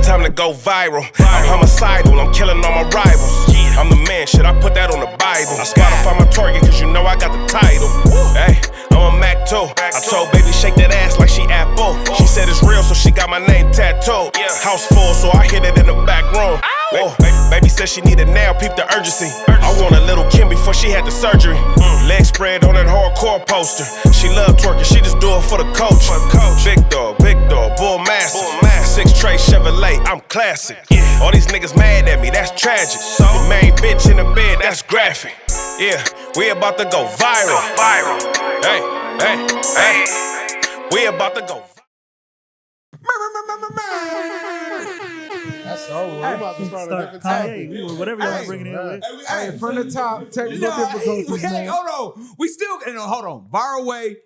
time to go viral. I'm homicidal, I'm killing all my rivals. I'm the man, shit, I put that on the Bible. I Spotify my target, cause you know I got the title. Hey, I'm a Mac too. I told baby shake that ass like she Apple. She said it's real, so she got my name tattooed. House full, so I hit it in the back room. Baby said she needed now, peep the urgency. I want a little Kim before she had the surgery. Leg spread on that hardcore poster. She love twerking, she just do it for the coach. Big dog, bull massive. 6 tray Chevrolet, I'm classic. All these niggas mad at me, that's tragic. The main bitch in the bed, that's graphic. Yeah, we about to go viral. Hey, we about to go. That's over. We're about to start a different topic. Whatever y'all bringing in with. Hey, from the top, technical difficulties, man. Hold on. We still, hold on. Viral way.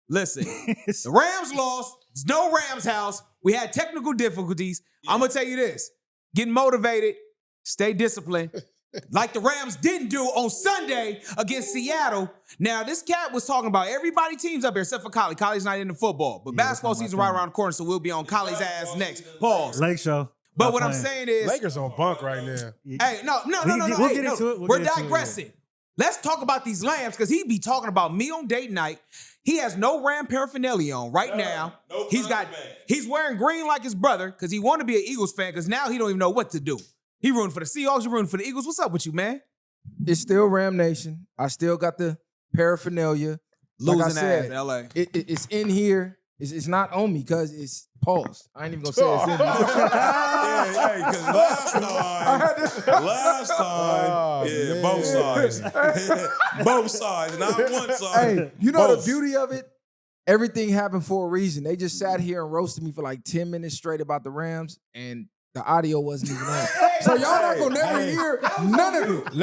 Listen, the Rams lost. There's no Rams house. We had technical difficulties. I'm going to tell you this. Get motivated. Stay disciplined. Like the Rams didn't do on Sunday against Seattle. Now, this cat was talking about everybody teams up here except for Collie. Collie's not into football. But basketball season right around the corner, so we'll be on Collie's ass next. Pause. Lake show. But what I'm saying is... Lakers on bunk right now. Hey, no. We'll get into it. We're digressing. Let's talk about these lambs, because he be talking about me on date night. He has no Ram paraphernalia on right now. He's wearing green like his brother because he want to be an Eagles fan because now he don't even know what to do. He rooting for the Seahawks, you rooting for the Eagles. What's up with you, man? It's still Ram Nation. I still got the paraphernalia. Losing like I said, ass, LA. It's in here. It's not on me because it's paused. I ain't even gonna say it's in me. Because last time, both sides. Both sides, not one side. Hey, you know the beauty of it? Everything happened for a reason. They just sat here and roasted me for like 10 minutes straight about the Rams, and the audio wasn't even on. So y'all not gonna never hear none of it.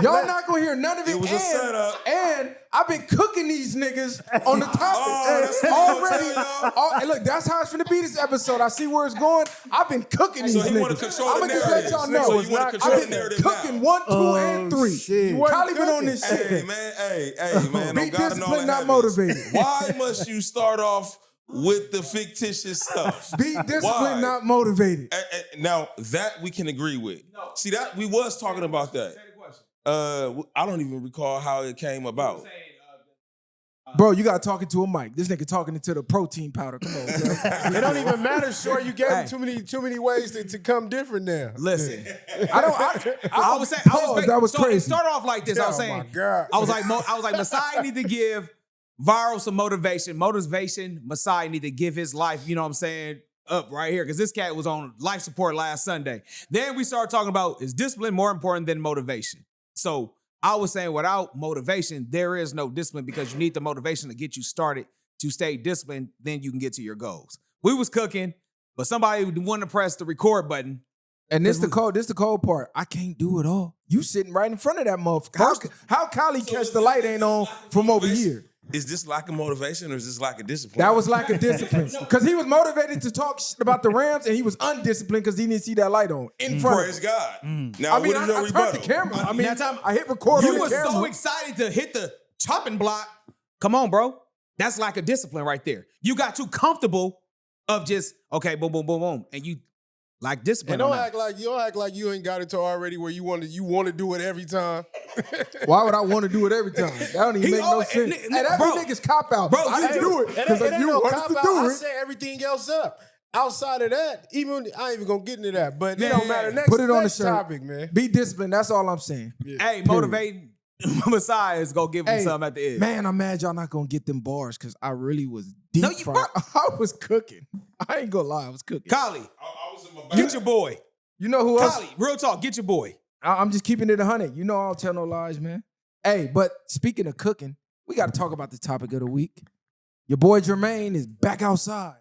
Y'all not gonna hear none of it. It was a setup. And I've been cooking these niggas on the topic that's already. cool, Hey, look, that's how it's finna be this episode. I see where it's going. I've been cooking these So he wanna niggas. control I'm the gonna just let y'all know. So you wanna control I've the been narrative cooking now. 1, 2, and 3. Kylie been on this shit. Hey, man. Be don't gotta know disciplined, not habits. motivated. Why must you start off with the fictitious stuff? Be disciplined, Why? not motivated. Now, that we can agree with. See, that we was talking about that. I don't even recall how it came about. Bro, you got talking to a mic. This nigga talking into the protein powder. Come on, bro. It don't even matter, Short. You gave him too many ways to come different now. Listen, I was saying, that was so crazy. It started off like this. I was saying, my God. I was like, Messiah need to give Viral some motivation. Messiah need to give his life, you know what I'm saying, up right here. Because this cat was on life support last Sunday. Then we started talking about, is discipline more important than motivation? So I was saying without motivation, there is no discipline because you need the motivation to get you started to stay disciplined. Then you can get to your goals. We was cooking, but somebody wanted to press the record button. And this the cold part. I can't do it all. You sitting right in front of that motherfucker. How Kylie catch the light ain't on from over here? Is this lack of motivation or is this lack of discipline? That was lack of discipline. Because he was motivated to talk shit about the Rams and he was undisciplined because he didn't see that light on in front Praise of him. God. Now, I mean, what is your I rebuttal? turned the camera. I mean, I hit record You on the was camera. so excited to hit the chopping block. Come on, bro. That's lack of discipline right there. You got too comfortable of just, okay, boom, boom, boom, boom. And you like discipline. And don't act like you ain't got it to already where you want to do it every time. Why would I want to do it every time? That don't even make no sense. Hey, that be niggas cop out. Bro, I didn't do it because It ain't you no wanted cop to out. do I it. set everything else up. Outside of that, even I ain't even gonna get into that. But it don't matter. Put it on the next shirt. topic, man. Be disciplined. That's all I'm saying. Hey, motivating Messiah is gonna give him something at the end. Man, I'm mad y'all not gonna get them bars because I really was deep No, you fried. I was cooking. I ain't gonna lie, I was cooking. Collie, I was in my get your boy. You know who else? Collie, real talk, get your boy. I'm just keeping it 100. You know I don't tell no lies, man. Hey, but speaking of cooking, we got to talk about the topic of the week. Your boy Jermaine is back outside.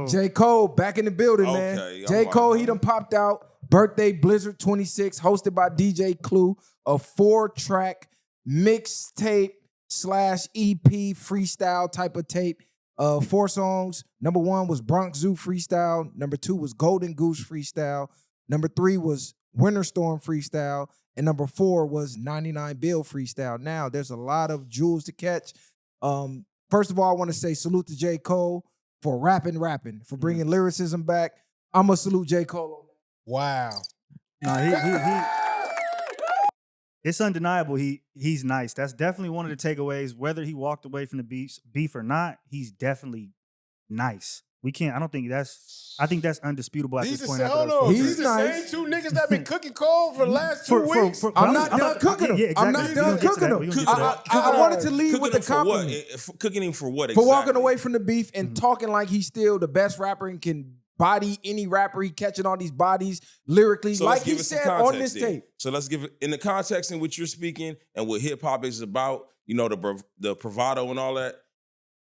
J. Cole back in the building, man. Okay, J. all Cole, right. he done popped out. Birthday Blizzard 26, hosted by DJ Clue, a 4-track mixtape / EP freestyle type of tape. 4 songs. Number 1 was Bronx Zoo freestyle. Number 2 was Golden Goose freestyle. Number 3 was Winter Storm freestyle. And number 4 was 99 Bill freestyle. Now, there's a lot of jewels to catch. First of all, I want to say salute to J. Cole. for rapping, for bringing lyricism back. I'm going to salute J. Cole on that. Wow. No, he it's undeniable he's nice. That's definitely one of the takeaways. Whether he walked away from the beef or not, he's definitely nice. I think that's undisputable at this point. He's the same two niggas that been cooking Cole for the last 2 weeks. I'm not done cooking him. Yeah, exactly. I'm not done cooking him. I wanted to lead with the compliment. Cooking him for what exactly? For walking away from the beef and talking like he's still the best rapper and can body any rapper. He catching all these bodies lyrically, so like he said on this tape. So let's give it in the context in which you're speaking and what hip hop is about. You know, the bravado and all that.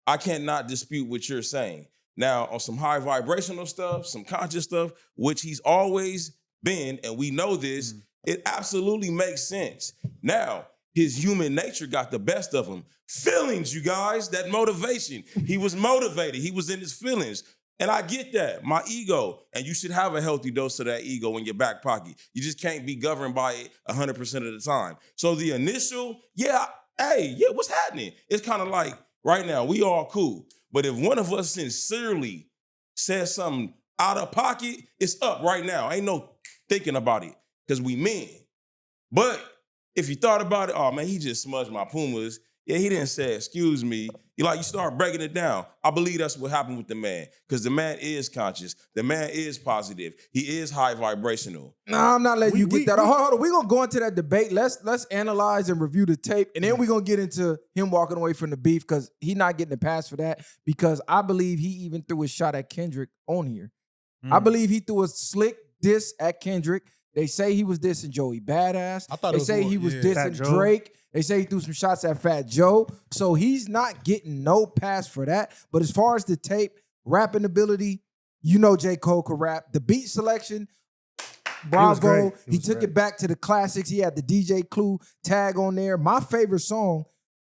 I cannot dispute what you're saying. Now, on some high vibrational stuff, some conscious stuff, which he's always been, and we know this, it absolutely makes sense. Now, his human nature got the best of him. Feelings, you guys, that motivation. He was motivated. He was in his feelings. And I get that, my ego. And you should have a healthy dose of that ego in your back pocket. You just can't be governed by it 100% of the time. So the initial, what's happening? It's kind of like, right now, we all cool. But if one of us sincerely says something out of pocket, it's up right now. Ain't no thinking about it because we men. But if you thought about it, oh, man, he just smudged my Pumas. Yeah, he didn't say, excuse me. You start breaking it down. I believe that's what happened with the man because the man is conscious. The man is positive. He is high vibrational. No, I'm not letting you get that. Hold on. We're going to go into that debate. Let's analyze and review the tape, and then we're going to get into him walking away from the beef because he's not getting a pass for that because I believe he even threw a shot at Kendrick on here. I believe he threw a slick diss at Kendrick. They say he was dissing Joey Badass. They say he was dissing Drake. They say he threw some shots at Fat Joe. So he's not getting no pass for that. But as far as the tape, rapping ability, you know J. Cole could rap. The beat selection, bravo. He took it back to the classics. He had the DJ Clue tag on there. My favorite song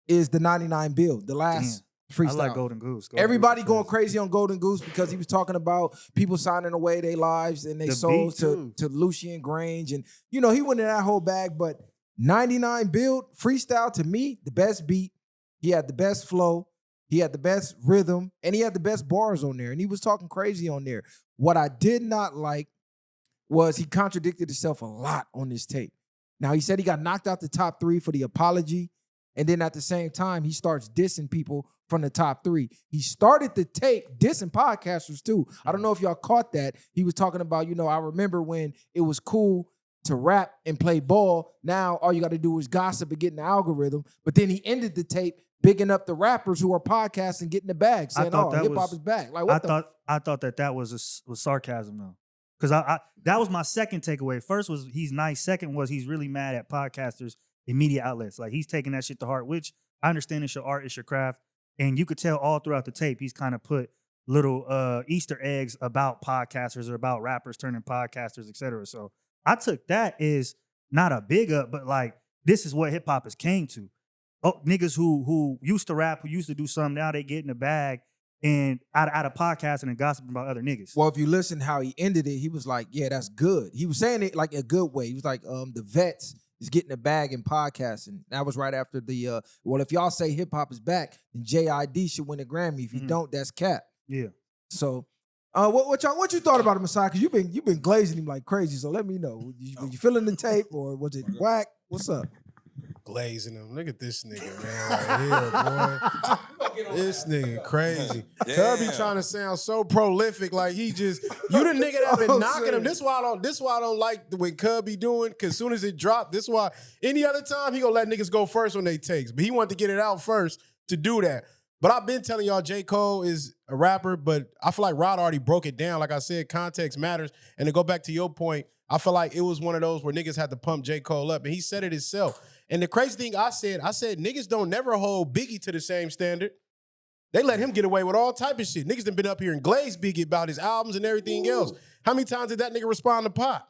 is the 99 Build, the last freestyle. I like Golden Goose. Everybody going crazy on Golden Goose because he was talking about people signing away their lives and their souls to Lucian Grange. And, he went in that whole bag. But 99 Build, freestyle, to me, the best beat. He had the best flow. He had the best rhythm. And he had the best bars on there. And he was talking crazy on there. What I did not like was he contradicted himself a lot on this tape. Now, he said he got knocked out the top 3 for the apology. And then at the same time, he starts dissing people from the top 3. He started the tape dissing podcasters too. I don't know if y'all caught that. He was talking about, I remember when it was cool to rap and play ball. Now all you got to do is gossip and get in the algorithm. But then he ended the tape bigging up the rappers who are podcasting, getting the bag, saying, "Oh, hip hop is back." Like, I thought that was sarcasm though, because that was my second takeaway. First was he's nice. Second was he's really mad at podcasters and media outlets. Like he's taking that shit to heart, which I understand it's your art, it's your craft, and you could tell all throughout the tape he's kind of put little Easter eggs about podcasters or about rappers turning podcasters, etc. So I took that as not a big up, but like this is what hip hop has came to. Oh, niggas who used to rap, who used to do something, now they get in the bag and out of podcasting and gossiping about other niggas. Well, if you listen how he ended it, he was like, yeah, that's good. He was saying it like a good way. He was like, the vets is getting the bag in podcasting. That was right after the, well, if y'all say hip hop is back, then JID should win a Grammy. If you don't, that's cap. Yeah. So, what you thought about it, Messiah? Because you've been glazing him like crazy. So let me know. Were you feeling the tape or was it whack? What's up? Glazing him. Look at this nigga, man, right here, boy. This nigga crazy. Cubby trying to sound so prolific, like he just you the nigga that been knocking him. This why I don't like when Cubby doing, cause soon as it dropped, this why any other time he gonna let niggas go first when they takes. But he wanted to get it out first to do that. But I've been telling y'all J. Cole is a rapper, but I feel like Rod already broke it down. Like I said, context matters. And to go back to your point, I feel like it was one of those where niggas had to pump J. Cole up. And he said it himself. And the crazy thing I said niggas don't never hold Biggie to the same standard. They let him get away with all type of shit. Niggas done been up here and glazed Biggie about his albums and everything else. How many times did that nigga respond to Pop?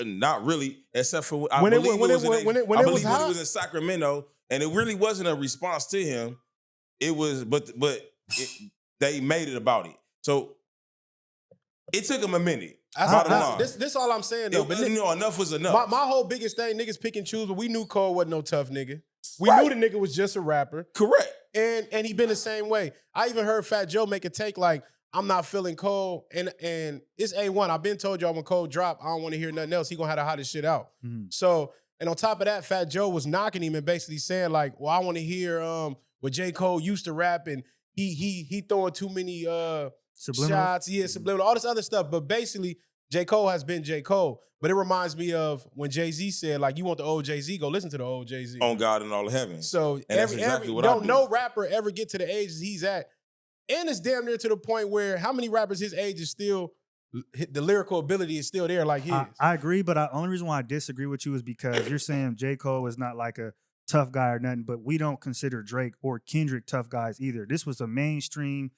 Not really, except for I believe when he was in Sacramento, and it really wasn't a response to him. It was, they made it about it. So it took him a minute. This all I'm saying though. But enough was enough. My whole biggest thing, niggas pick and choose, but we knew Cole wasn't no tough nigga. We knew the nigga was just a rapper. Correct. and he been the same way. I even heard Fat Joe make a take like, I'm not feeling Cole, and it's A1. I've been told y'all when Cole drop, I don't want to hear nothing else. He gonna have the hottest shit out. So, and on top of that, Fat Joe was knocking him and basically saying like, well, I want to hear what J. Cole used to rap, and he throwing too many shots, subliminal, all this other stuff. But basically, J. Cole has been J. Cole. But it reminds me of when Jay-Z said, like, you want the old Jay-Z, go listen to the old Jay-Z. On God and all of heaven. So no rapper ever get to the ages he's at. And it's damn near to the point where how many rappers his age is still, the lyrical ability is still there like his. I agree, but the only reason why I disagree with you is because you're saying J. Cole is not like a tough guy or nothing, but we don't consider Drake or Kendrick tough guys either. This was a mainstream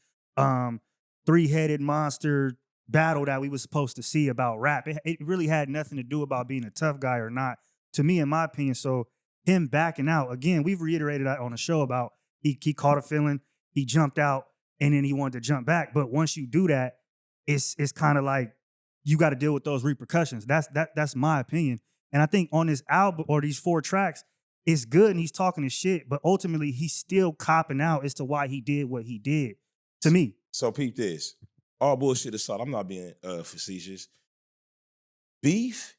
three-headed monster battle that we was supposed to see about rap. It really had nothing to do about being a tough guy or not, to me, in my opinion. So him backing out, again, we've reiterated that on the show about he caught a feeling, he jumped out, and then he wanted to jump back. But once you do that, it's kind of like you got to deal with those repercussions. That's my opinion. And I think on this album or these 4 tracks, it's good and he's talking his shit, but ultimately he's still copping out as to why he did what he did, to me. So peep this. All bullshit aside, I'm not being facetious. Beef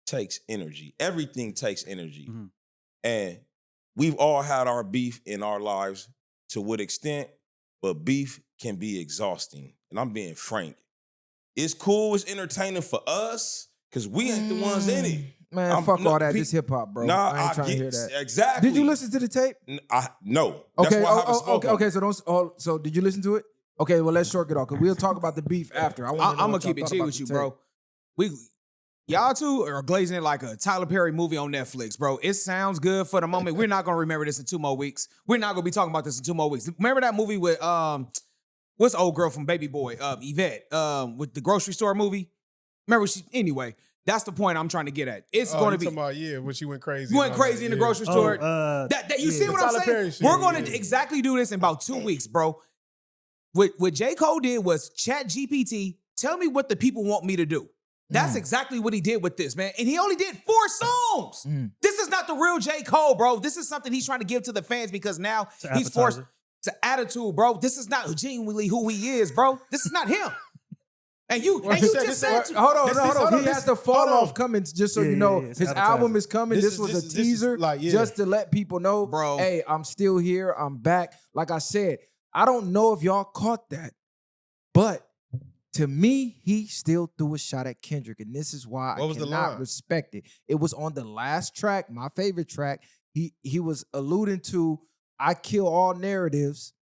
takes energy. Everything takes energy. Mm-hmm. And we've all had our beef in our lives to what extent, but beef can be exhausting. And I'm being frank. It's cool, it's entertaining for us, because we ain't the ones in it. Man, fuck all that. This hip hop, bro. Nah, I ain't trying to hear that. Exactly. Did you listen to the tape? No. Okay. That's why I haven't spoken. Okay. So did you listen to it? Okay. Well, let's short it off because we'll talk about the beef after. I'm gonna keep it G with you, bro. Y'all two are glazing it like a Tyler Perry movie on Netflix, bro. It sounds good for the moment. We're not gonna remember this in 2 more weeks. We're not gonna be talking about this in 2 more weeks. Remember that movie with what's the old girl from Baby Boy, Yvette, with the grocery store movie? Remember anyway. That's the point I'm trying to get at. It's going to be when she went crazy. Went crazy in the grocery store. You see what I'm saying? We're going to exactly do this in about 2 weeks, bro. What J. Cole did was chat GPT, tell me what the people want me to do. That's exactly what he did with this, man. And he only did 4 songs. This is not the real J. Cole, bro. This is something he's trying to give to the fans because now he's forced to attitude, bro. This is not genuinely who he is, bro. This is not him. And you just said, hold on. He has to fall off coming, just so you know. His album is coming. This was a teaser just to let people know, bro. Hey, I'm still here. I'm back. Like I said, I don't know if y'all caught that, but to me, he still threw a shot at Kendrick, and this is why I cannot respect it. It was on the last track, my favorite track. He was alluding to, I kill all narratives.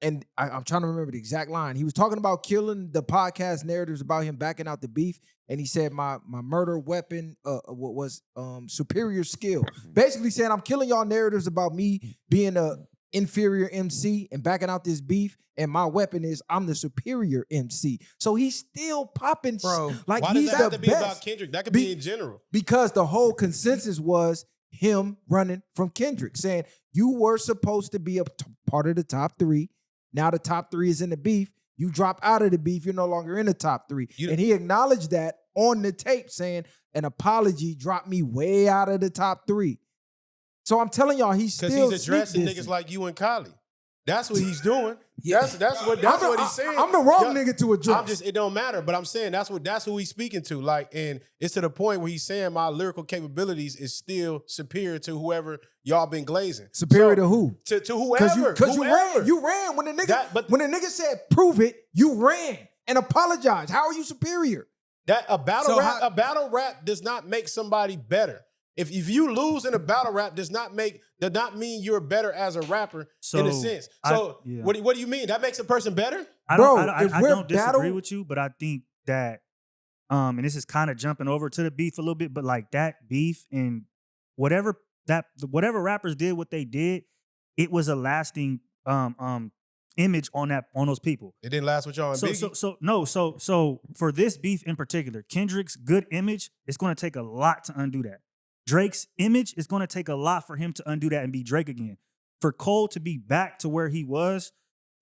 And I'm trying to remember the exact line. He was talking about killing the podcast narratives about him backing out the beef. And he said, my murder weapon was superior skill. Basically saying, I'm killing y'all narratives about me being a inferior MC and backing out this beef. And my weapon is I'm the superior MC. So he's still popping. Bro, like why he's does that have the to be best. about Kendrick? That could be in general. Because the whole consensus was him running from Kendrick, saying you were supposed to be a part of the top 3. Now the top 3 is in the beef. You drop out of the beef, you're no longer in the top 3. And he acknowledged that on the tape, saying an apology dropped me way out of the top 3. So I'm telling y'all, he's still because he's addressing niggas like you and Kylie. That's what he's doing. That's what he's saying. I'm the wrong nigga to address. It don't matter, but I'm saying that's who he's speaking to. Like, and it's to the point where he's saying my lyrical capabilities is still superior to whoever y'all been glazing. Superior to who? To whoever. Because you ran when the nigga when the nigga said prove it, you ran and apologized. How are you superior? That a battle rap does not make somebody better. If you lose in a battle rap does not mean you're better as a rapper in a sense. So what do you mean? That makes a person better? I don't disagree with you, but I think that and this is kind of jumping over to the beef a little bit, but like that beef and whatever rappers did what they did, it was a lasting image on those people. It didn't last with y'all and Biggie. So for this beef in particular, Kendrick's good image, it's going to take a lot to undo that. Drake's image is going to take a lot for him to undo that and be Drake again. For Cole to be back to where he was,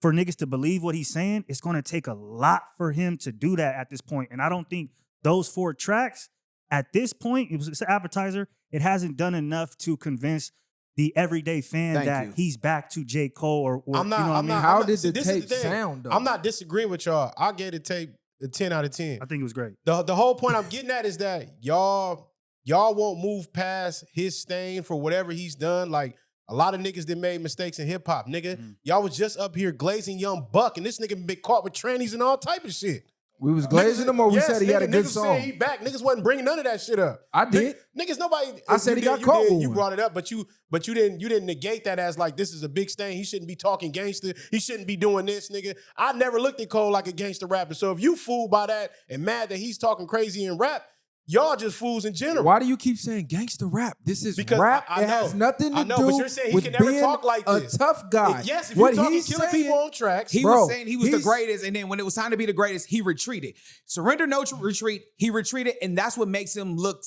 for niggas to believe what he's saying, it's going to take a lot for him to do that at this point. And I don't think those 4 tracks, at this point, it's an appetizer, it hasn't done enough to convince the everyday fan Thank that you. he's back to J. Cole or I'm not. you know what I I'm mean? not. How I'm not- did see, the this is tape thing. sound, though? I'm not disagreeing with y'all. I gave the tape a 10 out of 10. I think it was great. The whole point I'm getting at is that y'all won't move past his stain for whatever he's done. Like a lot of niggas that made mistakes in hip hop, nigga. Y'all was just up here glazing Young Buck, and this nigga been caught with trannies and all type of shit. We was glazing him, or we said he had a good niggas song. said he back. Niggas wasn't bringing none of that shit up. I did. Niggas, nobody. I said you he did- got you caught did, with You one. brought it up, but you didn't negate that as like this is a big stain. He shouldn't be talking gangster. He shouldn't be doing this, nigga. I never looked at Cole like a gangster rapper. So if you fooled by that and mad that he's talking crazy in rap, y'all just fools in general. Why do you keep saying gangster rap? This is Because rap. I It has know. nothing to I know, do but you're saying he with can never being talk like this. a tough guy. Yes, if What you're talking he's killing saying- people on tracks, He Bro, was saying he was the he's- greatest, and then when it was time to be the greatest, he retreated. Surrender, no retreat. He retreated, and that's what makes him look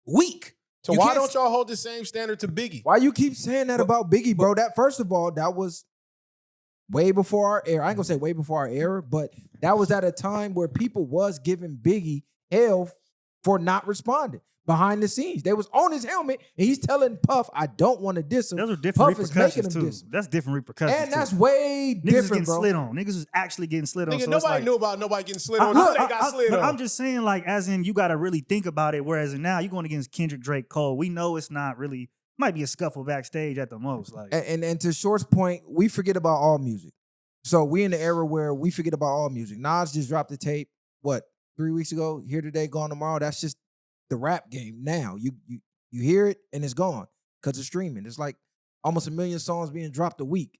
weak. so You why can't- don't y'all hold the same standard to Biggie? Why you keep saying that about Biggie, bro? That first of all, that was way before our era. I ain't gonna say way before our era, but that was at a time where people was giving Biggie hell for not responding behind the scenes. They was on his helmet, and he's telling Puff, "I don't want to diss him." Those are different Puff is making repercussions him too. diss him. That's different repercussions. And that's too. way Niggas was different, getting bro. slid on. Niggas was actually getting slid on. Nigga, So nobody it's like, knew about nobody getting slid on until they got slid but on. I'm just saying, like, as in, you got to really think about it. Whereas now you're going against Kendrick, Drake, Cole. We know it's not really. Might be a scuffle backstage at the most. Like, And to Short's point, we forget about all music. So we in the era where we forget about all music. Nas just dropped the tape, what, 3 weeks ago? Here today, gone tomorrow. That's just the rap game now. You hear it and it's gone because of streaming. It's like almost 1 million songs being dropped a week.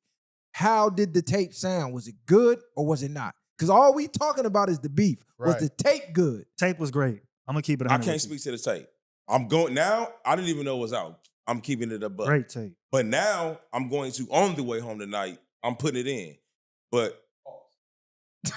How did the tape sound? Was it good or was it not? Because all we talking about is the beef. Was Right. the tape good? tape was great. I'm gonna keep it. I 100 can't with you. speak to the tape. I'm going now. I didn't even know it was out. I'm keeping it above. Great tape. But now I'm going to on the way home tonight. I'm putting it in. But A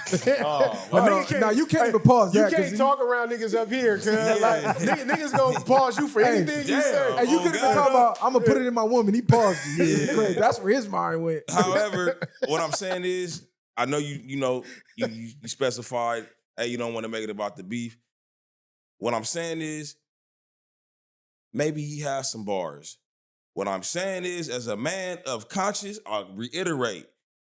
Hold nigga on. can't- Now, you can't even pause You that, 'cause can't you- talk around niggas up here, cuz Yeah. like niggas gonna pause you for Hey, anything you damn. say. And you Oh, could have been God. talking about, I'm going to put it in my woman. He paused you. Yeah. Crazy. That's where his mind went. however, what I'm saying is, I know you specified, hey, you don't want to make it about the beef. What I'm saying is, maybe he has some bars. What I'm saying is, as a man of conscience, I'll reiterate,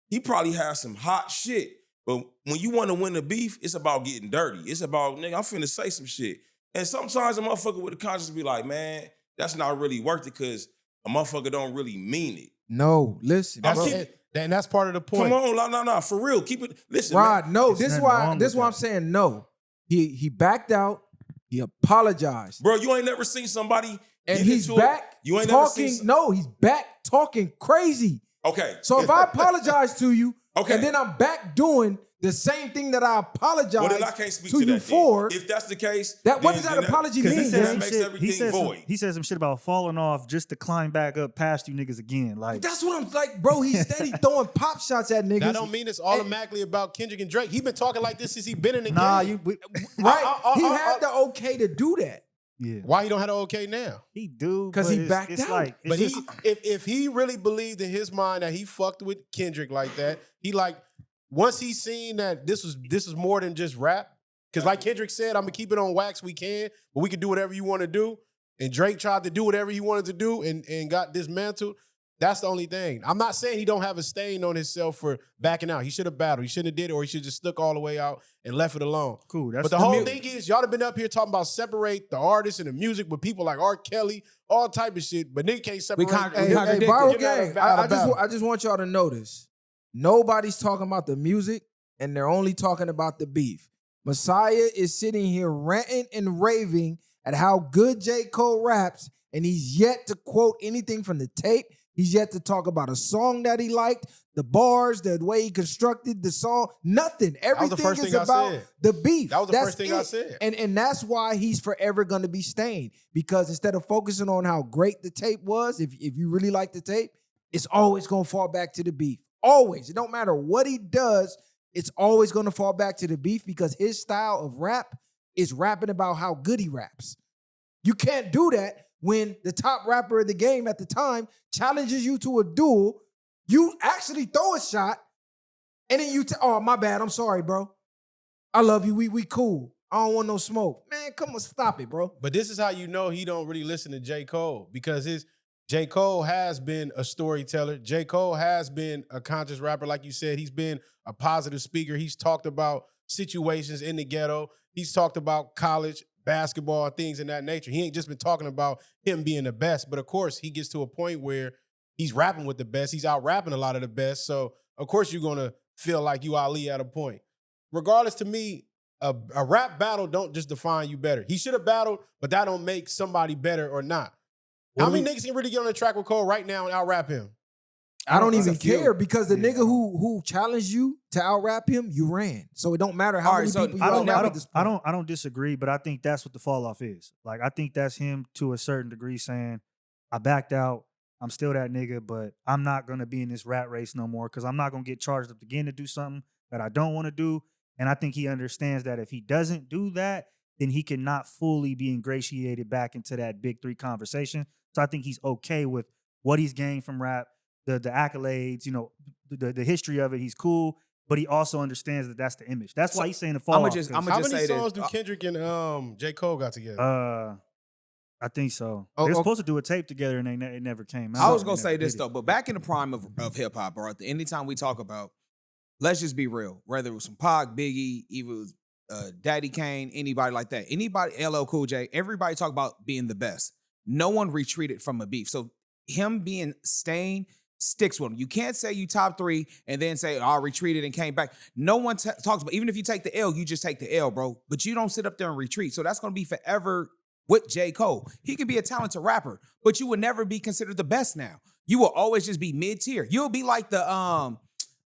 he probably has some hot shit. But when you want to win the beef, it's about getting dirty. It's about, nigga, I'm finna say some shit. And sometimes a motherfucker with a conscience be like, man, that's not really worth it because a motherfucker don't really mean it. No, listen. I'm bro. keep- And that's part of the point. Come on, no, for real. Keep it, listen, Rod, man. no, There's this is nothing why wrong this is with why I'm that. saying no. He backed out. He apologized. Bro, you ain't never seen somebody And get he's into it. back You ain't never talking. seen No, he's back talking crazy. Okay. So if I apologize to you, Okay. and then I'm back doing the same thing that I apologized well, then I can't speak to to you that for, then. If that's the case, what then- does that then apology Because mean, he then said man? that some makes shit. everything void. He said some shit about falling off just to climb back up past you niggas again. Like, That's what I'm like, bro. He's steady throwing pop shots at niggas. That don't mean it's automatically about Kendrick and Drake. He been talking like this since he been in the nah, game. right. He had the okay to do that. yeah, Why he don't have the okay now? he do 'Cause but he it's- backed it's out. Like, it's But he, just- if he really believed in his mind that he fucked with Kendrick like that, he like once he seen that this is more than just rap. Because like Kendrick said, I'm gonna keep it on wax. We can, but we can do whatever you want to do. And Drake tried to do whatever he wanted to do and got dismantled. That's the only thing. I'm not saying he don't have a stain on himself for backing out. He should have battled. He shouldn't have did it, or he should have just stuck all the way out and left it alone. cool. That's But the whole thing is, y'all have been up here talking about separate the artists and the music with people like R. Kelly, all type of shit. But nigga can't separate. Hey, contradicted. Viral You gotta Gang, battle. I just want y'all to notice, nobody's talking about the music, and they're only talking about the beef. Messiah is sitting here ranting and raving at how good J. Cole raps, and he's yet to quote anything from the tape. He's yet to talk about a song that he liked, the bars, the way he constructed the song, nothing. was the Everything first is thing I about said. the beef. That was the That's first thing I it. said. And that's why he's forever going to be stained, because instead of focusing on how great the tape was, if you really like the tape, it's always going to fall back to the beef. Always. It don't matter what he does, it's always going to fall back to the beef because his style of rap is rapping about how good he raps. You can't do that when the top rapper of the game at the time challenges you to a duel. You actually throw a shot, and then oh, my bad, I'm sorry, bro. I love you, we cool. I don't want no smoke. Man, come on, stop it, bro. But this is how you know he don't really listen to J. Cole, because J. Cole has been a storyteller. J. Cole has been a conscious rapper. Like you said, he's been a positive speaker. He's talked about situations in the ghetto. He's talked about college, basketball, and things in that nature. He ain't just been talking about him being the best. But of course, he gets to a point where he's rapping with the best. He's out rapping a lot of the best. So of course, you're going to feel like you Ali at a point. Regardless, to me, a rap battle don't just define you better. He should have battled, but that don't make somebody better or not. How many niggas can really get on the track with Cole right now and out-rap him? I don't even care because the nigga who challenged you to out-rap him, you ran. So it don't matter how many people you out-rap at this point. I don't disagree, but I think that's what the fall off is. Like, I think that's him to a certain degree saying, I backed out. I'm still that nigga, but I'm not going to be in this rat race no more because I'm not going to get charged up again to do something that I don't want to do. And I think he understands that if he doesn't do that, then he cannot fully be ingratiated back into that big three conversation. So I think he's okay with what he's gained from rap, the accolades, you know, the history of it. He's cool, but he also understands that that's the image. That's why he's saying the fall off. How many songs do Kendrick and J. Cole got together? I think so. They were supposed to do a tape together, and it never came out. I was gonna say this though, but back in the prime of hip hop, or anytime we talk about, let's just be real. Whether it was some Pac, Biggie, even it was Daddy Kane, anybody like that, anybody, LL Cool J, everybody talk about being the best. No one retreated from a beef. So him being stained sticks with him. You can't say you top three and then say, I retreated and came back. No one talks about, even if you take the L, you just take the L, bro. But you don't sit up there and retreat. So that's going to be forever with J. Cole. He can be a talented rapper, but you would never be considered the best now. You will always just be mid-tier. You'll be like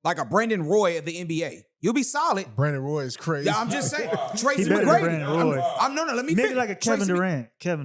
like a Brandon Roy of the NBA. You'll be solid. Brandon Roy is crazy. Yeah, I'm just saying. Tracy McGrady. Let me maybe like a Kevin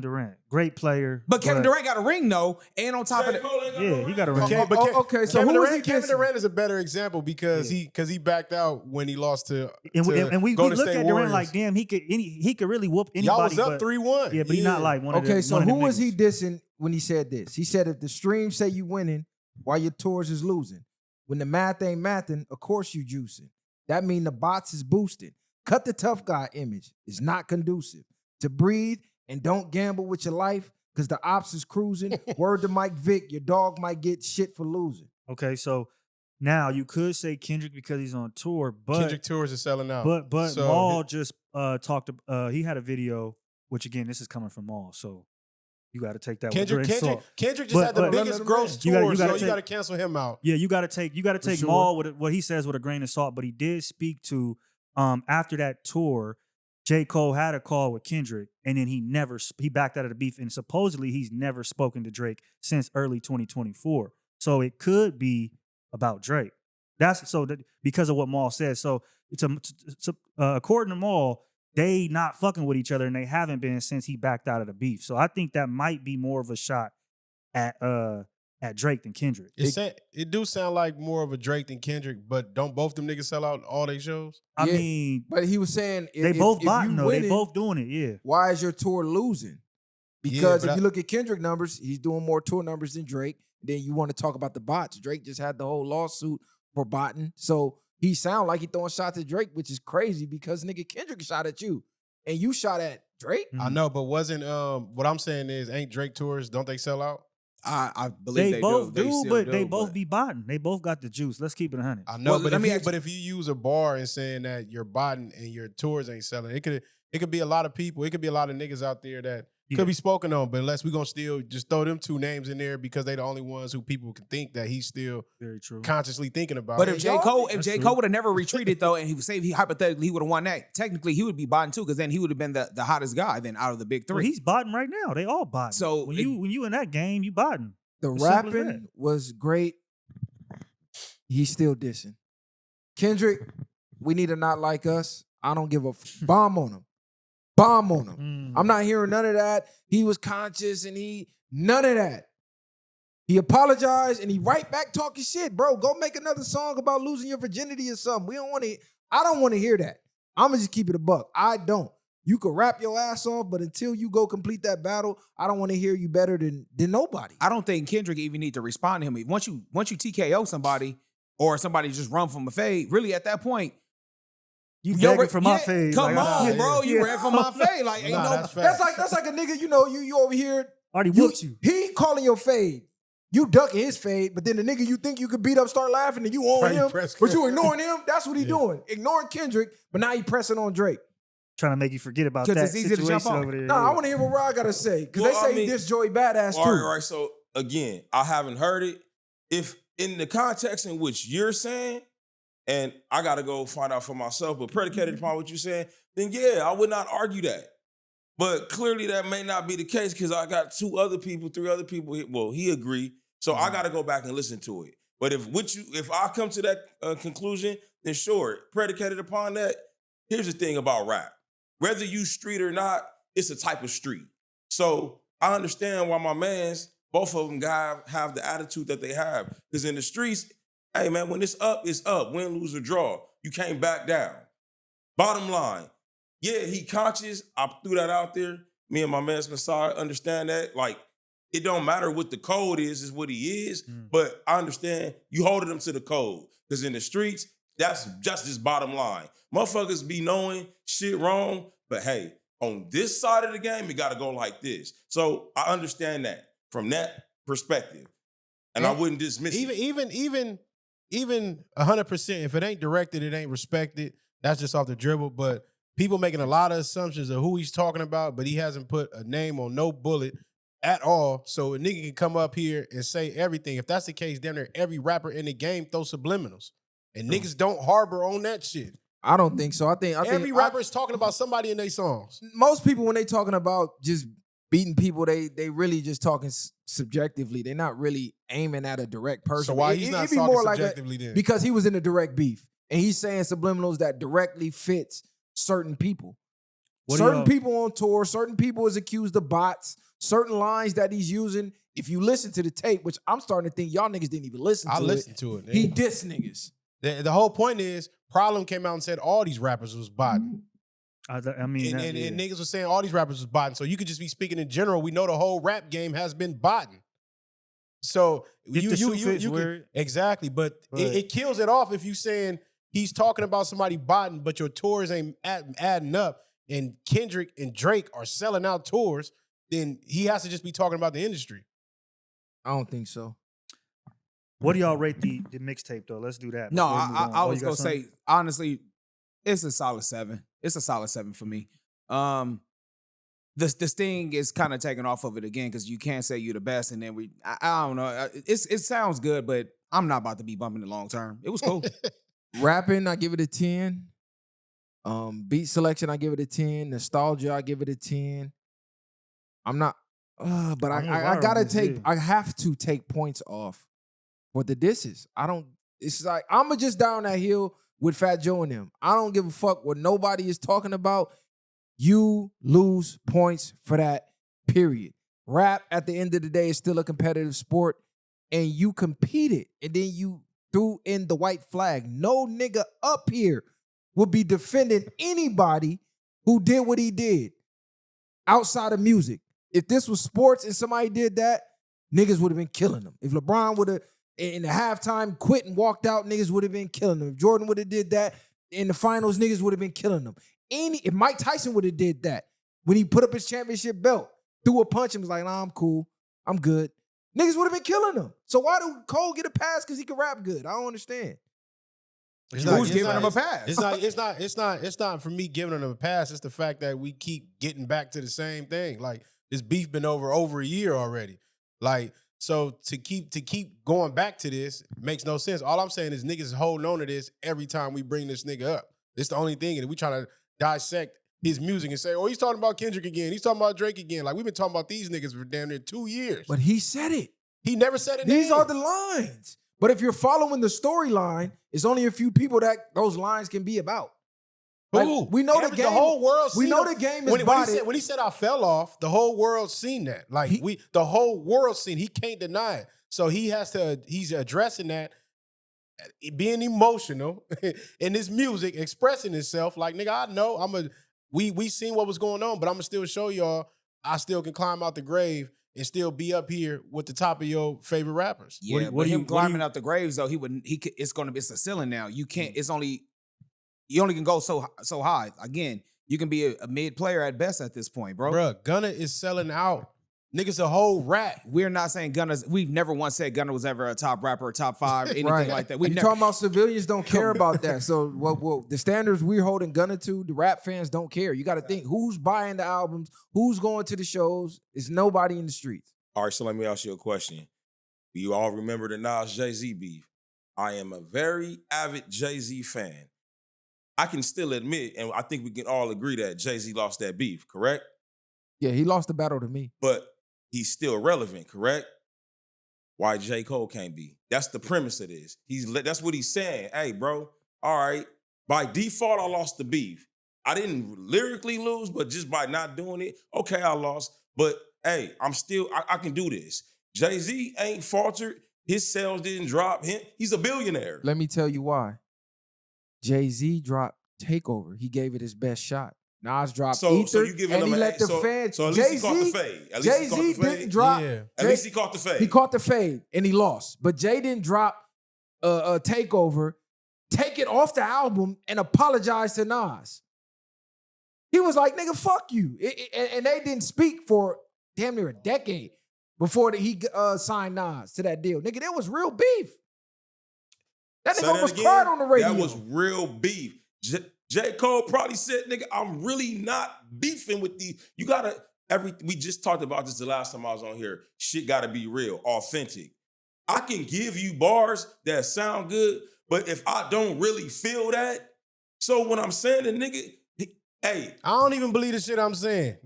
Durant. Great player. But Kevin Durant got a ring, though, and on top of that. Yeah, he got a ring. Okay, so Kevin Durant is a better example because he backed out when he lost to and we look at Warriors. Durant like, damn, he could really whoop anybody. Y'all was up 3-1. Yeah, but he's not like one of the Okay, so who was he niggas. dissing when he said this? He said if the streams say you winning while your tours is losing, when the math ain't mathing, of course you juicing. That mean the bots is boosted. Cut the tough guy image. It's not conducive. To breathe and don't gamble with your life because the ops is cruising. Word to Mike Vick, your dog might get shit for losing. Okay, so now you could say Kendrick because he's on tour, but Kendrick tours are selling out. But so, Maul just talked. He had a video, which again, this is coming from Maul, so you got to take that. Kendrick just had the biggest gross tour, so you got to cancel him out. Yeah, you got to take Maul with what he says with a grain of salt. But he did speak to after that tour, J. Cole had a call with Kendrick, and then he backed out of the beef, and supposedly he's never spoken to Drake since early 2024. So it could be about Drake. Because of what Maul says. So according to Maul, they not fucking with each other, and they haven't been since he backed out of the beef. So I think that might be more of a shot at Drake than Kendrick. It do sound like more of a Drake than Kendrick, but don't both them niggas sell out all their shows? I mean, but he was saying they both botting though. They both doing it. Yeah. Why is your tour losing? Because if you look at Kendrick numbers, he's doing more tour numbers than Drake. Then you want to talk about the bots. Drake just had the whole lawsuit for botting. So he sound like he throwing shots at Drake, which is crazy because nigga Kendrick shot at you and you shot at Drake. I know, but wasn't what I'm saying is ain't Drake tours, don't they sell out? I believe they both do, but they both be botting. They both got the juice. Let's keep it 100. I know, but if you use a bar and saying that you're botting and your tours ain't selling, it could be a lot of people. It could be a lot of niggas out there that could be spoken on, but unless we're going to still just throw them two names in there because they the only ones who people can think that he's still very true consciously thinking about. But if J. Cole would have never retreated though, and he hypothetically he would have won that, technically he would be botting too, because then he would have been the hottest guy then out of the big three. Well, he's botting right now. They all botting. So when you in that game, you botting. The rapping was great. He's still dissing. Kendrick, we need to not like us. I don't give a bomb on him. Bomb on him. I'm not hearing none of that. He was conscious and none of that. He apologized and he right back talking shit. Bro, go make another song about losing your virginity or something. I don't want to hear that. I'm going to just keep it a buck. I don't. You could rap your ass off, but until you go complete that battle, I don't want to hear you better than nobody. I don't think Kendrick even need to respond to him. Once you TKO somebody or somebody just run from a fade, really at that point, you begging for my fade. Come on, bro. You ran for my fade. Like, ain't that's like a nigga, you over here already whooped you. He calling your fade. You ducking his fade, but then the nigga you think you could beat up start laughing and you on Right, him, press but you ignoring him. That's what he Yeah. doing. Ignoring Kendrick, but now he pressing on Drake. Trying to make you forget about 'Cause that it's easy to situation jump on. over there. Nah, I want to hear what Rod got to say. Because Well, they say I mean- this Joey badass All too. right, right. So again, I haven't heard it. If in the context in which you're saying, and I gotta go find out for myself, but predicated upon what you're saying, then yeah, I would not argue that. But clearly that may not be the case because I got 3 other people. Well, he agreed. So I gotta go back and listen to it. But if I come to that conclusion, then sure, predicated upon that, here's the thing about rap. Whether you street or not, it's a type of street. So I understand why my mans, both of them have the attitude that they have. Because in the streets, hey man, when it's up, win, lose, or draw. You can't back down. Bottom line, yeah, he conscious. I threw that out there. Me and my man's Messiah understand that. Like, it don't matter what the code is what he is. But I understand you holding him to the code. Because in the streets, that's just bottom line. Motherfuckers be knowing shit wrong, but hey, on this side of the game, it gotta go like this. So I understand that from that perspective. And I wouldn't dismiss it. Even 100%. If it ain't directed, it ain't respected. That's just off the dribble. But people making a lot of assumptions of who he's talking about, but he hasn't put a name on no bullet at all. So a nigga can come up here and say everything. If that's the case, damn near every rapper in the game throw subliminals. And niggas don't harbor on that shit. I don't think so. I think Every rapper is talking about somebody in their songs. most people when they talking about just beating people, they really just talking subjectively. They're not really aiming at a direct person. So why he's not be talking more like subjectively then? because he was in a direct beef and he's saying subliminals that directly fits certain people. Certain people on tour, certain people is accused of bots, certain lines that he's using. If you listen to the tape, which I'm starting to think y'all niggas didn't even listen to I listened to it. He dissed niggas. The whole point is, Problem came out and said all these rappers was botting. I mean, And niggas was saying all these rappers was botting. So you could just be speaking in general. We know the whole rap game has been botting. So exactly, but it kills it off if you saying he's talking about somebody botting, but your tours ain't adding up, and Kendrick and Drake are selling out tours, then he has to just be talking about the industry. I don't think so. What do y'all rate the mixtape though? Let's do that. No, before we move on. I Oh, was you got gonna something? say honestly, it's a solid 7. It's a solid 7 for me. The sting is kind of taken off of it again because you can't say you're the best, and then I don't know. It sounds good, but I'm not about to be bumping it long term. It was cool. Rapping, I give it a 10. Beat selection, I give it a 10. Nostalgia, I give it a 10. I'm not, but I gotta take, I have to take points off for the disses. It's like, I'm just down that hill with Fat Joe and them. I don't give a fuck what nobody is talking about. You lose points for that, period. Rap, at the end of the day, is still a competitive sport, and you competed, and then you threw in the white flag. No nigga up here would be defending anybody who did what he did outside of music. If this was sports and somebody did that, niggas would have been killing them. If LeBron would have, in the halftime, quit and walked out, niggas would have been killing them. If Jordan would have did that in the finals, niggas would have been killing them. If Mike Tyson would have did that when he put up his championship belt, threw a punch and was like, nah, I'm cool, I'm good, niggas would have been killing him. So why do Cole get a pass because he can rap good? I don't understand. Who's giving him a pass? It's not for me giving him a pass. It's the fact that we keep getting back to the same thing. Like, this beef been over a year already. Like, so to keep going back to this makes no sense. All I'm saying is niggas is holding on to this every time we bring this nigga up. It's the only thing. And we trying to dissect his music and say, oh, he's talking about Kendrick again. He's talking about Drake again. Like, we've been talking about these niggas for damn near 2 years. But he said it. He never said it. These are the lines. But if you're following the storyline, it's only a few people that those lines can be about. Like, we know the game. The whole world. We know the game is when he said I fell off, the whole world seen that. Like, the whole world seen. He can't deny it. So he has to. He's addressing that, being emotional in his music, expressing himself. Like, nigga, I know we seen what was going on, but I'm gonna still show y'all I still can climb out the grave and still be up here with the top of your favorite rappers. Yeah, but him climbing out the graves though, it's a ceiling now. You can't. You only can go so high. Again, you can be a mid player at best at this point, bro. Bruh, Gunna is selling out. Niggas a whole rap. We're not saying Gunna's. We've never once said Gunna was ever a top rapper or top 5, anything Right. like that. We You never. talking about civilians don't care about that. So what the standards we're holding Gunna to, the rap fans don't care. You got to think who's buying the albums, who's going to the shows. It's nobody in the streets. All right, so let me ask you a question. Do you all remember the Nas Jay-Z beef? I am a very avid Jay-Z fan. I can still admit, and I think we can all agree that Jay-Z lost that beef, correct? Yeah, he lost the battle to me. But he's still relevant, correct? Why J. Cole can't be? That's the premise of this. That's what he's saying. Hey, bro, all right, by default, I lost the beef. I didn't lyrically lose, but just by not doing it, okay, I lost. But hey, I can do this. Jay-Z ain't faltered. His sales didn't drop. He's a billionaire. Let me tell you why. Jay-Z dropped Takeover. He gave it his best shot. Nas dropped Ether, so you giving and him he an let A. the So fans. at least he caught the fade. At least he caught Jay-Z the fade. didn't drop. Yeah. At least he caught the fade. He caught the fade and he lost. But Jay didn't drop a Takeover, take it off the album, and apologize to Nas. He was like, nigga, fuck you. And they didn't speak for damn near a decade before he signed Nas to that deal. Nigga, there was real beef. That nigga almost cried on the radio. That was real beef. J. Cole probably said, nigga, I'm really not beefing with these. You gotta, we just talked about this the last time I was on here. Shit gotta be real, authentic. I can give you bars that sound good, but if I don't really feel that, so when I'm saying the nigga, hey. I don't even believe the shit I'm saying.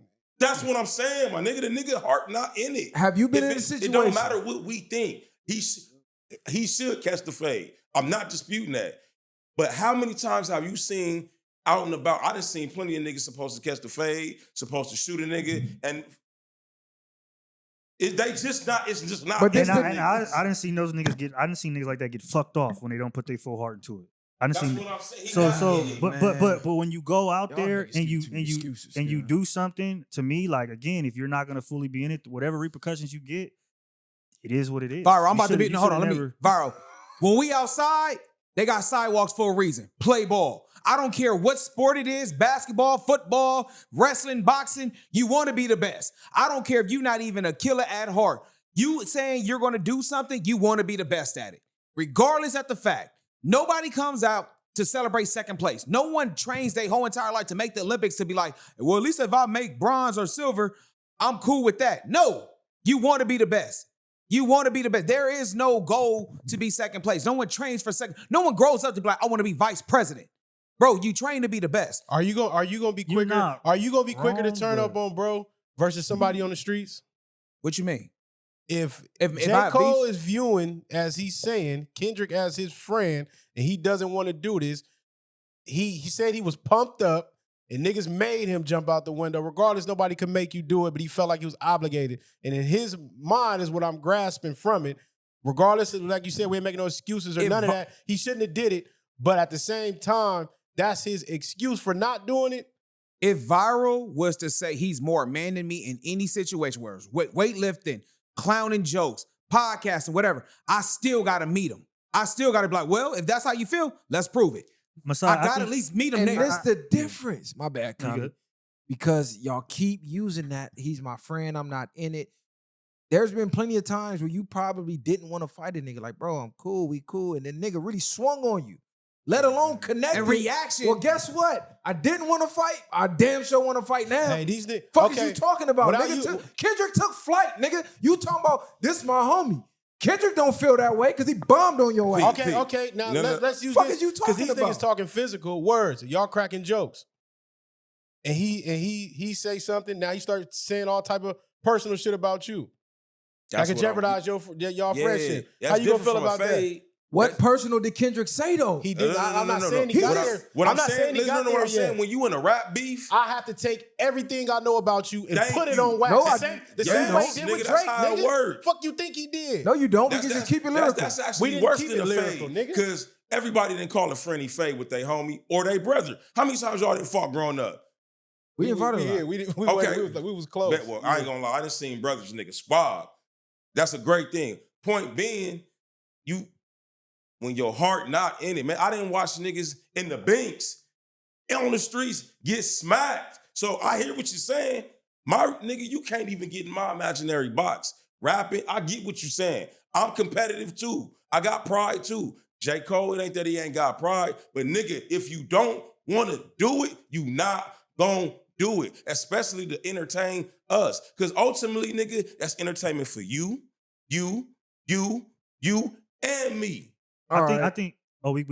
That's what I'm saying, my nigga. The nigga heart not in it. Have you been in a situation? It don't matter what we think. He should catch the fade. I'm not disputing that. But how many times have you seen out and about? I done seen plenty of niggas supposed to catch the fade, supposed to shoot a nigga, and it's just not. But I didn't see those niggas get. I didn't see niggas like that get fucked off when they don't put their full heart into it. I didn't see. What I'm saying. But when you go out Y'all there niggas and keep too many excuses, you yeah. do something, to me, like, again, if you're not gonna fully be in it, whatever repercussions you get, it is what it is. Viral, I'm You about to shoulda- be. you No, hold on, shoulda let me. never- Viral. When we outside, they got sidewalks for a reason. Play ball. I don't care what sport it is, basketball, football, wrestling, boxing. You want to be the best. I don't care if you're not even a killer at heart. You saying you're going to do something, you want to be the best at it. Regardless of the fact, nobody comes out to celebrate second place. No one trains their whole entire life to make the Olympics to be like, well, at least if I make bronze or silver, I'm cool with that. No, you want to be the best. You want to be the best. There is no goal to be second place. No one trains for second. No one grows up to be like, I want to be vice president. Bro, you train to be the best. Are you gonna be quicker? not Are you gonna be quicker to wrong, turn up bro. on bro versus somebody on the streets? What you mean? If I J. have Cole beef- is viewing, as he's saying, Kendrick as his friend, and he doesn't want to do this, he said he was pumped up, and niggas made him jump out the window. Regardless, nobody could make you do it, but he felt like he was obligated. And in his mind is what I'm grasping from it. Regardless of, like you said, we ain't making no excuses or none of that. He shouldn't have did it. But at the same time, that's his excuse for not doing it. If Viral was to say he's more man than me in any situation, where it's weightlifting, clowning jokes, podcasting, whatever, I still got to meet him. I still got to be like, well, if that's how you feel, let's prove it. Messiah, I got to think- at least meet him And there. that's the difference. My bad, You Tommy. good? Because y'all keep using that. He's my friend. I'm not in it. There's been plenty of times where you probably didn't want to fight a nigga. Like, bro, I'm cool. We cool. And then nigga really swung on you. Let alone connect. And reaction. Well, guess what? I didn't want to fight. I damn sure want to fight now. Hey, these niggas. Fuck is you talking about? Without Nigga Kendrick took flight, nigga. You talking about this my homie. Kendrick don't feel that way because he bombed on your ass. Okay. Now let's use Fuck this is you because talking these about? niggas talking physical words. Y'all cracking jokes, and he say something. Now he starts saying all type of personal shit about you. That's That could what jeopardize y'all friendship. How That's you gonna different feel from a about that? fade. What personal did Kendrick say though? He did. I'm not No. saying he got there. What I'm not saying, he listen got to what there I'm saying. yet. When you in a rap beef, I have to take everything I know about you and Thank put it you. on wax. No, the I- same Yes, way he did nigga, with that's Drake, how it nigga. work. Fuck you think he did? No, you don't. We can just keep it lyrical. That's We actually didn't worse keep than it a lyrical, fade. nigga. Because everybody didn't call a friend he fade with their homie or their brother. How many times y'all didn't fought growing up? We invited Yeah, him. we Okay. was close. Bet, well, I ain't gonna lie. I done seen brothers niggas squab. That's a great thing. Point being, when your heart not in it, man. I didn't watch niggas in the banks on the streets get smacked. So I hear what you're saying. My nigga, you can't even get in my imaginary box. Rapping, I get what you're saying. I'm competitive too. I got pride too. J. Cole, it ain't that he ain't got pride, but nigga, if you don't want to do it, you not gonna do it, especially to entertain us. Because ultimately, nigga, that's entertainment for you, and me. I think. Oh, we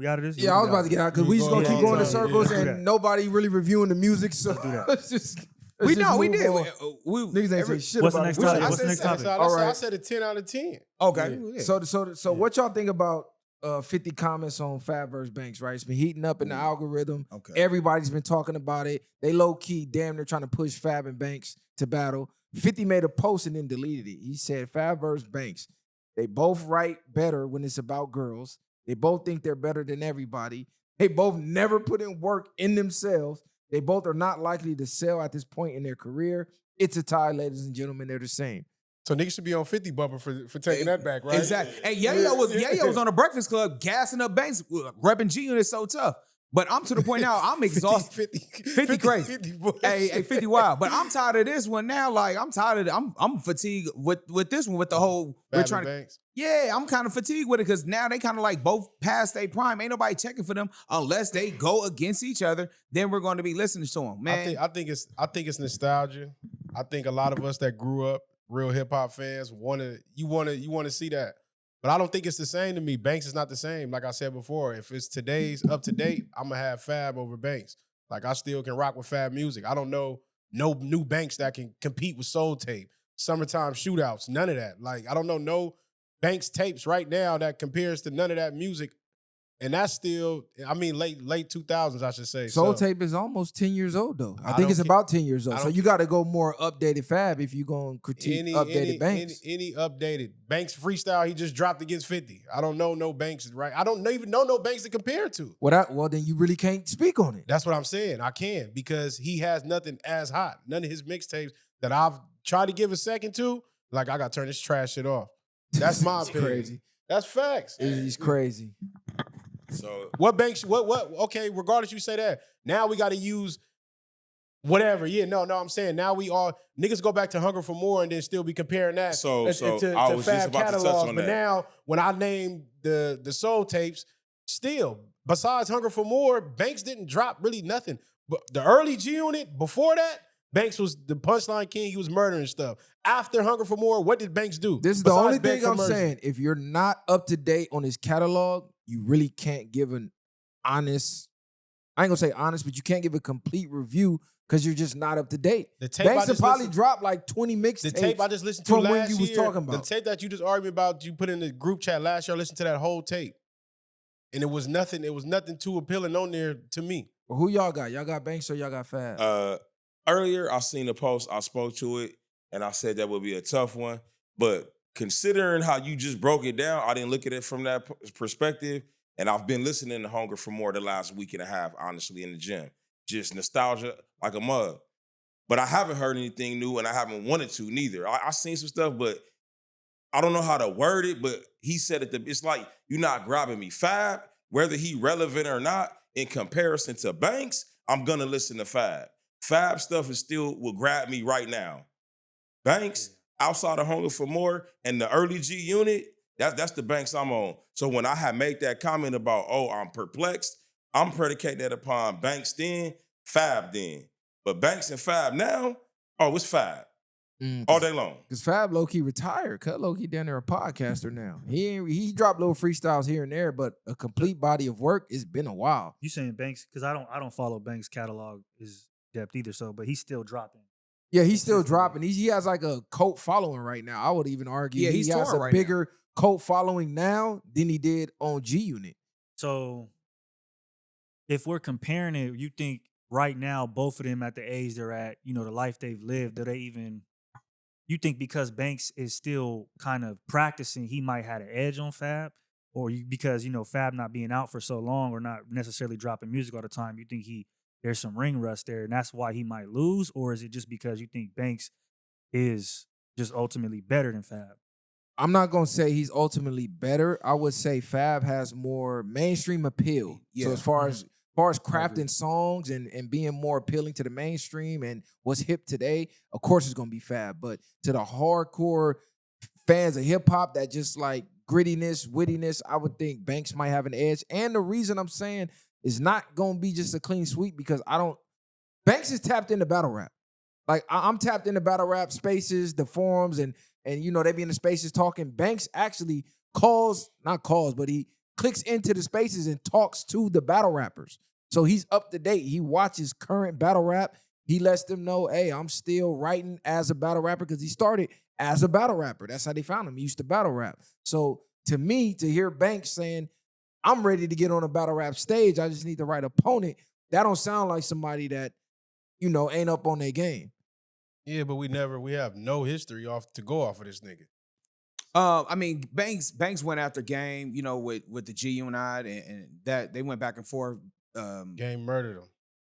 out of this? Yeah, I was about to get out because we just gonna keep going in circles Yeah. and nobody really reviewing the music. So Let's do that. let's just We just we move did. on. Niggas ain't say shit What's the about next it. topic? I What's the said next topic? All right. I said a 10 out of 10. Okay. Yeah. So what y'all think about 50 comments on Fab vs. Banks, right? It's been heating up in the algorithm. Okay. Everybody's been talking about it. They low-key, damn, they're trying to push Fab and Banks to battle. 50 made a post and then deleted it. He said, Fab vs. Banks, they both write better when it's about girls. They both think they're better than everybody. They both never put in work in themselves. They both are not likely to sell at this point in their career. It's a tie, ladies and gentlemen. They're the same. So niggas should be on 50 bumper for taking that back, right? Exactly. And Yayo was on the Breakfast Club gassing up Banks, repping G Unit so tough. But I'm to the point now, I'm exhausted. 50 crazy. 50 boy. Hey, 50 wild. But I'm tired of this one now. Like, I'm tired of I'm fatigued with this one, with the whole we're Fab trying and to. Banks. Yeah, I'm kind of fatigued with it because now they kind of like both past their prime. Ain't nobody checking for them unless they go against each other. Then we're going to be listening to them, man. I think it's nostalgia. I think a lot of us that grew up real hip hop fans want to see that. But I don't think it's the same to me. Banks is not the same. Like I said before, if it's today's up to date, I'm gonna have Fab over Banks. Like I still can rock with Fab music. I don't know no new Banks that can compete with Soul Tape, Summertime Shootouts, none of that. Like I don't know no Banks tapes right now that compares to none of that music. And that's still, I mean, late 2000s, I should say. Soul So, Tape is almost 10 years old, though. I I think don't it's ca- about 10 years old. I So don't you got to go more updated Fab if you're going to critique updated Banks. Any updated Banks freestyle he just dropped against 50. I don't know no Banks, right? I don't even know no Banks to compare it to. Well, then you really can't speak on it. That's what I'm saying. I can because he has nothing as hot. None of his mixtapes that I've tried to give a second to, like I got to turn this trash shit off. That's my It's opinion. crazy. That's facts. It's crazy. So What Banks, what, okay, regardless you say that, now we got to use whatever. Yeah, no, I'm saying now we all, niggas go back to Hunger for More and then still be comparing that So to I was just Fab about to touch catalogs. on But that. now when I name the soul tapes, still, besides Hunger for More, Banks didn't drop really nothing. But the early G Unit, before that, Banks was the punchline king. He was murdering stuff. After Hunger for More, what did Banks do? This is the Besides only beg thing for I'm mercy? saying. If you're not up to date on his catalog, you really can't give an honest, I ain't gonna say honest, but you can't give a complete review because you're just not up to date. The tape I Banks have just probably listened- dropped like 20 The mixtapes. tape I just listened to from when last you was year, talking about. the tape that you just argued about, you put in the group chat last year, I listened to that whole tape. And it was nothing too appealing on there to me. Well, who y'all got? Y'all got Banks or y'all got Fab? earlier I seen a post, I spoke to it, and I said that would be a tough one. But considering how you just broke it down, I didn't look at it from that perspective. And I've been listening to Hunger for More the last week and a half, honestly, in the gym. Just nostalgia like a mug. But I haven't heard anything new, and I haven't wanted to neither. I seen some stuff, but I don't know how to word it. But he said it's like you're not grabbing me. Fab, whether he relevant or not, in comparison to Banks, I'm gonna listen to Fab. Fab stuff is still will grab me right now. Banks, outside of Hunger for More and the early G Unit, that's the Banks I'm on. So when I had made that comment about, I'm perplexed, I'm predicating that upon Banks then, Fab then. But Banks and Fab now, it's Fab. All day long. Because Fab low-key retired. Cut low-key down there a podcaster now. He dropped little freestyles here and there, but a complete body of work, it's been a while. You saying Banks? Because I don't follow Banks' catalog is depth either. So, but he's still dropping. Yeah, he's still dropping. He has like a cult following right now. I would even argue Yeah, he he's has touring a right bigger cult following now than he did on G Unit. So, if we're comparing it, you think right now both of them at the age they're at, the life they've lived, do they even? You think because Banks is still kind of practicing, he might have an edge on Fab, or because Fab not being out for so long or not necessarily dropping music all the time, you think there's some ring rust there, and that's why he might lose, or is it just because you think Banks is just ultimately better than Fab? I'm not gonna say he's ultimately better. I would say Fab has more mainstream appeal. Yeah. So as far as far as crafting songs and being more appealing to the mainstream and what's hip today, of course it's gonna be Fab. But to the hardcore fans of hip hop that just like grittiness, wittiness, I would think Banks might have an edge. And the reason I'm saying is not gonna be just a clean sweep because Banks is tapped into battle rap. Like I'm tapped into battle rap spaces, the forums, and you know they be in the spaces talking. Banks actually but he clicks into the spaces and talks to the battle rappers. So he's up to date. He watches current battle rap. He lets them know, hey, I'm still writing as a battle rapper because he started as a battle rapper. That's how they found him. He used to battle rap. So to me, to hear Banks saying, I'm ready to get on a battle rap stage, I just need the right opponent, that don't sound like somebody that, you know, ain't up on their game. Yeah, but we have no history to go off of this nigga. I mean, Banks went after Game, you know, with the G Unit and that they went back and forth. Game murdered him.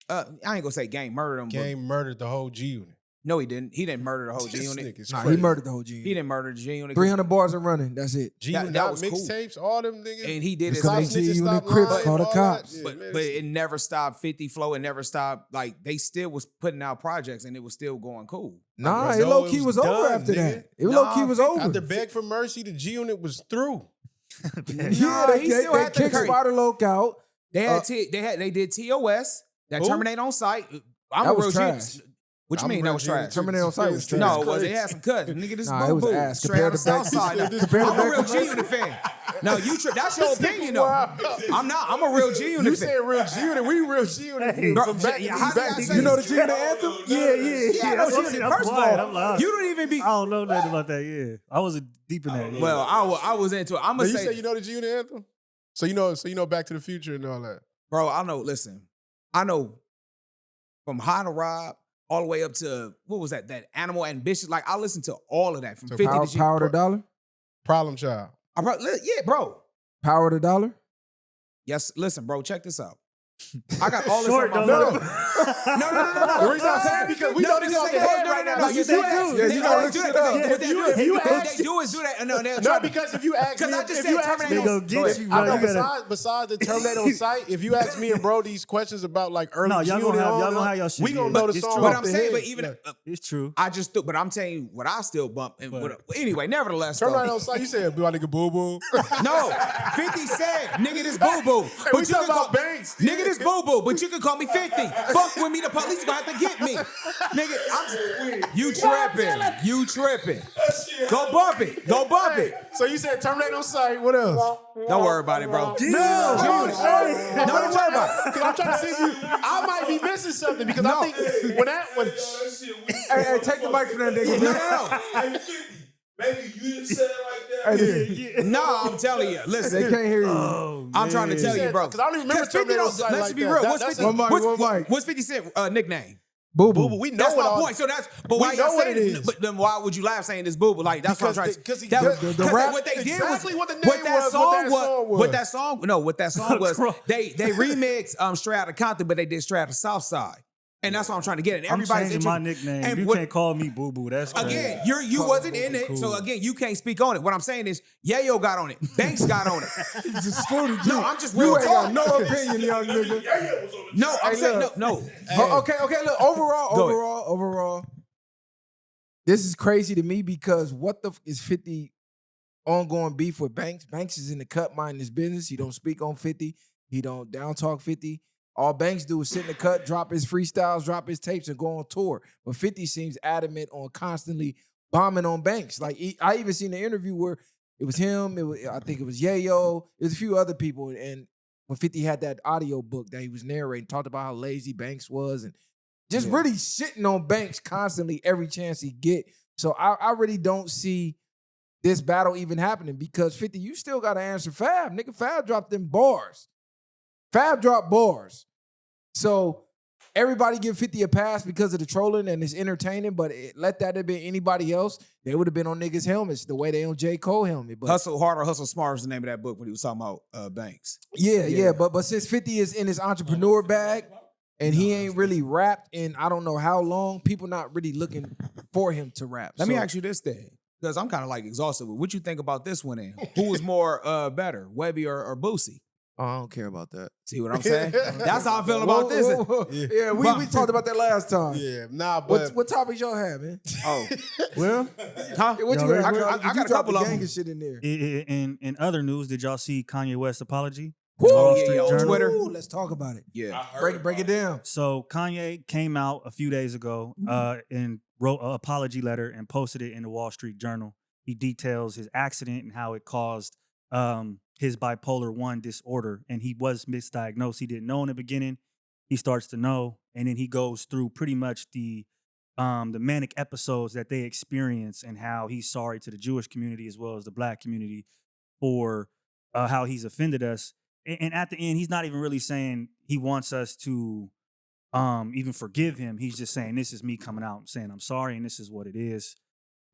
I ain't gonna say Game murdered him. Game murdered the whole G Unit. No, he didn't. He didn't murder the whole G This Unit. nigga's Nah, crazy. he murdered the whole G Unit. He didn't murder the G Unit. 300 bars and running. That's it. G That Unit was cool. mixtapes, all them niggas. And he did it. Because they G Unit Crips call the cops. But it never stopped 50 Flow. It never stopped. Like they still was putting out projects and it was still going cool. Nah, Like, it low key it was was over done, after nigga. that. It low key was over. After Beg for Mercy, the G Unit was through. Yeah, Nah, they he still had to kicked carry. Spider Loc out. They had they did TOS that Who? terminate on site. I'm That a Oh, was real trash. genius. What you I'm mean a that real was genius, trash? too. Terminate on site was trash. No, it was. It had some cuts. Nigga, this Nah, boo it was boo. ass. Straight out Compared the to south Banks- side. compared to I'm a real Banks- G Unit fan. No, that's your opinion though. I'm not. I'm a real G Unit You fan. said real G Unit. We real G Unit. Bro, From back yeah, how did I say You know the it? G Unit anthem? Yeah. Yeah, That's no, what G I'm Unit. First of quiet. all, I'm loud. you don't even be. I don't know nothing about that. Yeah, I wasn't deep in that. Yeah. Well, I was into it. I'm But gonna you say, say you know the G Unit anthem? So you know Back to the Future and all that. bro. I know. Listen, I know from High to Rob all the way up to what was that? That Animal Ambition. Like I listened to all of that from So 50 Power, to G. Power the Dollar? Problem Child. Yeah, bro. Power the Dollar? Yes, listen, bro. Check this out. I got all this Short, on my though. phone. No. The reason I'm saying because we know this off the head right now. You You do ask- that. Yeah, you gotta look shit up. What If you ask- they do is do that. No, they'll No, try because if you ask me, Because I just if said you ask Terminator me, They gonna get you, bro. I know, You gotta- besides the Terminator on site, if you ask me and bro these questions about like early No, y'all G gonna Unit have- on y'all gonna them, have y'all shit, we gonna yeah. know the It's song true. But off I'm the saying, head. but even It's true. but I'm telling you what I still bump. Anyway, nevertheless, Terminator though. on site, you said, "Boy, nigga, boo boo." No, 50 said, nigga, this boo boo. Hey, we talking about Banks. Nigga, this boo boo, but you can call me 50. Fuck with me, the police gonna have to get me. Nigga, you tripping. You tripping. Go bump it. Go bump it. So you said Terminator on site. What else? Don't worry about it, bro. No, don't worry about it. Because I'm trying to see if you. I might be missing something because No. I think when Hey, take the mic from that nigga. No. Baby, you didn't say it like that. No, I'm telling you. They Listen, can't hear you. Oh, I'm trying to man. tell you, bro. because I don't even remember 50 Terminator on don't- site let's like be that. real. That's What's a- One mic, one mic. What's 50 Cent nickname? Boo Boo boo. boo. We know That's what my all. point. So but why we y'all know what saying it is. But then why would you laugh saying this boo? Like that's what I'm trying to. Because That was- the 'cause rap- what they did exactly was what the name what that was, what song that song was. What that song? No, what that song was. Bro. They remixed Straight Outta Compton, but they did Straight Outta South Side, and that's what I'm trying to get at. I'm Everybody's changing my interested- nickname. And you what- can't call me Boo Boo. That's crazy. Again, you wasn't in it, so Cool. again, you can't speak on it. What I'm saying is, Yayo got on it, Banks got on it. Just excluded you. No, I'm just You real ain't got talk. no opinion, young nigga. No, I'm Hey, saying look. no. Okay, look, Go ahead. overall. This is crazy to me because what the is 50 ongoing beef with Banks? Banks is in the cut minding his business. He don't speak on 50. He don't down talk 50. All Banks do is sit in the cut, drop his freestyles, drop his tapes, and go on tour. But 50 seems adamant on constantly bombing on Banks. Like I even seen an interview where it was him, I think it was Yayo, there's a few other people, and when 50 had that audio book that he was narrating, talked about how lazy Banks was and just really shitting on Banks constantly every chance he get. So I really don't see this battle even happening because 50, you still got to answer Fab. Nigga, Fab dropped them bars. Fab dropped bars. So everybody give 50 a pass because of the trolling and it's entertaining, but let that have been anybody else, they would have been on niggas' helmets the way they on J. Cole helmet. But Hustle Harder, Hustle Smart was the name of that book when he was talking about Banks. yeah. But since 50 is in his entrepreneur bag and he ain't really rapped in I don't know how long, people not really looking for him to rap. Let me So- ask you this thing, because I'm kind of like exhausted with what you think about this one. In who was more better, Webby or Boosie? Oh, I don't care about that. See what I'm saying? That's how I'm feeling about this. Yeah, we talked about that last time. Yeah, nah, but What topics y'all have, man? Oh, Well, huh? What you Y'all got? ready? I got a couple of them. gang shit in there. in other news, did y'all see Kanye West's apology? Woo! Wall yeah, Street yeah, on Journal? Twitter. Let's talk about it. Yeah. Break it down. So Kanye came out a few days ago and wrote an apology letter and posted it in the Wall Street Journal. He details his accident and how it caused his bipolar 1 disorder, and he was misdiagnosed. He didn't know in the beginning. He starts to know, and then he goes through pretty much the manic episodes that they experience and how he's sorry to the Jewish community as well as the Black community for how he's offended us. And at the end, he's not even really saying he wants us to even forgive him. He's just saying, this is me coming out and saying I'm sorry and this is what it is.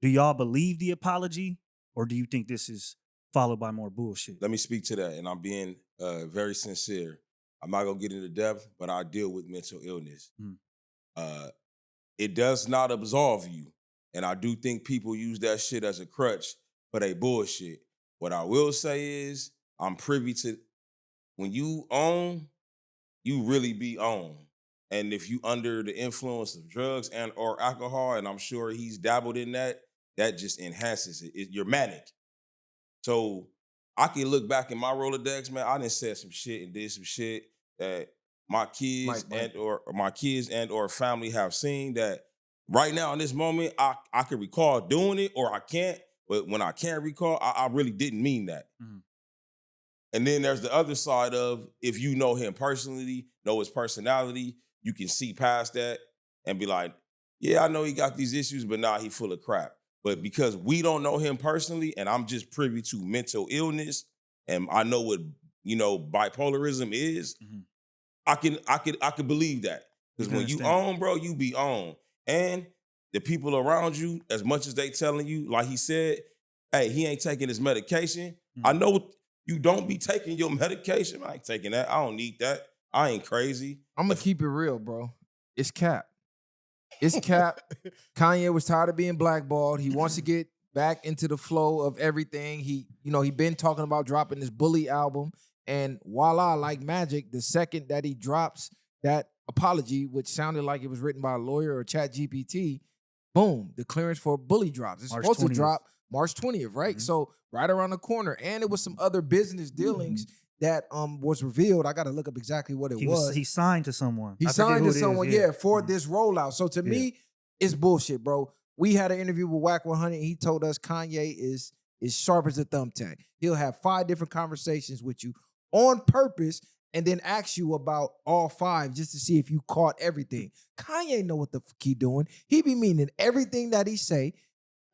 Do y'all believe the apology, or do you think this is followed by more bullshit? Let me speak to that, and I'm being very sincere. I'm not gonna get into depth, but I deal with mental illness. It does not absolve you, and I do think people use that shit as a crutch for they bullshit. What I will say is, I'm privy to when you own, you really be on. And if you under the influence of drugs and or alcohol, and I'm sure he's dabbled in that, that just enhances it. You're manic. So I can look back in my Rolodex, man. I done said some shit and did some shit that my kids and or family have seen that right now in this moment, I can recall doing it or I can't. But when I can't recall, I really didn't mean that. Mhm. And then there's the other side of if you know him personally, know his personality, you can see past that and be like, yeah, I know he got these issues, but nah, he full of crap. But because we don't know him personally and I'm just privy to mental illness and I know what, bipolarism is, I can believe that. Because when you own, bro, you be on. And the people around you, as much as they telling you, like he said, hey, he ain't taking his medication. I know you don't be taking your medication. I ain't taking that. I don't need that. I ain't crazy. I'm gonna keep it real, bro. It's cap. It's cap. Kanye was tired of being blackballed. He wants to get back into the flow of everything. He been talking about dropping this Bully album. And voila, like magic, the second that he drops that apology, which sounded like it was written by a lawyer or ChatGPT, boom, the clearance for Bully drops. It's March supposed 20th. to drop March 20th, right? So right around the corner. And it was some other business dealings that was revealed. I got to look up exactly what it was. He signed to someone. He I forget signed who to it is, someone, for this rollout. So to me, it's bullshit, bro. We had an interview with Wack 100. And he told us Kanye is sharp as a thumbtack. He'll have 5 different conversations with you on purpose and then ask you about all 5 just to see if you caught everything. Kanye know what the fuck he doing. He be meaning everything that he say.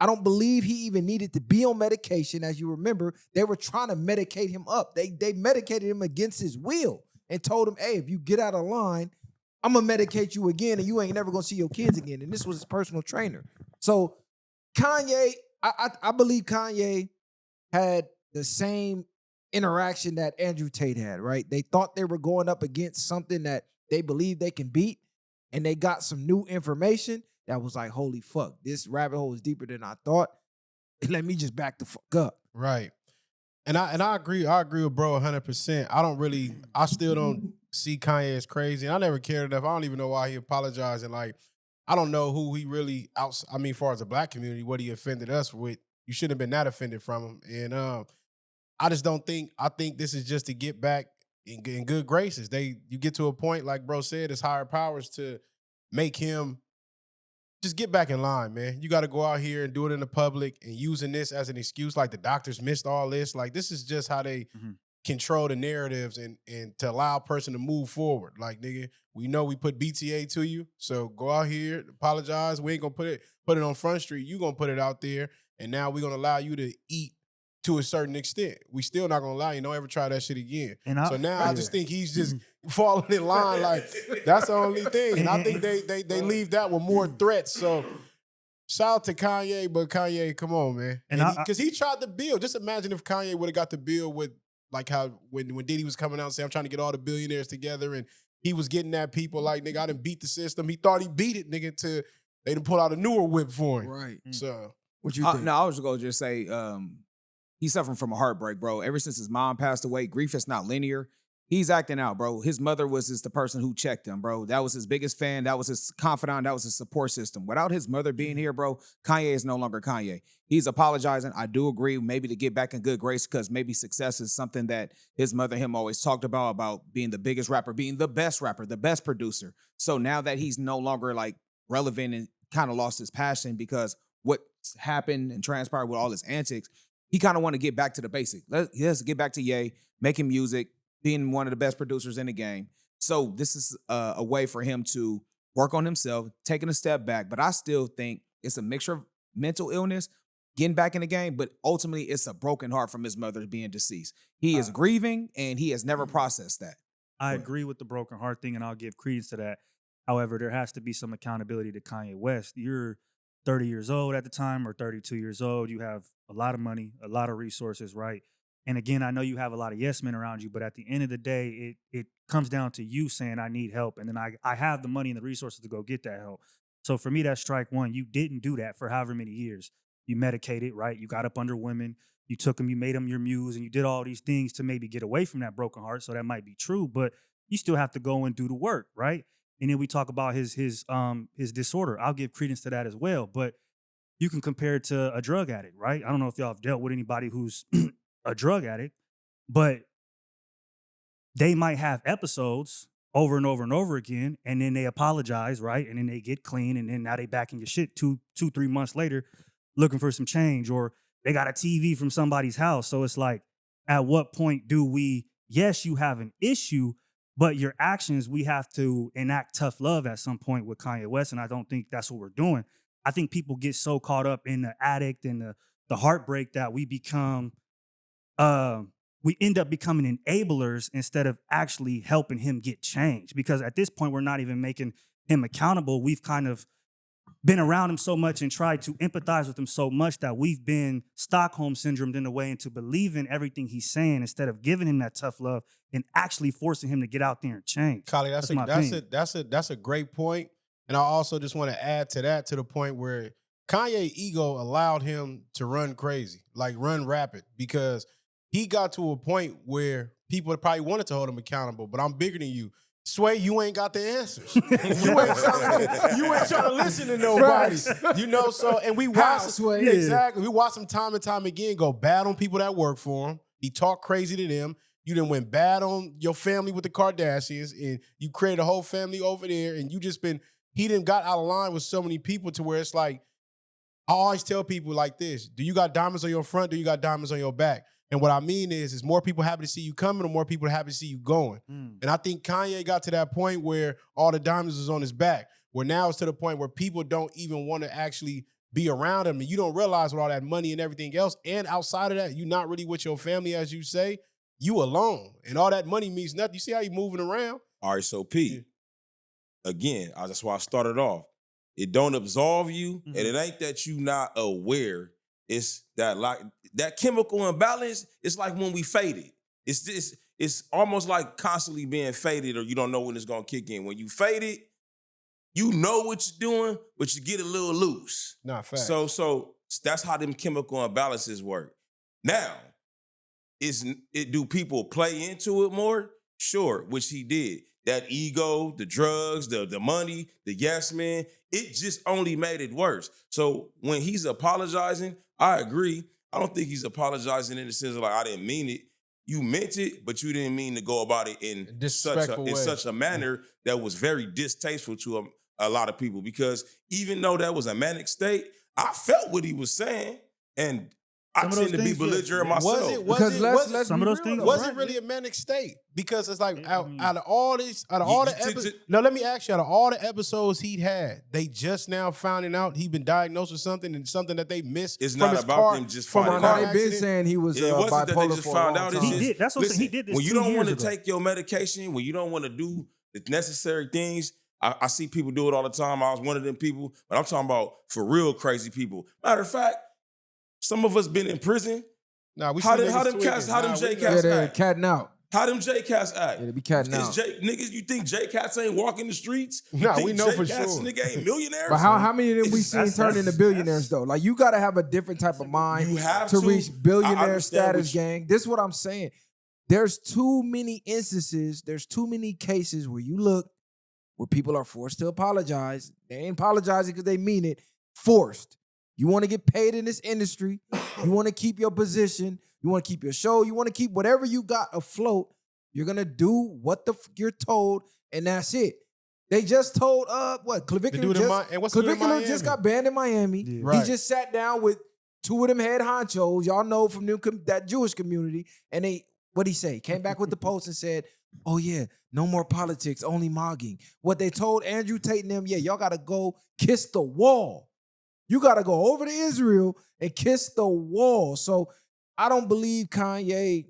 I don't believe he even needed to be on medication. As you remember, they were trying to medicate him up. They medicated him against his will and told him, hey, if you get out of line, I'm going to medicate you again and you ain't never going to see your kids again. And this was his personal trainer. So Kanye, I believe Kanye had the same interaction that Andrew Tate had, right? They thought they were going up against something that they believe they can beat, and they got some new information that was like, holy fuck, this rabbit hole is deeper than I thought. Let me just back the fuck up. right. And I agree. I agree with bro 100%. I still don't see Kanye as crazy. And I never cared enough. I don't even know why he apologized. And I don't know who he really as far as the Black community, what he offended us with. You shouldn't have been that offended from him. And I just don't think. I think this is just to get back in good graces. You get to a point, like bro said, it's higher powers to make him just get back in line, man. You got to go out here and do it in the public and using this as an excuse, like the doctors missed all this. Like this is just how they control the narratives and to allow a person to move forward. Like, nigga, we know we put BTA to you, so go out here, apologize. We ain't gonna put it on Front Street. You gonna put it out there, and now we're gonna allow you to eat to a certain extent. We still not gonna allow you. Don't ever try that shit again. So now I just think he's just falling in line. Like that's the only thing. And I think they leave that with more threats. So shout out to Kanye, but Kanye, come on, man. Because he tried to build. Just imagine if Kanye would have got to build with like how when Diddy was coming out and saying, I'm trying to get all the billionaires together, and he was getting at people like, nigga, I done beat the system. He thought he beat it, nigga, to they done pull out a newer whip for him. Right. So what you think? No, I was just gonna just say he's suffering from a heartbreak, bro. Ever since his mom passed away, grief is not linear. He's acting out, bro. His mother was just the person who checked him, bro. That was his biggest fan. That was his confidant. That was his support system. Without his mother being here, bro, Kanye is no longer Kanye. He's apologizing. I do agree, maybe to get back in good grace, because maybe success is something that his mother and him always talked about being the biggest rapper, being the best rapper, the best producer. So now that he's no longer like relevant and kind of lost his passion because what's happened and transpired with all his antics, he kind of want to get back to the basic. He has to get back to Ye, making music, being one of the best producers in the game. So this is a way for him to work on himself, taking a step back. But I still think it's a mixture of mental illness, getting back in the game, but ultimately it's a broken heart from his mother being deceased. He is grieving, and he has never processed that. I agree with the broken heart thing, and I'll give credence to that. However, there has to be some accountability to Kanye West. You're 30 years old at the time, or 32 years old. You have a lot of money, a lot of resources, right? And again, I know you have a lot of yes men around you, but at the end of the day, it comes down to you saying, I need help. And then I have the money and the resources to go get that help. So for me, that's strike one. You didn't do that for however many years. You medicated, right? You got up under women. You took them, you made them your muse, and you did all these things to maybe get away from that broken heart. So that might be true, but you still have to go and do the work, right? And then we talk about his disorder. I'll give credence to that as well. But you can compare it to a drug addict, right? I don't know if y'all have dealt with anybody who's a drug addict, but they might have episodes over and over and over again, and then they apologize, right? And then they get clean, and then now they back in your shit 3 months later looking for some change, or they got a TV from somebody's house. So it's like, at what point do we, yes, you have an issue, but your actions, we have to enact tough love at some point with Kanye West, and I don't think that's what we're doing. I think people get so caught up in the addict and the heartbreak that we become we end up becoming enablers instead of actually helping him get change. Because at this point, we're not even making him accountable. We've kind of been around him so much and tried to empathize with him so much that we've been Stockholm syndromed in a way into believing everything he's saying instead of giving him that tough love and actually forcing him to get out there and change. Kali, that's a great point. And I also just want to add to that, to the point where Kanye ego allowed him to run crazy, like run rapid, because he got to a point where people probably wanted to hold him accountable, but I'm bigger than you. Sway, you ain't got the answers. you ain't trying to listen to nobody. You know, so, and we watch Sway. Exactly. We watch him time and time again go bad on people that work for him. He talked crazy to them. You done went bad on your family with the Kardashians, and you created a whole family over there, and he done got out of line with so many people to where it's like, I always tell people like this: do you got diamonds on your front? Do you got diamonds on your back? And what I mean is more people happy to see you coming, or more people happy to see you going. And I think Kanye got to that point where all the diamonds is on his back, where now it's to the point where people don't even want to actually be around him. And you don't realize with all that money and everything else, and outside of that, you're not really with your family, as you say. You alone. And all that money means nothing. You see how you moving around? All right, so P, again, that's why I started off. It don't absolve you, and it ain't that you not aware. It's that that chemical imbalance. It's like when we faded. It's almost like constantly being faded, or you don't know when it's gonna kick in. When you faded, you know what you're doing, but you get a little loose. Not fact. So that's how them chemical imbalances work. Now, do people play into it more? Sure, which he did. That ego, the drugs, the money, the yes man, it just only made it worse. So when he's apologizing, I agree. I don't think he's apologizing in the sense of like, I didn't mean it. You meant it, but you didn't mean to go about it in such a manner that was very distasteful to a lot of people. Because even though that was a manic state, I felt what he was saying, and I tend to be belligerent myself. Was it really a manic state? Because it's like out of all the episodes. No, let me ask you, out of all the episodes he'd had, they just now finding out he'd been diagnosed with something, and something that they missed. It's not about them just finding out. They've been saying he was it wasn't that they bipolar just for found a long out. time. He did. That's what I'm saying. He did this. When you don't want to take your medication, when you don't want to do the necessary things, I see people do it all the time. I was one of them people, but I'm talking about for real crazy people. Matter of fact, some of us been in prison. Nah, how them J Cats act? Catting out. How them J Cats act? Yeah, they be catting out. Niggas, you think J Cats ain't walking the streets? Nah, we know for J-Cats, sure. Nigga ain't millionaires. But how many of them we seen turn into billionaires though? Like you got to have a different type of mind You have to to. reach I billionaire understand status, gang. This is what I'm saying. there's too many instances, there's too many cases where you look where people are forced to apologize. They ain't apologizing because they mean it. Forced. You want to get paid in this industry. You want to keep your position. You want to keep your show. You want to keep whatever you got afloat. You're going to do what you're told, and that's it. They just told, Clavicular just got banned in Miami. Yeah. Right. He just sat down with two of them head honchos, y'all know from that Jewish community, and what'd he say? Came back with the post and said, oh yeah, no more politics, only mogging. What they told Andrew Tate and them, yeah, y'all gotta go kiss the wall. You gotta go over to Israel and kiss the wall. So I don't believe Kanye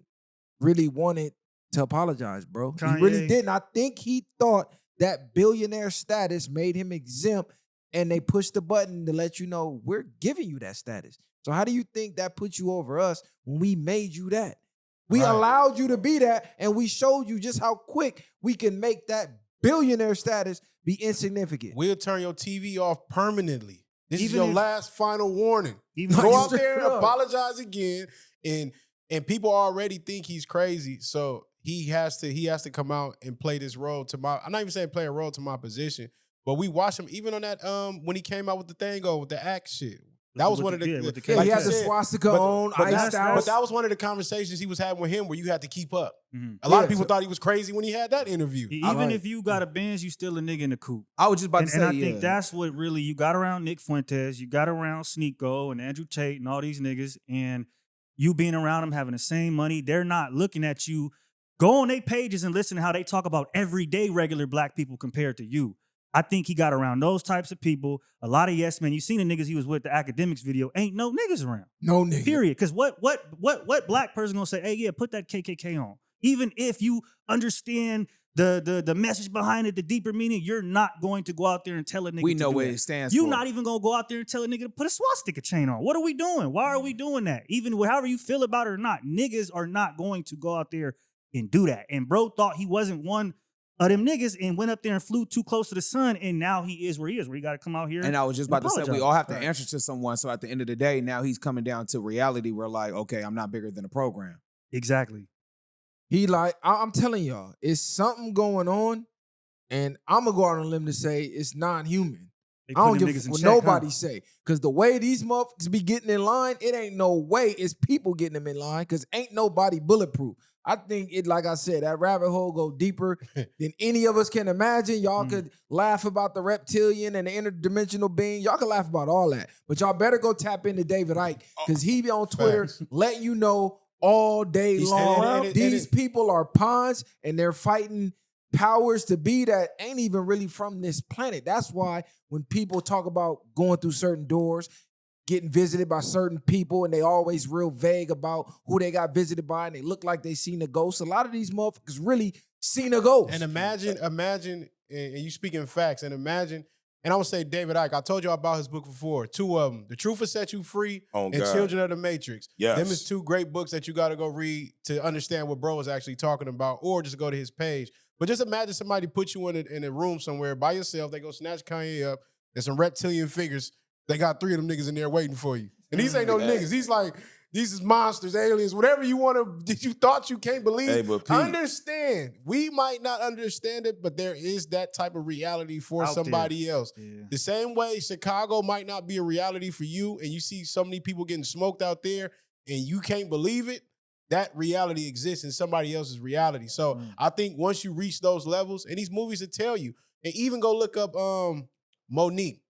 really wanted to apologize, bro. He really didn't. I think he thought that billionaire status made him exempt, and they pushed the button to let you know we're giving you that status. So how do you think that put you over us when we made you that? We allowed you to be that, and we showed you just how quick we can make that billionaire status be insignificant. We'll turn your TV off permanently. This is your last final warning. Even Go out there and apologize again, and people already think he's crazy. So he has to come out and play this role to my. I'm not even saying play a role to my position, but we watched him even on that when he came out with the thing with the act shit. That was one of the like he had the swastika on, iced out. But that was one of the conversations he was having with him where you had to keep up. Mm-hmm. A lot of people thought he was crazy when he had that interview. Even if you got a Benz, you still a nigga in the coupe. I was just about to say, and I think that's what really you got around Nick Fuentes, you got around Sneeko and Andrew Tate and all these niggas, and you being around them having the same money. They're not looking at you. Go on their pages and listen to how they talk about everyday regular black people compared to you. I think he got around those types of people. A lot of yes men. You seen the niggas he was with, the Akademiks video. Ain't no niggas around. No niggas. Period. Because what black person gonna say? Hey, yeah, put that KKK on. Even if you understand the message behind it, the deeper meaning, you're not going to go out there and tell a nigga. We know what it stands You're for. not even gonna go out there and tell a nigga to put a swastika chain on. What are we doing? Why are we doing that? Even however you feel about it or not, niggas are not going to go out there and do that. And bro thought he wasn't one of them niggas and went up there and flew too close to the sun, and now he is where he is, where he got to come out here. And I was just about to say, we all have to Right. answer to someone. So at the end of the day, now he's coming down to reality where like, okay, I'm not bigger than a program. Exactly. He like, I'm telling y'all, it's something going on, and I'm going to go out on a limb to say it's non-human. They I don't putting give niggas in what check, nobody huh? say. Because the way these motherfuckers be getting in line, it ain't no way it's people getting them in line because ain't nobody bulletproof. I think it, like I said, that rabbit hole go deeper than any of us can imagine. Y'all could laugh about the reptilian and the interdimensional being. Y'all can laugh about all that. But y'all better go tap into David Icke because he be on Twitter letting you know all day long. These people are pawns and they're fighting powers to be that ain't even really from this planet. That's why when people talk about going through certain doors, getting visited by certain people, and they always real vague about who they got visited by, and they look like they seen a ghost. A lot of these motherfuckers really seen a ghost. And imagine, and you speaking facts, and imagine, and I would say David Icke, I told you about his book before, two of them, The Truth Will Set You Free and Children of the Matrix. Yes. Them is two great books that you got to go read to understand what bro is actually talking about, or just go to his page. But just imagine somebody put you in a room somewhere by yourself, they go snatch Kanye up, and some reptilian figures, they got three of them niggas in there waiting for you. And these ain't no niggas. He's like, these is monsters, aliens, whatever you want to, you thought you can't believe. Hey, but Pete, understand. We might not understand it, but there is that type of reality for Out somebody there. else. Yeah. The same way Chicago might not be a reality for you, and you see so many people getting smoked out there, and you can't believe it, that reality exists in somebody else's reality. So I think once you reach those levels, and these movies will tell you, and even go look up Monique.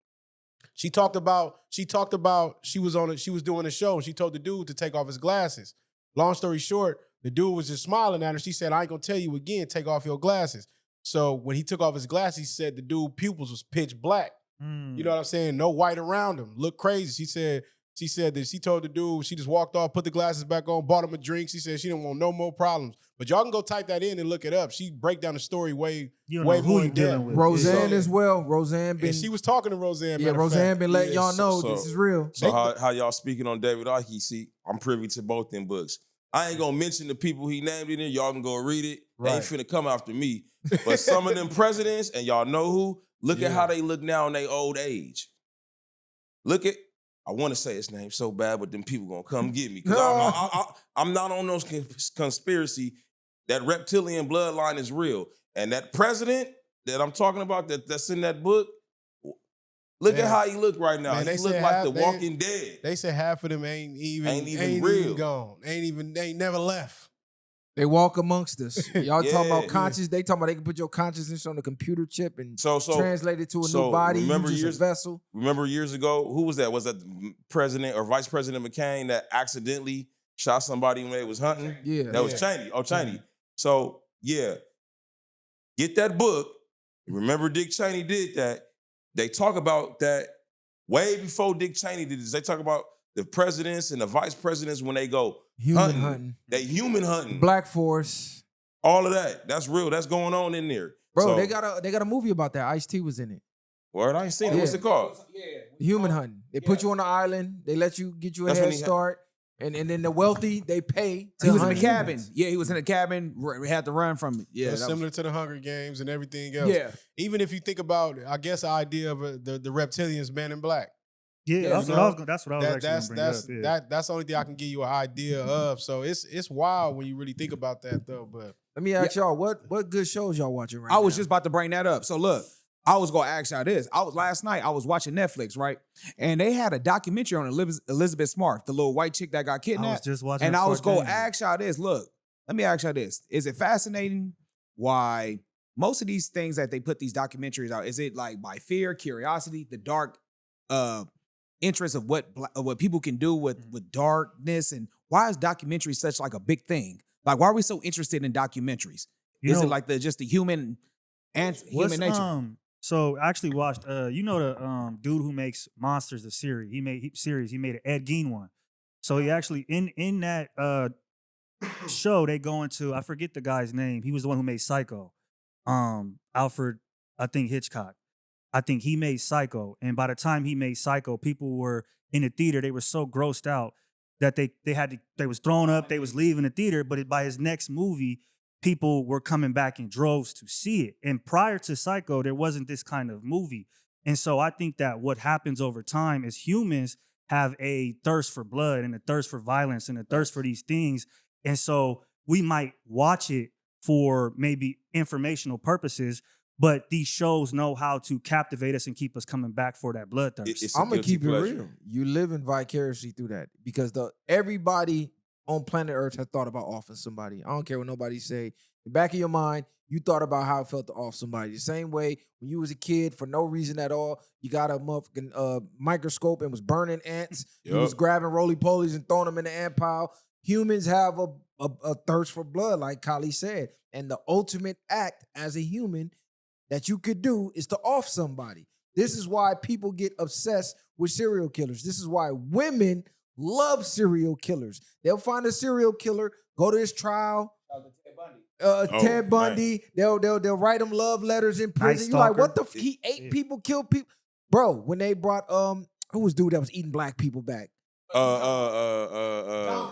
She talked about she was doing a show and she told the dude to take off his glasses. Long story short, the dude was just smiling at her. She said, I ain't gonna tell you again, take off your glasses. So when he took off his glasses, he said the dude's pupils was pitch black. You know what I'm saying? No white around him. Look crazy. She said that she told the dude, she just walked off, put the glasses back on, bought him a drink. She said she didn't want no more problems. But y'all can go type that in and look it up. She break down the story way more in depth. Roseanne as well. Roseanne been. And she was talking to Roseanne. Yeah, Roseanne been letting y'all know this is real. So how y'all speaking on David Icke? See, I'm privy to both them books. I ain't gonna mention the people he named in there. Y'all can go read it. They ain't finna come after me. But some of them presidents, and y'all know who, look at how they look now in their old age. Look at, I want to say his name so bad, but them people gonna come get me. Because I'm not on those conspiracy That reptilian bloodline is real. And that president that I'm talking about that's in that book, look at how he look right now. Man, he look like the Walking Dead. They say half of them ain't even real. Even gone. Ain't never left. They walk amongst us. Y'all talking about Yeah. conscious. They talking about they can put your consciousness on a computer chip and So translate it to a new body. remember Use a vessel. Remember years ago, who was that? Was that President or Vice President McCain that accidentally shot somebody when they was hunting? Yeah. That was Cheney. Oh, Cheney. So, yeah. Get that book. Remember Dick Cheney did that. They talk about that way before Dick Cheney did this. They talk about the presidents and the vice presidents when they go Human hunting. They human hunting. Black Force. All of that. That's real. That's going on in there. Bro, So, they got a movie about that. Ice-T was in it. Word, I ain't seen it. Yeah. What's it called? Human hunting. They put you on an island. They let you get you a That's when head he start. And then the wealthy, they pay to He was in hunt the cabin. humans. Yeah, he was in the cabin. We had to run from it. Yeah, It's that was- similar to the Hunger Games and everything else. yeah. Even if you think about, I guess, the idea of the reptilians, Man in Black. Yeah, that's you what I know, was. That's what I was actually That's gonna bring up. Yeah. that's the only thing I can give you an idea of. So it's wild when you really think about that, though. But Let me ask y'all, what good shows y'all watching right now? I was just about to bring that up. So look, I was gonna ask y'all this. Last night I was watching Netflix, right? And they had a documentary on Elizabeth Smart, the little white chick that got I was kidnapped. just watching. And it I was before gonna I came here. ask y'all this. Look, let me ask y'all this. Is it fascinating why most of these things that they put these documentaries out, is it like by fear, curiosity, the dark interest of what people can do with darkness, and why is documentary such like a big thing? Like, why are we so interested in documentaries? You Is know, it like just the human and what's, human nature? So I actually watched. You know the dude who makes Monsters, the series. He made an Ed Gein one. So he actually in that show they go into, I forget the guy's name. He was the one who made Psycho. Alfred, I think Hitchcock. I think he made Psycho, and by the time he made Psycho, people were in the theater. They were so grossed out that they was thrown up. They was leaving the theater. But by his next movie, people were coming back in droves to see it. And prior to Psycho, there wasn't this kind of movie. And so I think that what happens over time is humans have a thirst for blood and a thirst for violence and a thirst for these things. And so we might watch it for maybe informational purposes, but these shows know how to captivate us and keep us coming back for that bloodthirst. It's a I'm gonna guilty keep it pleasure. real. You living vicariously through that because everybody on planet Earth has thought about offing somebody. I don't care what nobody say. In the back of your mind, you thought about how it felt to off somebody. The same way when you was a kid, for no reason at all, you got a motherfucking microscope and was burning ants. You was grabbing roly-polies and throwing them in the ant pile. Humans have a thirst for blood, like Kali said. And the ultimate act as a human that you could do is to off somebody. This is why people get obsessed with serial killers. This is why women love serial killers. They'll find a serial killer, go to his trial. Ted Bundy. They'll write him love letters in prison. Night You like, Stalker. what the he ate people, killed people. Bro, when they brought who was dude that was eating black people back? Dahmer.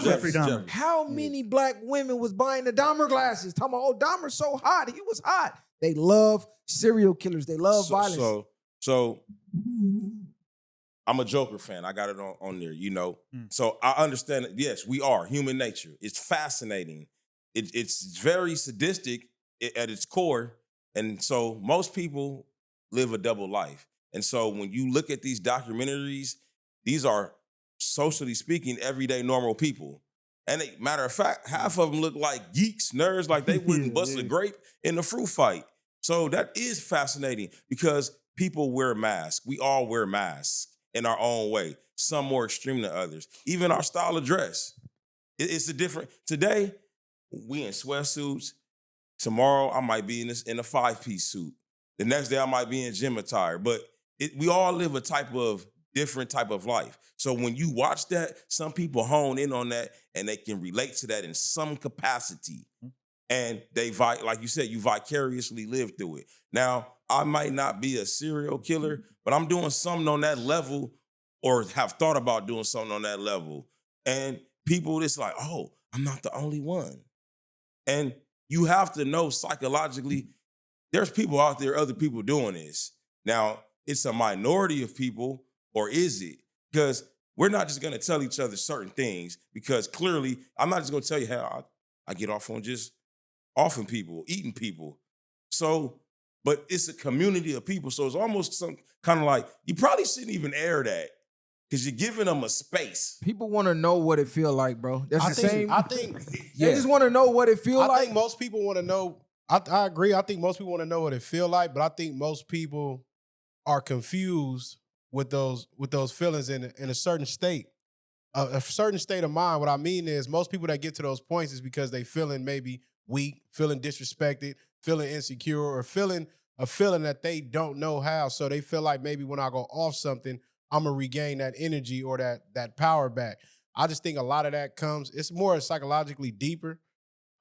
Jeffrey Dahmer. How many black women was buying the Dahmer glasses? Talking about, oh, Dahmer's so hot. He was hot. They love serial killers. They love violence. So I'm a Joker fan. I got it on there, you know. So I understand that, yes, we are human nature. It's fascinating. It's very sadistic at its core. And so most people live a double life. And so when you look at these documentaries, these are, socially speaking, everyday normal people. And matter of fact, half of them look like geeks, nerds, like they wouldn't bust a grape in the fruit fight. So that is fascinating because people wear masks. We all wear masks in our own way, some more extreme than others. Even our style of dress. It's a different, today, we in sweatsuits. Tomorrow, I might be in a 5-piece suit. The next day, I might be in gym attire. But we all live a different type of life. So when you watch that, some people hone in on that and they can relate to that in some capacity. And they, like you said, you vicariously live through it. Now, I might not be a serial killer, but I'm doing something on that level or have thought about doing something on that level. And people, it's like, oh, I'm not the only one. And you have to know psychologically, there's people out there, other people doing this. Now, it's a minority of people, or is it? Because we're not just going to tell each other certain things because clearly I'm not just going to tell you how I get off on just offing people, eating people. So, but it's a community of people. So it's almost some kind of like, you probably shouldn't even air that because you're giving them a space. People want to know what it feel like, bro. That's the same. I think They just want to know what it feel I like. think most people want to know. I agree. I think most people want to know what it feel like, but I think most people are confused with those feelings in a certain state. A certain state of mind. What I mean is most people that get to those points is because they feeling maybe weak, feeling disrespected, feeling insecure, or feeling a feeling that they don't know how. So they feel like maybe when I go off something, I'm gonna regain that energy or that power back. I just think a lot of that comes, it's more psychologically deeper,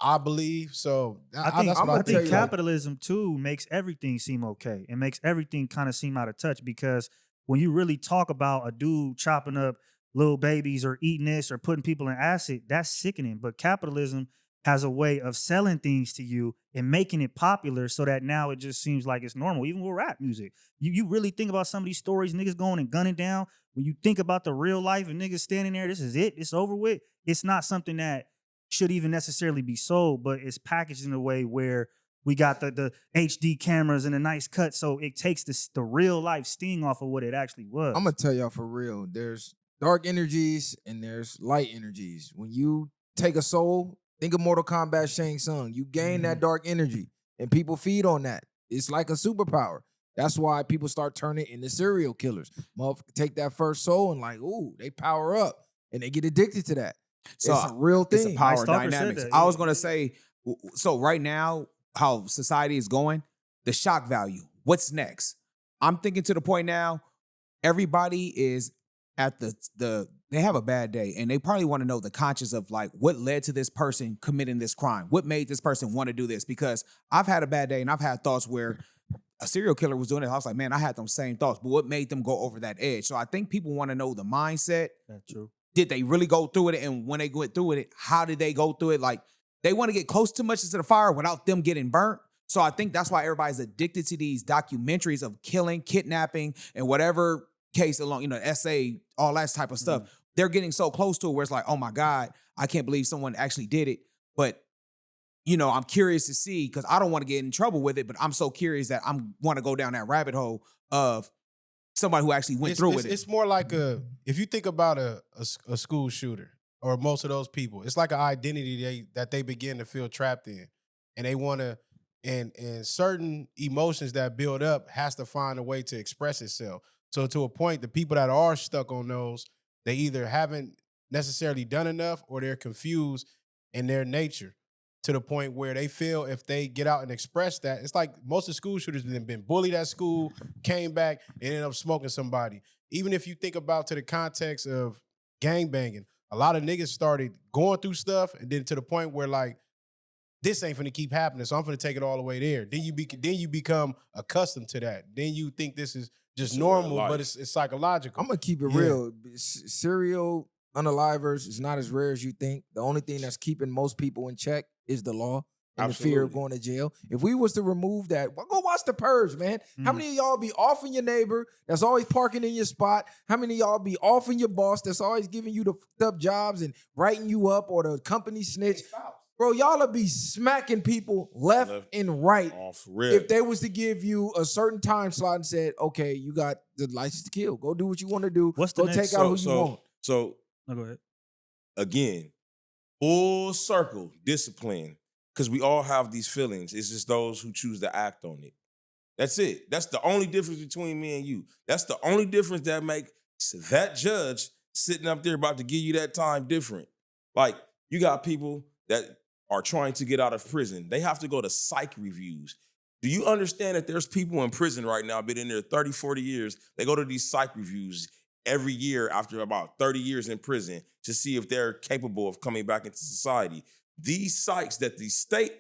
I believe. So I think, that's what I think. capitalism too makes everything seem okay. It makes everything kind of seem out of touch because when you really talk about a dude chopping up little babies or eating this or putting people in acid, that's sickening. But capitalism has a way of selling things to you and making it popular so that now it just seems like it's normal, even with rap music. You really think about some of these stories, niggas going and gunning down. When you think about the real life and niggas standing there, this is it, it's over with. It's not something that should even necessarily be sold, but it's packaged in a way where we got the HD cameras and a nice cut, so it takes the real life sting off of what it actually was. I'm gonna tell y'all for real. There's dark energies and there's light energies. When you take a soul, think of Mortal Kombat Shang Tsung. You gain that dark energy, and people feed on that. It's like a superpower. That's why people start turning into serial killers. Motherfucker take that first soul and like, ooh, they power up, and they get addicted to that. So it's a real thing. It's a power Stalker said dynamics. that, I yeah. was gonna say, so right now, how society is going, the shock value. What's next? I'm thinking to the point now, everybody is at they have a bad day and they probably want to know the conscience of like what led to this person committing this crime. What made this person want to do this? Because I've had a bad day and I've had thoughts where a serial killer was doing it. I was like, man, I had those same thoughts, but what made them go over that edge? So I think people want to know the mindset. That's true. Did they really go through it? And when they went through it, how did they go through it? Like they want to get close too much into the fire without them getting burnt. So I think that's why everybody's addicted to these documentaries of killing, kidnapping, and whatever case along, essay, all that type of stuff. They're getting so close to it where it's like, oh my God, I can't believe someone actually did it. But, I'm curious to see because I don't want to get in trouble with it, but I'm so curious that I want to go down that rabbit hole of somebody who actually went through with it. It's more like if you think about a school shooter or most of those people, it's like an identity that they begin to feel trapped in. And they want to, and certain emotions that build up has to find a way to express itself. So to a point, the people that are stuck on those, they either haven't necessarily done enough or they're confused in their nature to the point where they feel if they get out and express that, it's like most of the school shooters have been bullied at school, came back, and ended up smoking somebody. Even if you think about to the context of gangbanging, a lot of niggas started going through stuff and then to the point where like, this ain't finna keep happening, so I'm finna take it all the way there. Then you become accustomed to that. Then you think this is just normal, but it's psychological. I'm gonna keep it real. Serial unalivers is not as rare as you think. The only thing that's keeping most people in check is the law and the fear of going to jail. If we was to remove that, well, go watch The Purge, man. How many of y'all be offing your neighbor that's always parking in your spot? How many of y'all be offing your boss that's always giving you the fucked up jobs and writing you up or the company snitch? Bro, y'all will be smacking people left and right if they was to give you a certain time slot and said, okay, you got the license to kill. Go do what you want to do. What's the Go next? take out who you want. So No, go ahead. again, full circle discipline, because we all have these feelings. It's just those who choose to act on it. That's it. That's the only difference between me and you. That's the only difference that makes that judge sitting up there about to give you that time different. Like, you got people that are trying to get out of prison. They have to go to psych reviews. Do you understand that there's people in prison right now, been in there 30, 40 years, they go to these psych reviews every year after about 30 years in prison to see if they're capable of coming back into society. These psychs that the state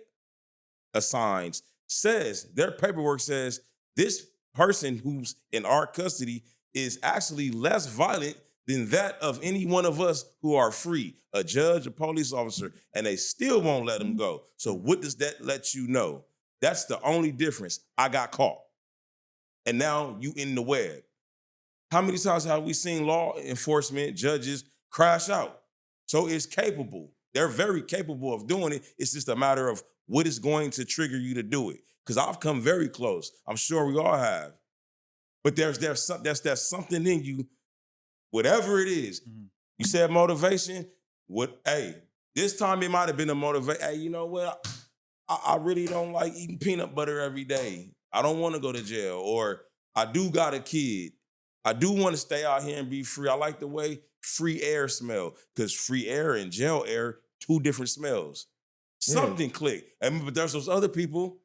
assigns says, their paperwork says, this person who's in our custody is actually less violent than that of any one of us who are free, a judge, a police officer, and they still won't let them go. So what does that let you know? That's the only difference. I got caught. And now you in the web. How many times have we seen law enforcement, judges crash out? So it's capable. They're very capable of doing it. It's just a matter of what is going to trigger you to do it. Because I've come very close. I'm sure we all have. But there's something in you, whatever it is. Mhm. You said motivation. This time it might have been a motivation. Hey, you know what? I really don't like eating peanut butter every day. I don't want to go to jail. Or I do got a kid. I do want to stay out here and be free. I like the way free air smell. Because free air and jail air, 2 different smells. Something clicked. But there's those other people.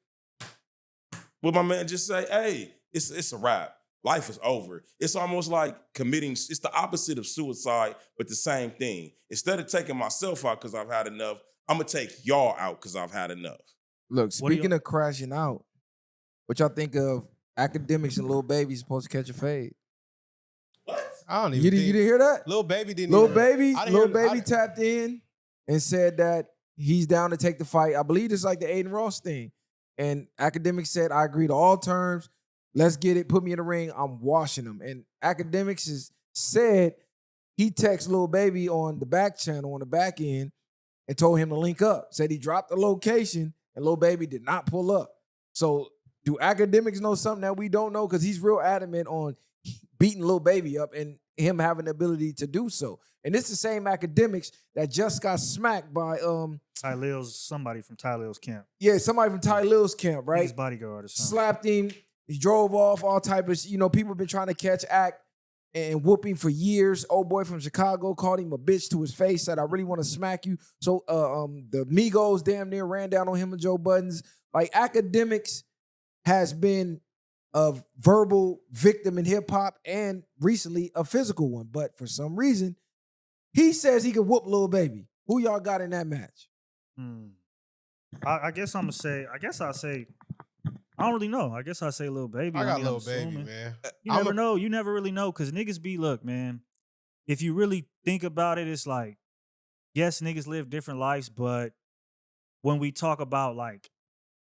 Will my man just say, hey, it's a wrap. Life is over. It's almost like it's the opposite of suicide, but the same thing. Instead of taking myself out because I've had enough, I'm going to take y'all out because I've had enough. Look, speaking of crashing out, what y'all think of Akademiks and Lil Baby supposed to catch a fade? What? I don't even You think. didn't hear that? Lil Baby didn't Lil even. Baby, I didn't Lil hear- Baby tapped in and said that he's down to take the fight. I believe it's like the Aiden Ross thing. And Akademiks said, I agree to all terms. Let's get it. Put me in the ring. I'm washing them. And Akademiks has said he texted Lil Baby on the back channel, on the back end, and told him to link up. Said he dropped the location and Lil Baby did not pull up. So do Akademiks know something that we don't know? Because he's real adamant on beating Lil Baby up and him having the ability to do so. And it's the same Akademiks that just got smacked by somebody from Ty Lil's camp. yeah, somebody from Ty Lil's camp, right? His bodyguard or something. Slapped him. He drove off, all type of, people have been trying to catch Act and whoop him for years. Old boy from Chicago called him a bitch to his face, said, I really want to smack you. So the Migos damn near ran down on him and Joe Buttons. Like, Akademiks has been a verbal victim in hip hop and recently a physical one. But for some reason, he says he could whoop Lil Baby. Who y'all got in that match? I guess I'll say, I don't really know. I guess I'll say Lil Baby. I got mean, Lil I'm Baby, assuming. man. You never know. You never really know because niggas look, man, if you really think about it, it's like, yes, niggas live different lives, but when we talk about like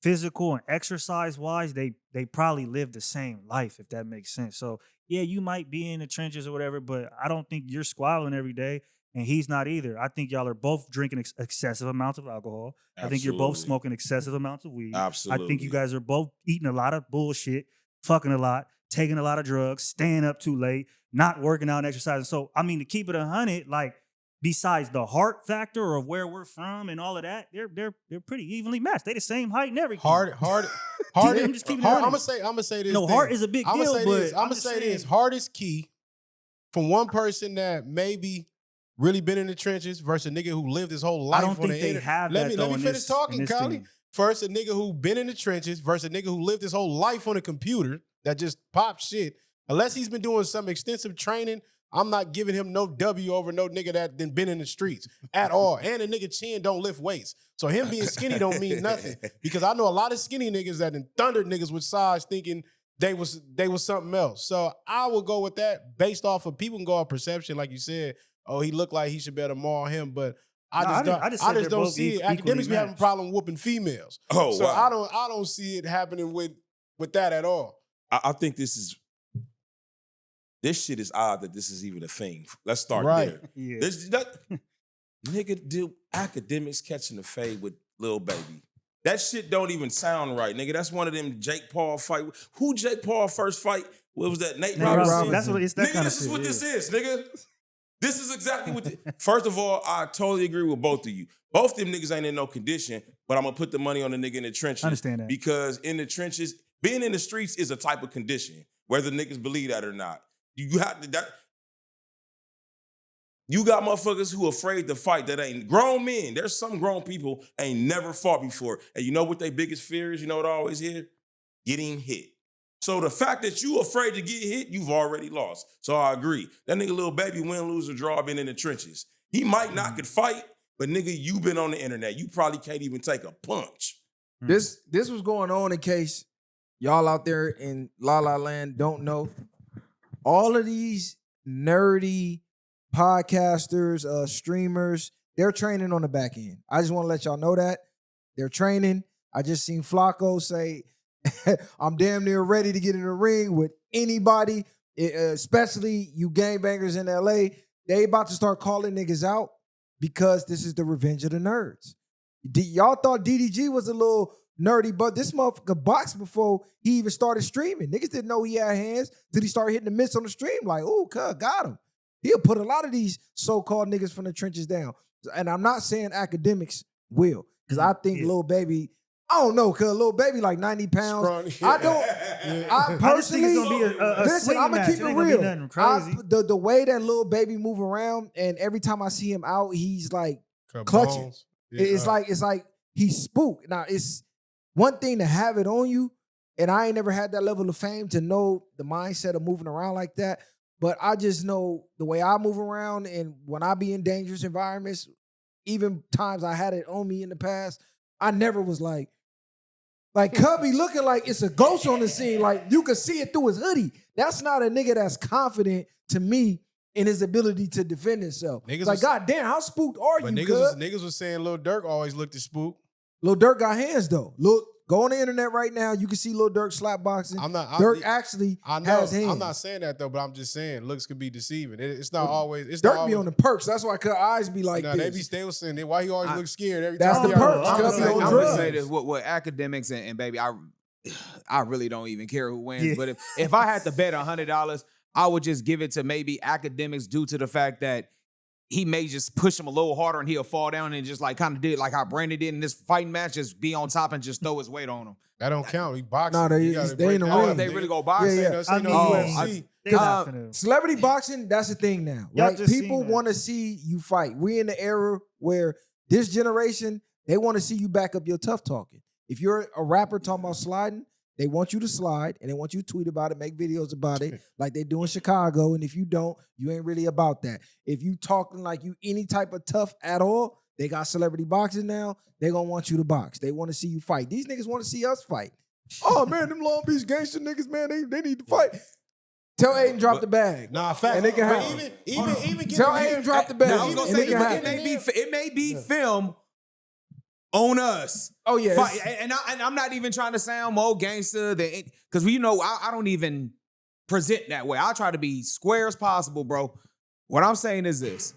physical and exercise wise, they probably live the same life, if that makes sense. So yeah, you might be in the trenches or whatever, but I don't think you're squabbling every day. And he's not either. I think y'all are both drinking excessive amounts of alcohol. Absolutely. I think you're both smoking excessive amounts of weed. Absolutely. I think you guys are both eating a lot of bullshit, fucking a lot, taking a lot of drugs, staying up too late, not working out and exercising. So, I mean, to keep it 100, like, besides the heart factor of where we're from and all of that, they're pretty evenly matched. They the same height and everything. Hard. I'm just keeping it I'm honest. gonna say this. No, heart is a big deal, but I'm gonna say this. Heart is key. From one person that maybe really been in the trenches versus a nigga who lived his whole life I don't on the think they internet. have Let that, me in finish this- talking, in this Kylie. thing. First, a nigga who been in the trenches versus a nigga who lived his whole life on a computer that just pops shit. Unless he's been doing some extensive training, I'm not giving him no W over no nigga that done been in the streets at all. And a nigga chin don't lift weights. So him being skinny don't mean nothing. Because I know a lot of skinny niggas that done thundered niggas with size thinking they was something else. So I will go with that based off of people can go off perception, like you said. Oh, he looked like he should be able to maul him, but I just said they're don't both see it. equally Academics be having a matched. problem whooping females. Oh, So wow. I don't see it happening with that at all. I think this shit is odd that this is even a thing. Let's start Right. there. Yeah. Nigga, do Akademiks catching the fade with Lil Baby. That shit don't even sound right, nigga. That's one of them Jake Paul fight. Who Jake Paul first fight? What was that? Nate Robinson? That's what it's that Nigga, kind of this shit. is what yeah. this is, nigga. This is exactly what. First of all, I totally agree with both of you. Both them niggas ain't in no condition, but I'm gonna put the money on the nigga in the trenches. I understand that. Because in the trenches, being in the streets is a type of condition, whether niggas believe that or not. You have to. You got motherfuckers who afraid to fight that ain't grown men. There's some grown people ain't never fought before. And you know what their biggest fear is? You know what I always hear? Getting hit. So the fact that you afraid to get hit, you've already lost. So I agree. That nigga Lil Baby win, lose, or draw been in the trenches. He might not could fight, but nigga, you been on the internet. You probably can't even take a punch. This was going on in case y'all out there in La La Land don't know. All of these nerdy podcasters, streamers, they're training on the back end. I just want to let y'all know that. They're training. I just seen Flacco say, I'm damn near ready to get in the ring with anybody, especially you gangbangers in LA. They about to start calling niggas out because this is the revenge of the nerds. Y'all thought DDG was a little nerdy, but this motherfucker boxed before he even started streaming. Niggas didn't know he had hands till he started hitting the mitts on the stream. Like, oh, got him. He'll put a lot of these so-called niggas from the trenches down. And I'm not saying Akademiks will, because I think Lil Baby, I don't know, because Lil Baby like 90 pounds. Strong, I don't, I personally, I just think it's gonna be a listen, swing I'm going match. to keep It it ain't gonna be real. nothing crazy. The way that Lil Baby move around, and every time I see him out, he's like clutching. It's like he's spooked. Now, it's one thing to have it on you, and I ain't never had that level of fame to know the mindset of moving around like that. But I just know the way I move around, and when I be in dangerous environments, even times I had it on me in the past, I never was like Cubby looking like it's a ghost on the scene. Like you could see it through his hoodie. That's not a nigga that's confident to me in his ability to defend himself. Niggas like, was, God damn, how spooked are you, niggas was saying Lil Durk always looked at spook. Lil Durk got hands though. Go on the internet right now. You can see Lil Durk slap boxing. Durk actually has hands. I'm not saying that though, but I'm just saying looks could be deceiving. It's not always. It's Durk not always, be on the perks. That's why her eyes be like this. They was saying that. Why he always look scared every that's time? the perks. I'm Cubby on gonna drugs. say this: what Akademiks and Baby, I really don't even care who wins. But if I had to bet $100, I would just give it to maybe Akademiks due to the fact that he may just push him a little harder and he'll fall down and just like kind of did like how Brandon did in this fighting match, just be on top and just throw his weight on him. That don't count. He boxing. No, they in the ring. They really go boxing. Yeah. I know UFC. Celebrity boxing, that's the thing now. Y'all Right? just People seen that. want to see you fight. We're in the era where this generation, they want to see you back up your tough talking. If you're a rapper talking about sliding, they want you to slide and they want you to tweet about it, make videos about it, like they do in Chicago. And if you don't, you ain't really about that. If you talking like you any type of tough at all, they got celebrity boxing now. They gonna want you to box. They want to see you fight. These niggas want to see us fight. Oh man, them Long Beach gangster niggas, man, they need to fight. Tell Aiden drop the bag. Nah, fact. And they can have even tell Aiden drop the bag. Now, I was gonna say, it it may be film on us. Oh yeah, And I'm not even trying to sound more gangster than because you know I don't even present that way. I try to be square as possible, bro. What I'm saying is this: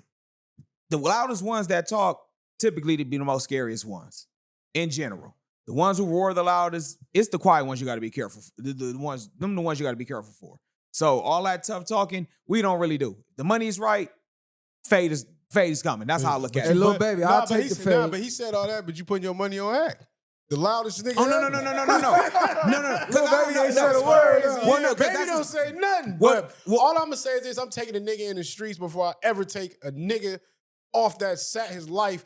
the loudest ones that talk typically to be the most scariest ones in general. The ones who roar the loudest, it's the quiet ones you got to be careful. The ones you got to be careful for. So all that tough talking, we don't really do. The money's right, fade is coming. That's how I look at it. Hey, Lil Baby, I'll take the fade. Nah, but he said all that, but you putting your money on Act. The loudest nigga. Oh, no. Lil Baby ain't said a word. Well, no, Baby don't say nothing. But all I'm gonna say is this: I'm taking a nigga in the streets before I ever take a nigga off that sat his life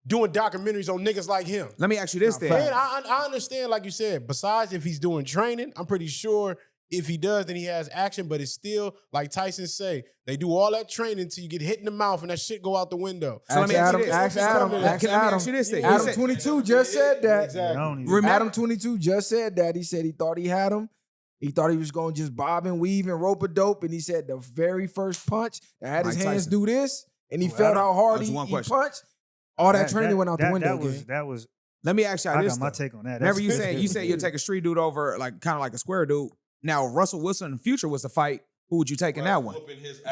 doing documentaries on niggas like him. Let me ask you this then. And I understand, like you said, besides if he's doing training, I'm pretty sure if he does, then he has action, but it's still, like Tyson say, they do all that training until you get hit in the mouth and that shit go out the window. So let me ask you this. Ask Adam. Adam 22 just said that. Exactly. Adam 22 just said that. He said he thought he had him. He thought he was going to just bob and weave and rope a dope. And he said the very first punch that had his hands do this, and he felt how hard he punched. All that training went out the window. That was. Let me ask y'all I this. got my take on that. Remember you said you'll take a street dude over like kind of like a square dude. Now Russell Wilson in the future was to fight. Who would you take in that one?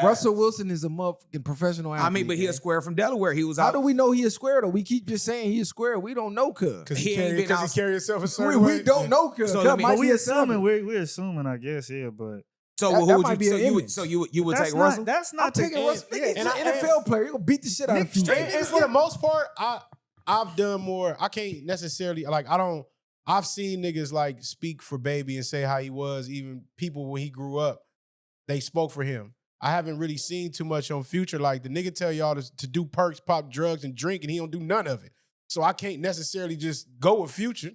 Russell Wilson is a motherfucking professional athlete. I mean, but he a square from Delaware. He was How out. do we know he a square though? We keep just saying he a square. We don't know, cuz. Because he carry himself a certain We way. don't know, cuz. So we're assuming, I guess, yeah, but. So That who would might be you? an So image. you would That's take not, Russell? That's not I'm taking Russell. Nigga, and an NFL player. You're gonna beat the shit out of you. And for the most part, I've done more. I can't necessarily I've seen niggas like speak for Baby and say how he was. Even people when he grew up, they spoke for him. I haven't really seen too much on Future. Like the nigga tell y'all to do perks, pop drugs, and drink, and he don't do none of it. So I can't necessarily just go with Future.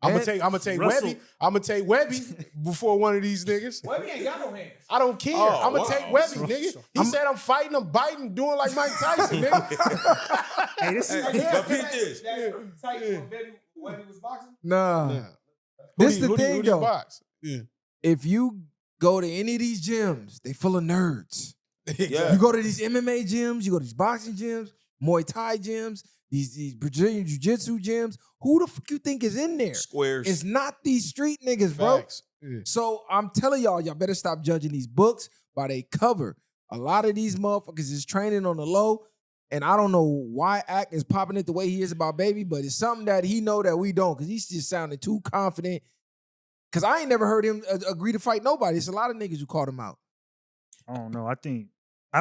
I'm gonna take Russell. Webby. I'm gonna take Webby before one of these niggas. Webby ain't got no hands. I don't care. I'm gonna take Webby, nigga. He said I'm fighting, I'm biting, doing like Mike Tyson, nigga. Hey, this is. But peep this. Webby was boxing. Nah. This the thing though. Box? Yeah. If you go to any of these gyms, they full of nerds. Yeah. You go to these MMA gyms, you go to these boxing gyms, Muay Thai gyms, these Brazilian Jiu-Jitsu gyms. Who the fuck you think is in there? Squares. It's not these street niggas, bro. Facts. Yeah. So I'm telling y'all better stop judging these books by they cover. A lot of these motherfuckers is training on the low. And I don't know why Ak is popping it the way he is about Baby, but it's something that he know that we don't, because he's just sounding too confident. Because I ain't never heard him agree to fight nobody. It's a lot of niggas who called him out. I don't know. I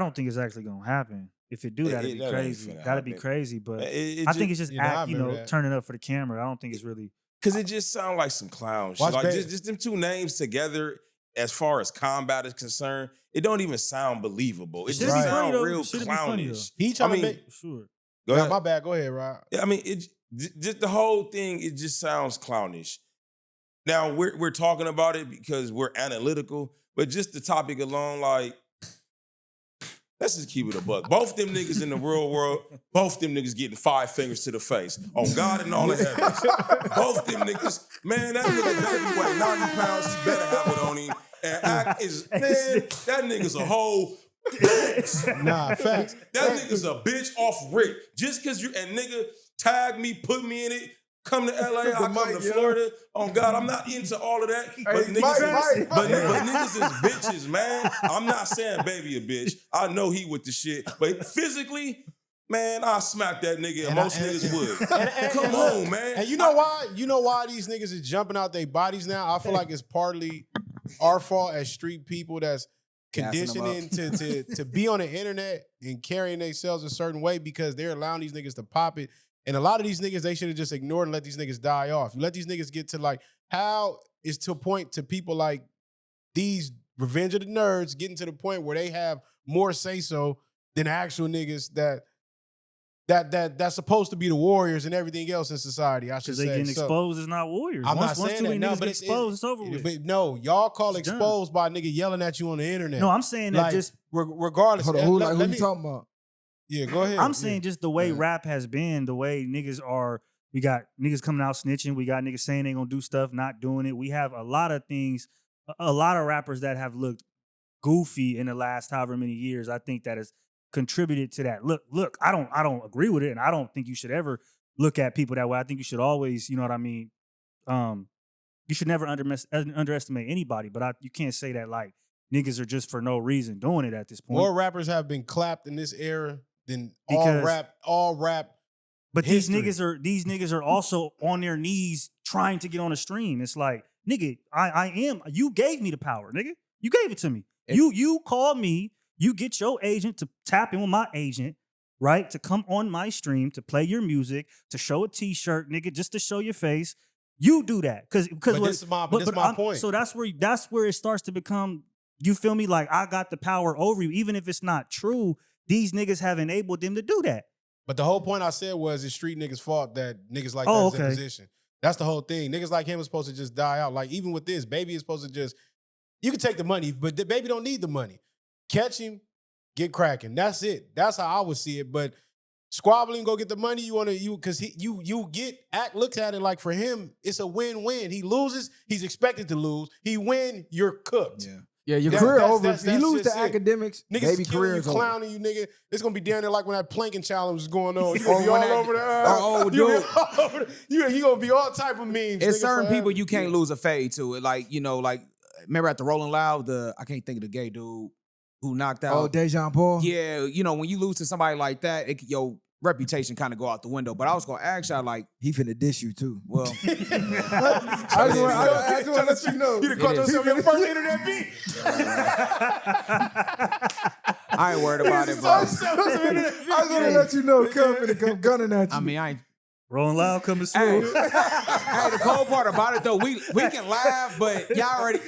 don't think it's actually gonna happen. If it do, that'd be crazy. That'd be crazy. But I think it's just Ak, turning up for the camera. I don't think it's really because it just sounds like some clown shit. Like just them two names together, as far as combat is concerned, it don't even sound believable. It just sounds real clownish. He trying to make sure. Go ahead. My bad. Go ahead, Rob. I mean, just the whole thing. It just sounds clownish. Now we're talking about it because we're analytical, but just the topic alone, like. Let's just keep it a buck. Both them niggas in the real world, both them niggas getting 5 fingers to the face. On God and all the heavens. Both them niggas, man, that nigga better weigh 90 pounds. He better have it on him. And Ak is, man, that nigga's a whole bitch. Nah, facts. That nigga's a bitch off rip. Just because and nigga tag me, put me in it, come to LA, I come to Florida. On God, I'm not into all of that. But niggas is bitches, man. I'm not saying Baby a bitch. I know he with the shit. But physically, man, I smack that nigga and most niggas would. Come on, man. And you know why? You know why these niggas is jumping out their bodies now? I feel like it's partly our fault as street people that's conditioning to be on the internet and carrying themselves a certain way because they're allowing these niggas to pop it. And a lot of these niggas, they should have just ignored and let these niggas die off. You let these niggas get to like, how is to a point to people like these Revenge of the Nerds getting to the point where they have more say-so than actual niggas that's supposed to be the warriors and everything else in society, I should say. Because they getting exposed is not warriors. I'm not once saying too many that, no, niggas but get exposed, it's over with. But no, y'all call exposed by a nigga yelling at you on the internet. No, I'm saying that like, just... regardless. Hold on, who you talking about? Yeah, go ahead. I'm saying just the way rap has been, the way niggas are, we got niggas coming out snitching, we got niggas saying they gonna do stuff, not doing it. We have a lot of things, a lot of rappers that have looked goofy in the last however many years. I think that has contributed to that. Look, I don't agree with it, and I don't think you should ever look at people that way. I think you should always, you know what I mean? You should never underestimate anybody, but you can't say that like niggas are just for no reason doing it at this point. More rappers have been clapped in this era than all rap. But these niggas are also on their knees trying to get on a stream. It's like, nigga, you gave me the power, nigga. You gave it to me. You called me, you get your agent to tap in with my agent, right? To come on my stream, to play your music, to show a t-shirt, nigga, just to show your face. You do that. This is my point. So that's where it starts to become, you feel me? Like, I got the power over you. Even if it's not true, these niggas have enabled them to do that. But the whole point I said was it's street niggas' fault that niggas like that is in position. That's the whole thing. Niggas like him is supposed to just die out. Like, even with this, Baby is supposed to just, you can take the money, but the Baby don't need the money. Catch him, get cracking. That's it. That's how I would see it. But squabbling, go get the money, because you get, Ak looks at it like for him, it's a win-win. He loses, he's expected to lose. He win, you're cooked. Yeah, your career over. If you lose to Akademiks, niggas Baby career is over. Clowning you, nigga. It's gonna be down there like when that planking challenge is going on. You gonna be all over the. You gonna be all type of memes. It's certain people you can't lose a fade to. It like remember at the Rolling Loud, I can't think of the gay dude who knocked out. Oh, Dejan Paul. Yeah, when you lose to somebody like that, your reputation kind of go out the window. But I was gonna ask y'all, like, he finna diss you too. Well, I just want to let you know. You done caught yourself your first internet beat. I ain't worried about it, bro. I just want to let you know, come gunning at you. I mean, I ain't. Rolling Loud coming soon. Hey, the cold part about it though, we can laugh, but y'all already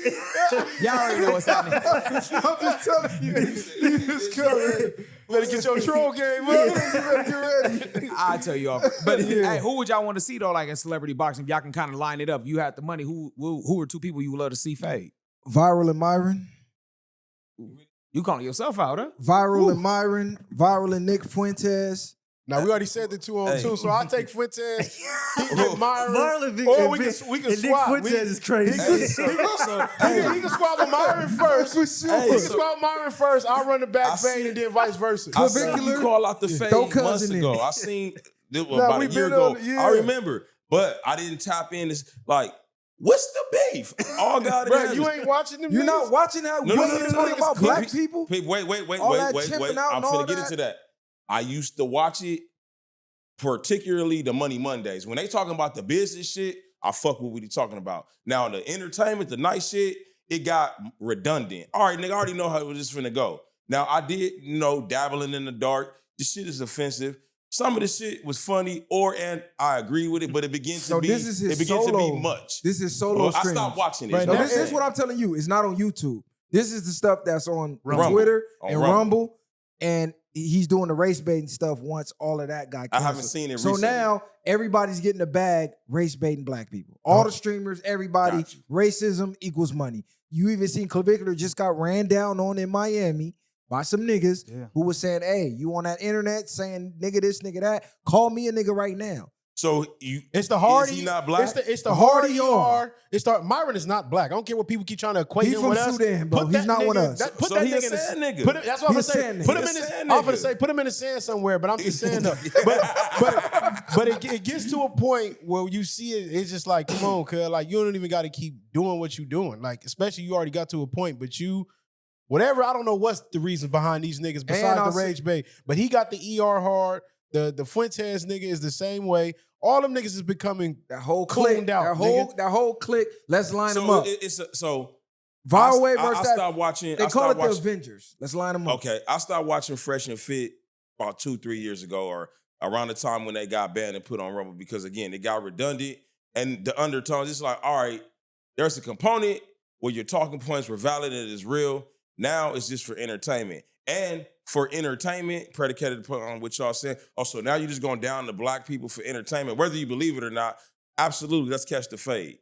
know what's happening. I'm just telling you, he just coming. Better get your troll game up. Get ready. I'll tell you all. But hey, who would y'all want to see though, like in celebrity boxing? If y'all can kind of line it up. You had the money. Who are two people you would love to see fade? Viral and Myron. You calling yourself out, huh? Viral and Myron. Viral and Nick Fuentes. Now we already said the 2-on-2, so I'll take Fuentes. He get Myron. Or we can swap. Nick Fuentes is crazy. He can swap with Myron first. For sure. He can swap Myron first. I'll run the back fade and then vice versa. I seen you call out the fade months ago. I seen about a year ago. I remember, but I didn't tap in. It's like, what's the beef? All God, bro, you ain't watching them. You're not watching how No, talking about black people. Wait. All that I'm chipping finna out and get all into that. I used to watch it, particularly the Money Mondays. When they talking about the business shit, I fuck with what he talking about. Now, the entertainment, the nice shit, it got redundant. All right, nigga, I already know how this finna go. Now, I did, dabbling in the dark. This shit is offensive. Some of the shit was funny, and I agree with it, but it begins to be much. This is solo I streams. stopped watching it. Right, No, this is what I'm telling you. It's not on YouTube. This is the stuff that's on Twitter and Rumble. And he's doing the race baiting stuff once all of that got canceled. I haven't seen it So recently. now everybody's getting a bag race baiting black people. All the streamers, everybody, racism equals money. You even seen Clavicular just got ran down on in Miami by some niggas who was saying, hey, you on that internet saying nigga this, nigga that, call me a nigga right now. So it's the hard. Is he not black? It's the hard ER. Myron is not black. I don't care what people keep trying to equate him with us. He's from Sudan, bro. He's not with us. Put that nigga in the sand nigga. That's what I'm gonna say. Put him in the. I'm gonna say put him in the sand somewhere. But I'm just saying though. But it gets to a point where you see it. It's just like, come on, cuz like you don't even got to keep doing what you're doing. Like especially you already got to a point, but you. Whatever, I don't know what's the reason behind these niggas besides the rage bait. But he got the ER hard. The Fuentes nigga is the same way. All them niggas is becoming that whole clique out. That whole clique. Let's line them up. Viral Wave I stopped watching. They call it the Avengers. Let's line them up. Okay, I stopped watching Fresh and Fit about 2-3 years ago, or around the time when they got banned and put on Rumble, because again, it got redundant and the undertones. It's like, all right, there's a component where your talking points were valid and it is real. Now it's just for entertainment. And for entertainment, predicated on what y'all saying. Also, now you're just going down to black people for entertainment. Whether you believe it or not, absolutely, let's catch the fade.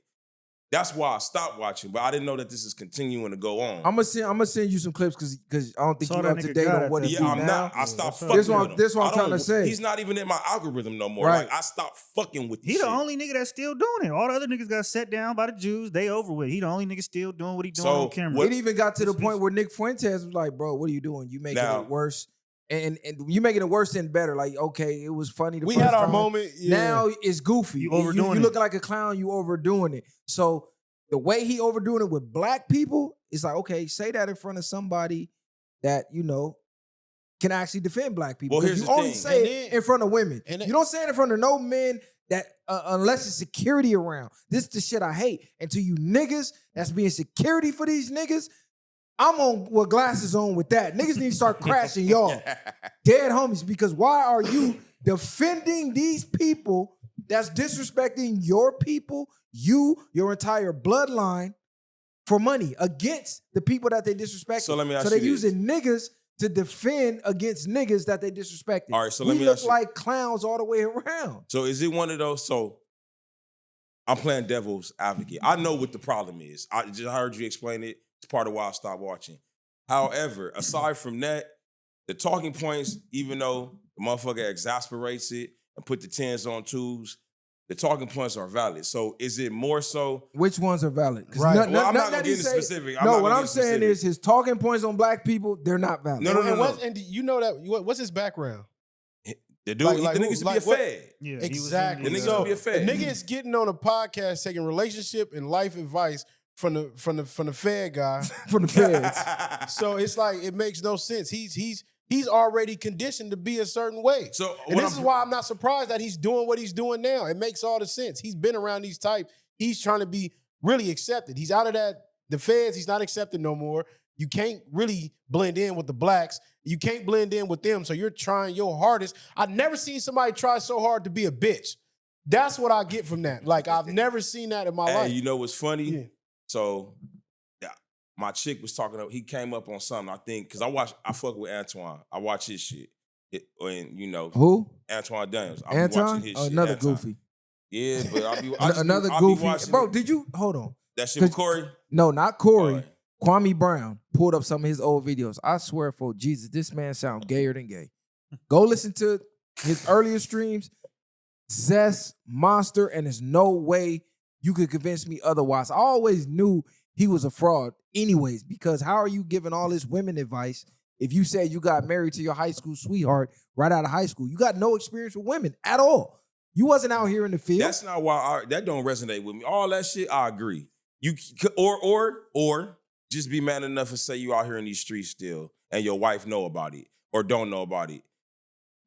That's why I stopped watching, but I didn't know that this is continuing to go on. I'm gonna send you some clips because I don't think you're up to date on what it's I'm now. not. I stopped fucking with him. This what I'm trying to say. He's not even in my algorithm no more. Right. Like, I stopped fucking with this He the shit. only nigga that's still doing it. All the other niggas got set down by the Jews. They over with. He the only nigga still doing what he doing on camera. It even got to the point where Nick Fuentes was like, bro, what are you doing? You making it worse. And you making it worse and better. Like, okay, it was funny. We had our moment. Yeah. Now it's goofy. You overdoing it. You looking like a clown. You overdoing it. So the way he overdoing it with black people, it's like, okay, say that in front of somebody that, can actually defend black people. Well, here's you the only thing. say it in front of women. You don't say it in front of no men that unless it's security around. This is the shit I hate. And to you niggas that's being security for these niggas, I'm on with glasses on with that. Niggas need to start crashing y'all. Dead homies, because why are you defending these people that's disrespecting your people, your entire bloodline for money against the people that they disrespect? So let me ask so you they're this. using niggas to defend against niggas that they disrespected. All right, so we let me look ask you. like clowns all the way around. So is it one of those? So I'm playing devil's advocate. I know what the problem is. I just heard you explain it. It's part of why I stopped watching. However, aside from that, the talking points, even though the motherfucker exasperates it and put the 10s on 2s, the talking points are valid. So is it more so? Which ones are valid? Right. I'm not going to get into specific. What I'm saying is his talking points on black people, they're not valid. No. And you know that, what's his background? The dude, the nigga used to be a fed. Yeah, exactly. The nigga used to be a fed. The nigga is getting on a podcast taking relationship and life advice from the Fed guy. From the feds. So it's like it makes no sense. He's already conditioned to be a certain way. So and this is why I'm not surprised that he's doing what he's doing now. It makes all the sense. He's been around these types. He's trying to be really accepted. He's out of the feds. He's not accepted no more. You can't really blend in with the blacks. You can't blend in with them. So you're trying your hardest. I've never seen somebody try so hard to be a bitch. That's what I get from that. Like, I've never seen that in my life. You know what's funny? Yeah. So my chick was talking, he came up on something, I think, because I fuck with Antoine. I watch his shit. Who? Antoine Daniels. I be Antoine? watching his shit. Another Antoine. goofy. Yeah, but Another I goofy. Be watching Bro, it. did you, hold on. That shit with Corey? No, not Corey. Oh, yeah. Kwame Brown pulled up some of his old videos. I swear for Jesus, this man sound gayer than gay. Go listen to his earlier streams. Zest, Monster, and there's no way you could convince me otherwise. I always knew he was a fraud anyways, because how are you giving all this women advice if you said you got married to your high school sweetheart right out of high school? You got no experience with women at all. You wasn't out here in the field. That's not why that don't resonate with me. All that shit, I agree. You or just be man enough and say you out here in these streets still and your wife know about it or don't know about it.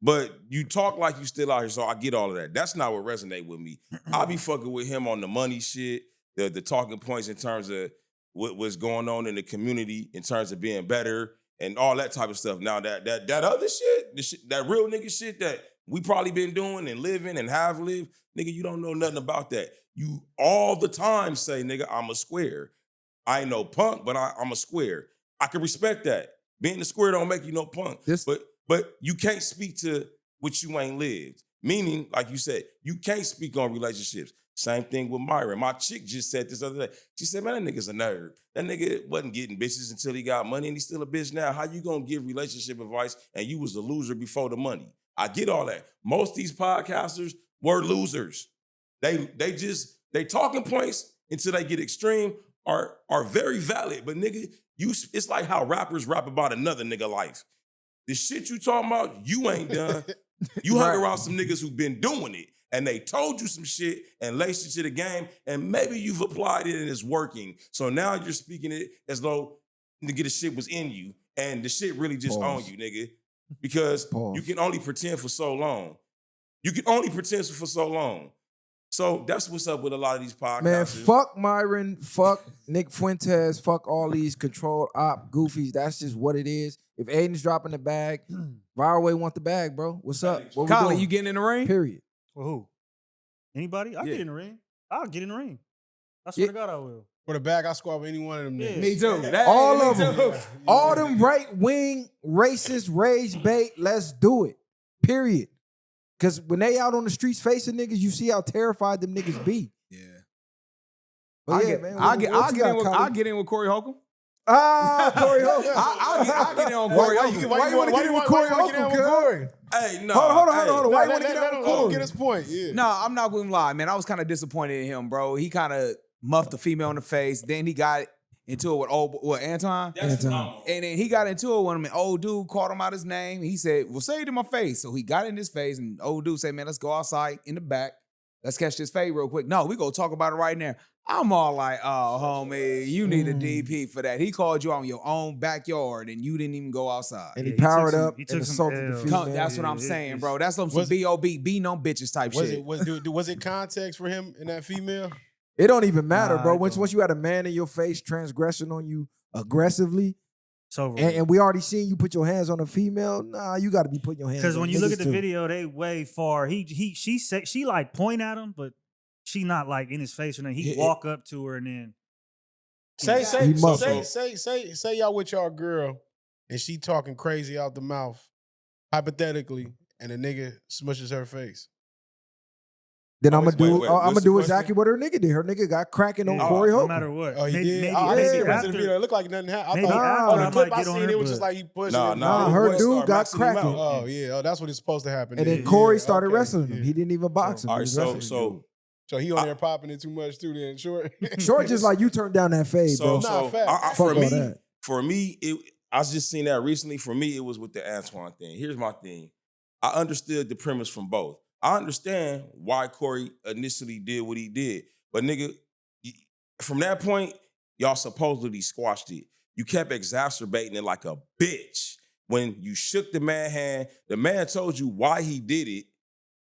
But you talk like you still out here, so I get all of that. That's not what resonate with me. I be fucking with him on the money shit, the talking points in terms of what's going on in the community in terms of being better and all that type of stuff. Now that other shit, the shit, that real nigga shit that we probably been doing and living and have lived, nigga, you don't know nothing about that. You all the time say, nigga, I'm a square. I ain't no punk, but I'm a square. I can respect that. Being a square don't make you no punk. But you can't speak to what you ain't lived. Meaning, like you said, you can't speak on relationships. Same thing with Myron. My chick just said this other day. She said, man, that nigga's a nerd. That nigga wasn't getting bitches until he got money and he's still a bitch now. How you gonna give relationship advice and you was the loser before the money? I get all that. Most of these podcasters were losers. They talking points until they get extreme are very valid. But nigga, it's like how rappers rap about another nigga life. The shit you talking about, you ain't done. You hung around some niggas who been doing it, and they told you some shit and laced you to the game, and maybe you've applied it and it's working. So now you're speaking it as though nigga the shit was in you, and the shit really just on you, nigga. Because you can only pretend for so long. You can only pretend for so long. So that's what's up with a lot of these podcasts. Man, fuck Myron, fuck Nick Fuentes, fuck all these controlled op goofies. That's just what it is. If Aiden's dropping the bag, VwP want the bag, bro. What's up? What Colin, you getting in the ring? Period. For who? Anybody? I'll get in the ring. I'll get in the ring. I swear to God I will. For the bag, I squad with any one of them niggas. Me too. All of them. All them right-wing, racist, rage bait, let's do it. Period. Because when they out on the streets facing niggas, you see how terrified them niggas be. Yeah. But I'll get in with Corey Holcomb. Corey Holcomb. I'll get in on Corey Holcomb. Why you want to get in with Corey Holcomb, Corey? Hey, no. Hold on. Why you want to get in with Corey? Get his point. Yeah. No, I'm not going to lie, man. I was kind of disappointed in him, bro. He kind of muffed the female in the face. Then he got into it with Anton. Anton. And then he got into it with him, and old dude called him out his name. He said, well, say it in my face. So he got in his face, and old dude said, man, let's go outside in the back. Let's catch this fade real quick. No, we go talk about it right now. I'm all like, oh, homie, you need a DP for that. He called you out in your own backyard, and you didn't even go outside. And he powered up and assaulted the female. That's what I'm saying, bro. That's some B.O.B. beating on bitches type shit. Was it context for him and that female? It don't even matter, bro. Once you had a man in your face transgressing on you aggressively, and we already seen you put your hands on a female, nah, you got to be putting your hands on because when you look at the video, they way far. She like point at him, but she not like in his face or nothing. He walk up to her and then say y'all with y'all girl and she talking crazy out the mouth, hypothetically, and a nigga smushes her face. Then I'm gonna do exactly what her nigga did. Her nigga got cracking on Corey Holcomb. No matter what. Oh, he did? I didn't see the rest of the video. It looked like nothing happened. I thought the clip I seen, it was just like he pushed it. Nah, her dude got cracking. Oh, yeah. Oh, that's what is supposed to happen. And then Corey started wrestling him. He didn't even box him. All right, so he on there popping it too much too then, Short. Short just like you turned down that fade, bro. For me, I just seen that recently. For me, it was with the Antoine thing. Here's my thing. I understood the premise from both. I understand why Corey initially did what he did. But nigga, from that point, y'all supposedly squashed it. You kept exacerbating it like a bitch. When you shook the man's hand, the man told you why he did it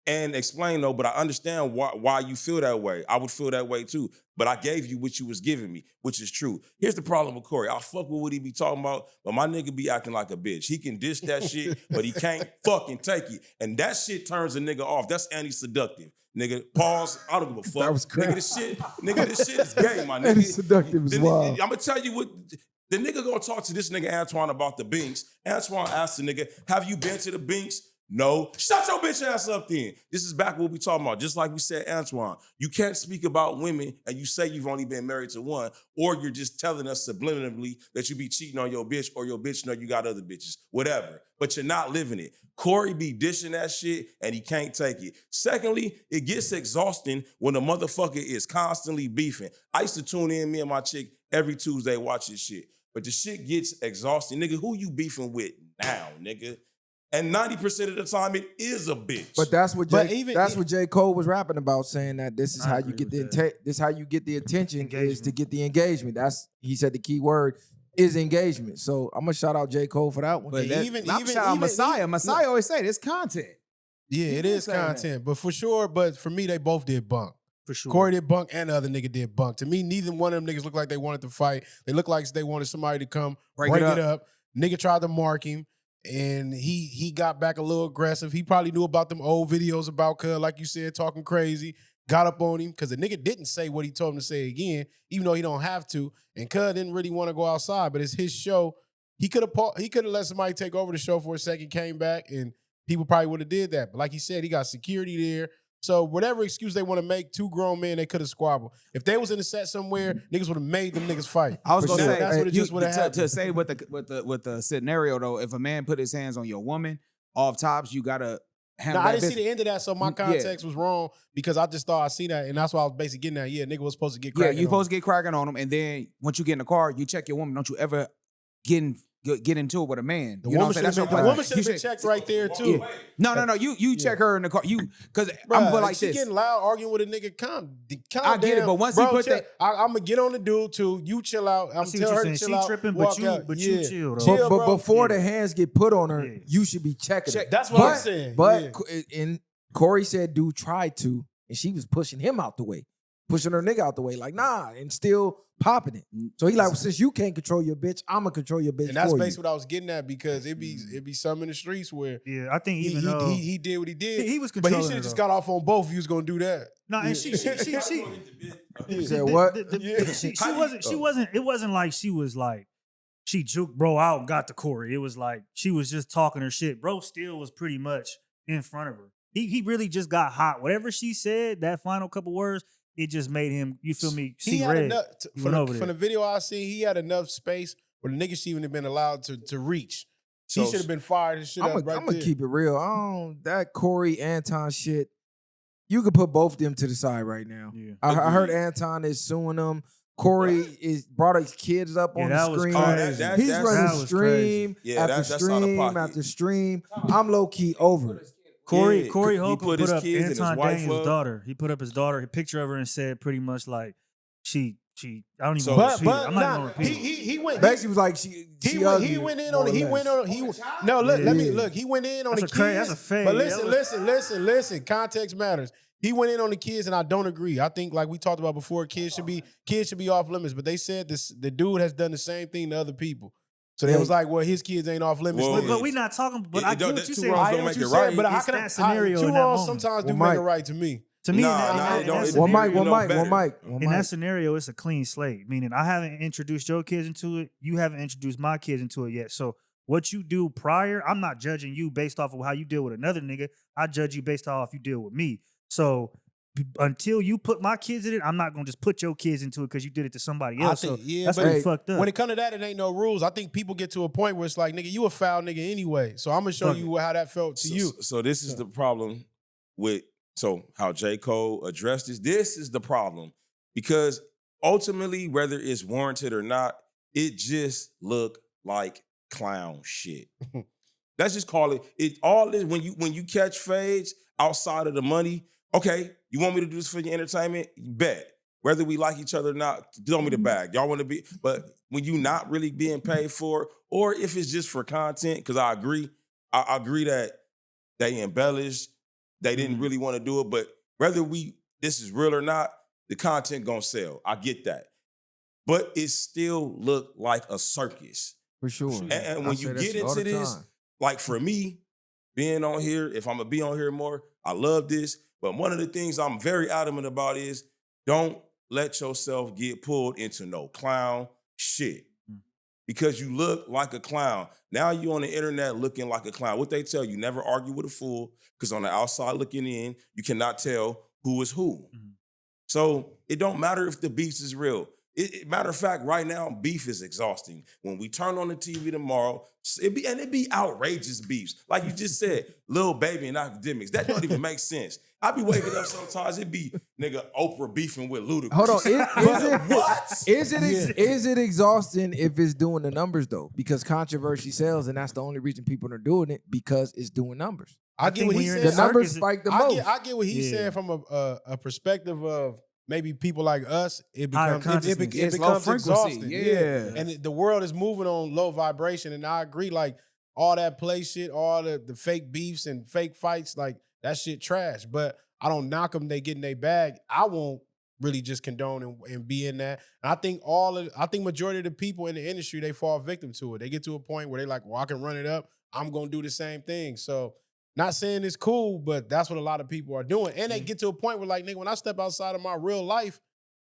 and explained, though, but I understand why you feel that way. I would feel that way too. But I gave you what you was giving me, which is true. Here's the problem with Corey. I fuck with what he be talking about, but my nigga be acting like a bitch. He can dish that shit, but he can't fucking take it. And that shit turns a nigga off. That's anti-seductive. Nigga, pause. I don't give a fuck. That was crazy. Nigga, this shit is gay, my nigga. Anti-seductive is wild. I'm gonna tell you what. The nigga gonna talk to this nigga Antoine about the Binks. Antoine asked the nigga, have you been to the Binks? No. Shut your bitch ass up then. This is back what we talking about. Just like we said, Antoine, you can't speak about women and you say you've only been married to one, or you're just telling us subliminally that you be cheating on your bitch or your bitch know you got other bitches, whatever. But you're not living it. Corey be dishing that shit and he can't take it. Secondly, it gets exhausting when a motherfucker is constantly beefing. I used to tune in, me and my chick, every Tuesday watch this shit. But the shit gets exhausting. Nigga, who you beefing with now, nigga? And 90% of the time, it is a bitch. But that's what what J. Cole was rapping about, saying that this is how you get the attention is to get the engagement. He said the key word. is engagement. So I'm gonna shout out J. Cole for that one. But Yeah, that, even- I'm even- shout out even- Messiah. even- Messiah always say this content. Yeah, it been is saying that. content, but for sure. But for me, they both did bunk. For sure. Corey did bunk and the other nigga did bunk. To me, neither one of them niggas looked like they wanted to fight. They looked like they wanted somebody to come break it up. Nigga tried to mark him, and he got back a little aggressive. He probably knew about them old videos about Cuz, like you said, talking crazy. Got up on him because the nigga didn't say what he told him to say again, even though he don't have to. And Cuz didn't really want to go outside, but it's his show. He could have let somebody take over the show for a second, came back, and people probably would have did that. But like he said, he got security there. So whatever excuse they want to make, two grown men, they could have squabbled. If they was in a set somewhere, niggas would have made them niggas fight. I was For gonna sure. say That's what it just would have happened. to say with the scenario though. If a man put his hands on your woman off tops, you gotta handle Now, I that didn't see business. the end of that, so my Yeah. context was wrong because I just thought I seen that, and that's why I was basically getting at. Yeah, nigga was supposed to get Yeah, cracking. you supposed to get cracking on them, and then once you get in the car, you check your woman. Don't you ever get into it with a man? The You know woman what I'm saying? should have been, the woman should have been checked right there too. Yeah. No. You check her in the car. Because I'm Bruh, put like she this. getting loud arguing with a nigga. Calm I get it, down. but once Bro, he put chill. that, I'm gonna get on the dude too. You chill out. I'm see telling what her you're to saying. chill She out. tripping, walk but you out. chill, though. Chill, But bro. before the hands get put on her, Yeah. you should be checking her. That's what I'm saying. But Yeah. and Corey said dude tried to, and she was pushing him out the way, pushing her nigga out the way, like nah, and still popping it. So he like, well, since you can't control your bitch, I'ma control your bitch And that's for basically you. what I was getting at because it be some in the streets where Yeah, I think he even though he did what he did. he was But controlling he should her, have just though. got off on both if he was gonna do that. No, and she You said what? She wasn't. It wasn't like she was like she juked bro out and got to Corey. It was like she was just talking her shit. Bro still was pretty much in front of her. He really just got hot. Whatever she said, that final couple words, it just made him. You feel me? He See had red. enough He from went over the there. video I seen. He had enough space where the nigga shouldn't even have been allowed to reach. He So- should have been fired and shit I'm up right gonna there. keep it real. That Corey Anton shit. You could put both of them to the side right now. Yeah. I heard Anton is suing them. Corey is brought his kids up Yeah, on that the was screen. crazy. He's That's- running that was stream crazy. Yeah, after that's out of stream pocket. after stream. I'm low key over it. Corey Yeah, Corey he Holcomb put put his up kids and his Anton wife Daniels' up. daughter. He put up his daughter, a picture of her, and said pretty much like she. I don't even So- want But to repeat it. I'm not nah, gonna repeat it. he went. Basically, was like she He ugly, went in more on it. or He less. went on. No, look. Yeah. Let me look. He went in on That's the a kids. that's a fade. But That listen. Context matters. He went in on the kids, and I don't agree. I think, like we talked about before, kids should be off limits. But they said the dude has done the same thing to other people. So they Yeah. was like, well, his kids ain't off limits. Well, But we're not talking. But I get what you two said. wrongs I don't hear make what it you right. said, but It's that scenario two in that wrongs moment. sometimes do Well, make it Mike. right to me. To me, Nah, in that it don't. scenario- It's in that scenario, it's a clean slate. Meaning, I haven't introduced your kids into it. You haven't introduced my kids into it yet. So, what you do prior, I'm not judging you based off of how you deal with another nigga. I judge you based off you deal with me. So, until you put my kids in it, I'm not gonna just put your kids into it because you did it to somebody I else. think, So yeah, that's but pretty fucked up. when it comes to that, it ain't no rules. I think people get to a point where it's like, nigga, you a foul nigga anyway. So I'm gonna show Fuck you how that felt to you. So this is the problem with how J. Cole addressed this. This is the problem because ultimately, whether it's warranted or not, it just looked like clown shit. Let's just call it all this when you catch fades outside of the money. Okay, you want me to do this for your entertainment? Bet. Whether we like each other or not, throw me the bag. Y'all want to be, but when you not really being paid for, or if it's just for content, because I agree that they embellished, they didn't really want to do it, but whether this is real or not, the content gonna sell. I get that. But it still looked like a circus. For sure. And when you get into this, like for me, being on here, if I'm gonna be on here more, I love this. But one of the things I'm very adamant about is don't let yourself get pulled into no clown shit. Because you look like a clown. Now you on the internet looking like a clown. What they tell you, never argue with a fool, because on the outside looking in, you cannot tell who is who. Mm-hmm. So it don't matter if the beef is real. Matter of fact, right now, beef is exhausting. When we turn on the TV tomorrow, it be outrageous beefs. Like you just said, Lil Baby and Akademiks. That don't even make sense. I be waking up sometimes, it be nigga Oprah beefing with Ludacris. Hold on, What? Is it exhausting if it's doing the numbers though? Because controversy sells, and that's the only reason people are doing it because it's doing numbers. I get think what when he you're in said. The numbers circus, spike the most. I get what he's Yeah. saying from a perspective of maybe people like us, it Higher becomes it consciousness. It's low becomes frequency, exhausting. yeah. And the world is moving on low vibration. And I agree, like all that play shit, all the fake beefs and fake fights, like that shit trash. But I don't knock them, they get in their bag. I won't really just condone and be in that. And I think majority of the people in the industry, they fall victim to it. They get to a point where they like, well, I can run it up. I'm gonna do the same thing. So not saying it's cool, but that's what a lot of people are doing. And they get to a point where like, nigga, when I step outside of my real life,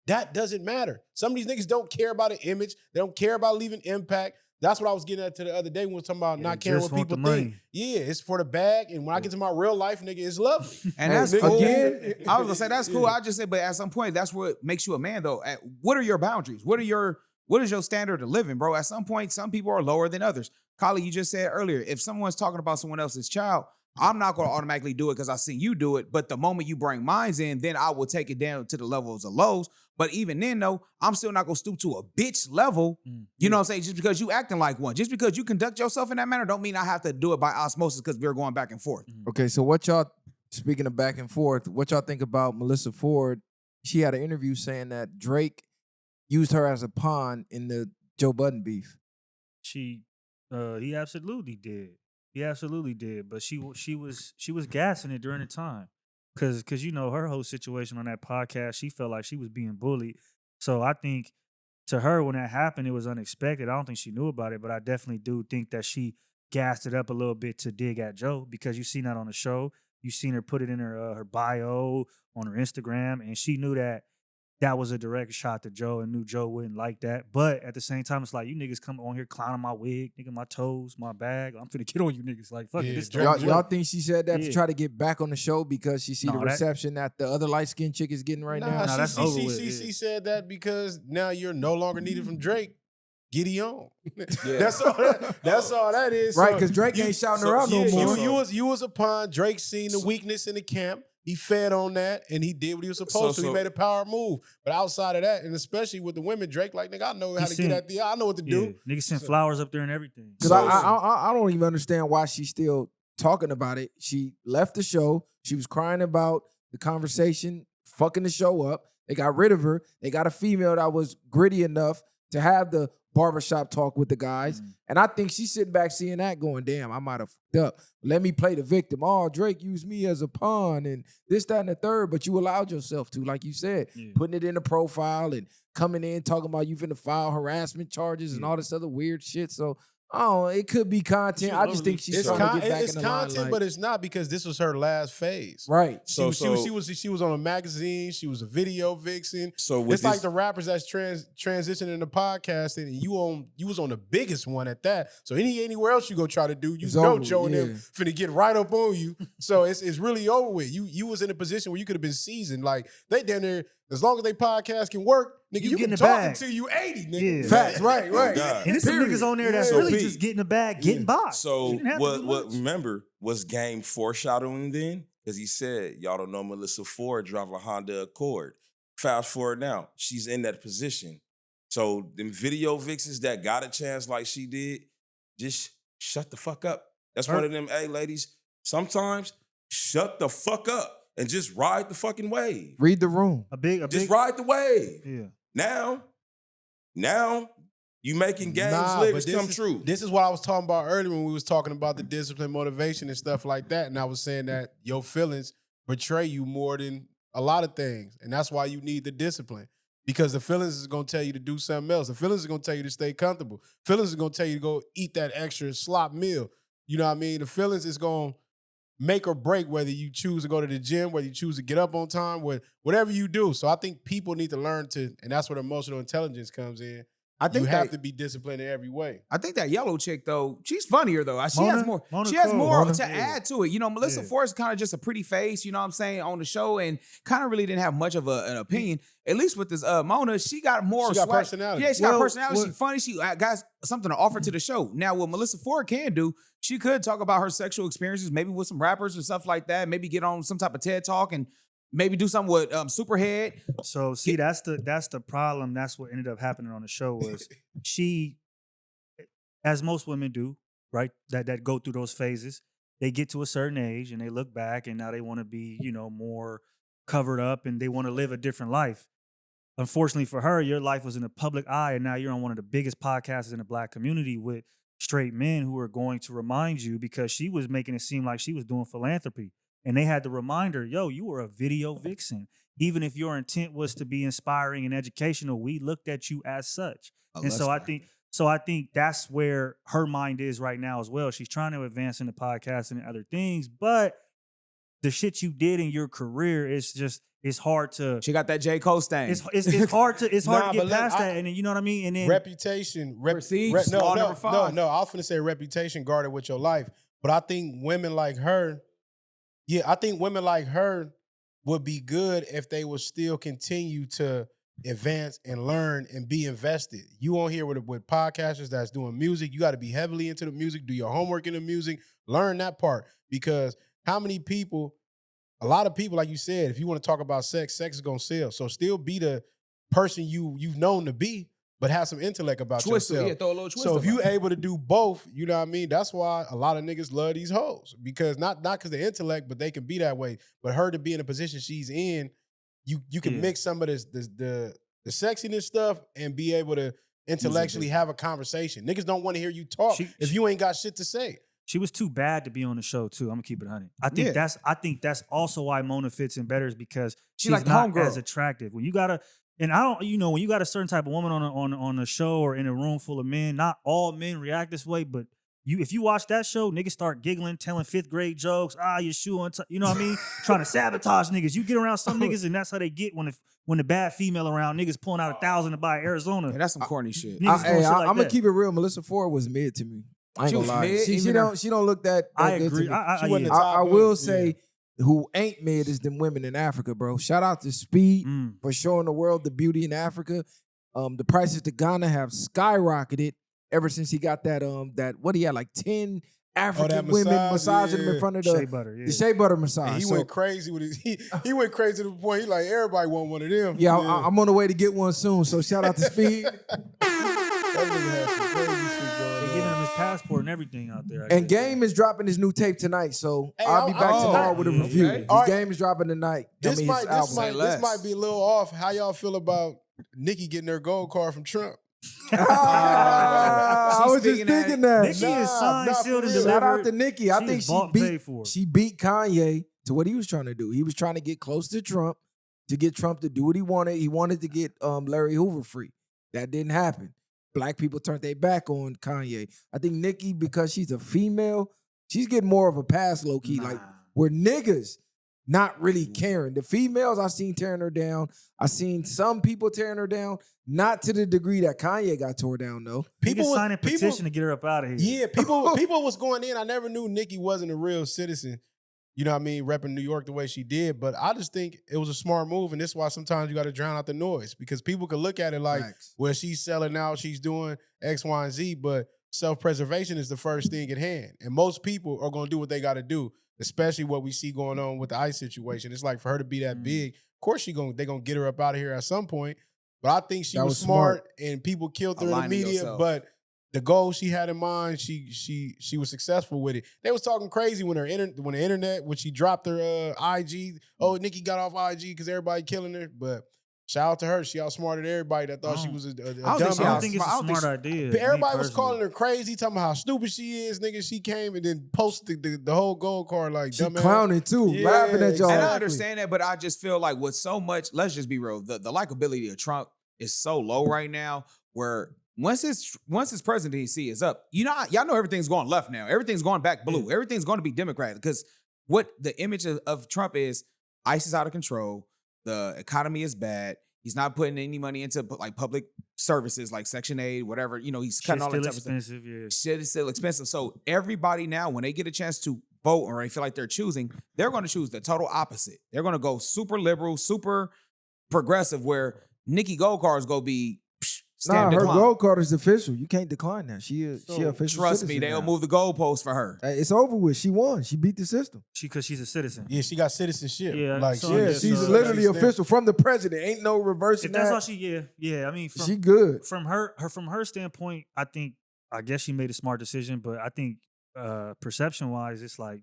that doesn't matter. Some of these niggas don't care about an image. They don't care about leaving impact. That's what I was getting at to the other day when we were talking about not caring what people think. Yeah, it's for the bag. And when I get to my real life, nigga, it's lovely. And that's cool. Again, I was gonna say that's cool. I just said, but at some point, that's what makes you a man, though. What are your boundaries? What is your standard of living, bro? At some point, some people are lower than others. Kali, you just said earlier, if someone's talking about someone else's child, I'm not going to automatically do it because I seen you do it. But the moment you bring mines in, then I will take it down to the levels of lows. But even then, though, I'm still not going to stoop to a bitch level. You know what I'm saying? Just because you acting like one. Just because you conduct yourself in that manner don't mean I have to do it by osmosis because we're going back and forth. Okay, so what y'all, speaking of back and forth, what y'all think about Melissa Ford? She had an interview saying that Drake used her as a pawn in the Joe Budden beef. He absolutely did. He absolutely did. But she was gassing it during the time. Cause you know, her whole situation on that podcast, she felt like she was being bullied. So I think to her, when that happened, it was unexpected. I don't think she knew about it, but I definitely do think that she gassed it up a little bit to dig at Joe, because you seen that on the show. You seen her put it in her bio on her Instagram, and she knew that was a direct shot to Joe and knew Joe wouldn't like that. But at the same time, it's like, you niggas come on here clowning my wig, nigga, my toes, my bag. I'm finna get on you niggas. Like, fuck it. This Y'all think she said that to try to get back on the show because she see the reception that the other light-skinned chick is getting right now? That's over with. She said that because now you're no longer needed from Drake. Giddy on. That's all that is. Right, because Drake ain't shouting her out no more. You was a pawn. Drake seen the weakness in the camp. He fed on that, and he did what he was supposed to. He made a power move. But outside of that, and especially with the women, Drake, like, nigga, I know how to get at the, I know what to do. Niggas sent flowers up there and everything. Because I don't even understand why she's still talking about it. She left the show. She was crying about the conversation, fucking the show up. They got rid of her. They got a female that was gritty enough to have the barbershop talk with the guys. And I think she's sitting back seeing that going, damn, I might have fucked up. Let me play the victim. Oh, Drake used me as a pawn and this, that, and the third. But you allowed yourself to, like you said, putting it in the profile and coming in talking about you finna file harassment charges and all this other weird shit. So, it could be content. I just think she's trying to get back in the content, limelight. but it's not, because this was her last phase. Right. She was on a magazine. She was a video vixen. So it's like the rappers that's transitioning into podcasting, and you was on the biggest one at that. So anywhere else you go try to do, you know Joe and them finna get right up on you. So it's really over with. You was in a position where you could have been seasoned. Like, they down there, as long as they podcast can work, nigga, you can talk until you 80, nigga. Yeah. Facts, right. God. And there's some niggas on there that's really just getting the bag, getting by. So what remember, was Game foreshadowing then? Because he said, y'all don't know Melissa Ford drive a Honda Accord. Fast forward now, she's in that position. So them video vixens that got a chance like she did, just shut the fuck up. That's one of them, hey, ladies, sometimes shut the fuck up and just ride the fucking wave. Read the room. Just ride the wave. Yeah. Now, you making Game's lyrics come true. This is what I was talking about earlier when we was talking about the discipline, motivation, and stuff like that. And I was saying that your feelings betray you more than a lot of things. And that's why you need the discipline. Because the feelings is going to tell you to do something else. The feelings is going to tell you to stay comfortable. Feelings is going to tell you to go eat that extra slop meal. You know what I mean? The feelings is going to make or break whether you choose to go to the gym, whether you choose to get up on time, whatever you do. So I think people need to learn to, and that's where emotional intelligence comes in. I think you have to be disciplined in every way. I think that yellow chick, though, she's funnier, though. She has more to add to it. You know, Melissa Ford is kind of just a pretty face, you know what I'm saying, on the show, and kind of really didn't have much of an opinion. At least with this Mona, she got more swag. Personality. Yeah, she got personality. She's funny. She got something to offer to the show. Now, what Melissa Ford can do, she could talk about her sexual experiences, maybe with some rappers or stuff like that. Maybe get on some type of TED Talk and maybe do something with Superhead. So see, that's the problem. That's what ended up happening on the show was she, as most women do, right? That go through those phases. They get to a certain age and they look back and now they want to be, more covered up and they want to live a different life. Unfortunately for her, your life was in the public eye, and now you're on one of the biggest podcasts in the Black community with straight men who are going to remind you, because she was making it seem like she was doing philanthropy. And they had to remind her, yo, you were a video vixen. Even if your intent was to be inspiring and educational, we looked at you as such. And so I think that's where her mind is right now as well. She's trying to advance in the podcast and other things, but the shit you did in your career is just, it's hard to. She got that J. Cole stain. It's hard to get but past that, and then you know what I mean. And then reputation, Prestige, law number 5. No. I was finna say reputation guarded with your life, but I think women like her, would be good if they would still continue to advance and learn and be invested. You on here with podcasters that's doing music. You got to be heavily into the music. Do your homework in the music. Learn that part, because how many people? A lot of people, like you said, if you want to talk about sex is gonna sell. So still be the person you've known to be, but have some intellect about yourself. Yeah, throw a little twist. So if you able to do both, you know what I mean? That's why a lot of niggas love these hoes. Because not because they're intellect, but they can be that way. But her to be in a position she's in, you can mix some of the sexiness stuff and be able to intellectually have a conversation. Niggas don't want to hear you talk if you ain't got shit to say. She was too bad to be on the show too. I'm gonna keep it 100. I think that's also why Mona fits in better, is because she's like not homegirl. as attractive. When you got when you got a certain type of woman on a show or in a room full of men, not all men react this way, but if you watch that show, niggas start giggling, telling 5th grade jokes. Your shoe on, you know what I mean? Trying to sabotage niggas. You get around some niggas, and that's how they get when the bad female around. Niggas pulling out 1,000 to buy Arizona. Yeah, that's some corny shit. I'm gonna keep it real. Melissa Ford was mid to me. I ain't gonna lie. She don't look that. I agree. I will say, who ain't mid is them women in Africa, bro. Shout out to Speed for showing the world the beauty in Africa. The prices to Ghana have skyrocketed ever since he got that what he had, like 10 African women massaging him in front of the shea butter massage. And he went crazy with his. He went crazy to the point he like everybody want one of them. Yeah, I'm on the way to get one soon. So shout out to Speed. That nigga had some crazy shit going on. They giving him his passport and everything out there. And Game is dropping his new tape tonight, so I'll be back tomorrow with a review. Okay. His Game is dropping tonight. This might be a little off. How y'all feel about Nikki getting her gold card from Trump? I was just thinking that. Nikki is signed, sealed, and delivered. Shout out to Nikki. I think she beat Kanye to what he was trying to do. He was trying to get close to Trump, to get Trump to do what he wanted. He wanted to get Larry Hoover free. That didn't happen. Black people turned their back on Kanye. I think Nikki, because she's a female, she's getting more of a pass low-key. Like, where niggas not really caring. The females I've seen tearing her down. I've seen some people tearing her down. Not to the degree that Kanye got tore down, though. People signing a petition to get her up out of here. Yeah, people was going in. I never knew Nikki wasn't a real citizen. You know what I mean? Repping New York the way she did. But I just think it was a smart move. And this is why sometimes you got to drown out the noise. Because people could look at it like, well, she's selling out, she's doing X, Y, and Z. But self-preservation is the first thing at hand. And most people are going to do what they got to do, especially what we see going on with the ICE situation. It's like for her to be that big, of course they're going to get her up out of here at some point. But I think she was smart and people killed her in the media. But the goal she had in mind, she was successful with it. They was talking crazy when she dropped her IG. Oh, Nikki got off IG because everybody killing her. But shout out to her. She outsmarted everybody that thought she was a dumbass. I don't think it's a smart idea. Everybody was calling her crazy, talking about how stupid she is. Nigga, she came and then posted the whole gold card like she dumbass. Clowning too, laughing at y'all. And I understand that, but I just feel like with so much, let's just be real, the likability of Trump is so low right now where once his presidency is up, y'all know everything's going left now. Everything's going back blue. Everything's going to be Democrat because what the image of Trump is, ICE is out of control. The economy is bad. He's not putting any money into like public services like Section 8, whatever. You know, he's cutting all that stuff. Shit is still expensive. So everybody now, when they get a chance to vote or they feel like they're choosing, they're going to choose the total opposite. They're going to go super liberal, super progressive, where Nikki Gold Card is going to be her gold card is official. You can't decline that. She official. Trust me, they'll move the goalposts for her. It's over with. She won. She beat the system. Because she's a citizen. Yeah, she got citizenship. Yeah, she's literally official from the president. Ain't no reversing that. If that's all she, I mean, she good. From her standpoint, I guess she made a smart decision. But I think perception wise, it's like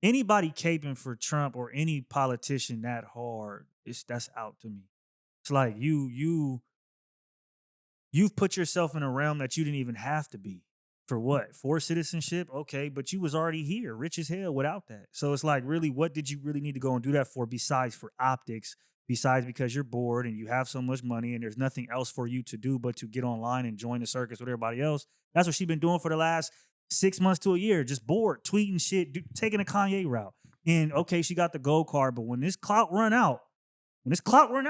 anybody caping for Trump or any politician that hard, that's out to me. It's like you've put yourself in a realm that you didn't even have to be. For what? For citizenship? Okay, but you was already here, rich as hell without that. So it's like, really, what did you really need to go and do that for besides for optics, besides because you're bored and you have so much money and there's nothing else for you to do but to get online and join the circus with everybody else? That's what she's been doing for the last 6 months to a year, just bored, tweeting shit, taking a Kanye route. And okay, she got the gold card, but when this clout run out, and it's gonna run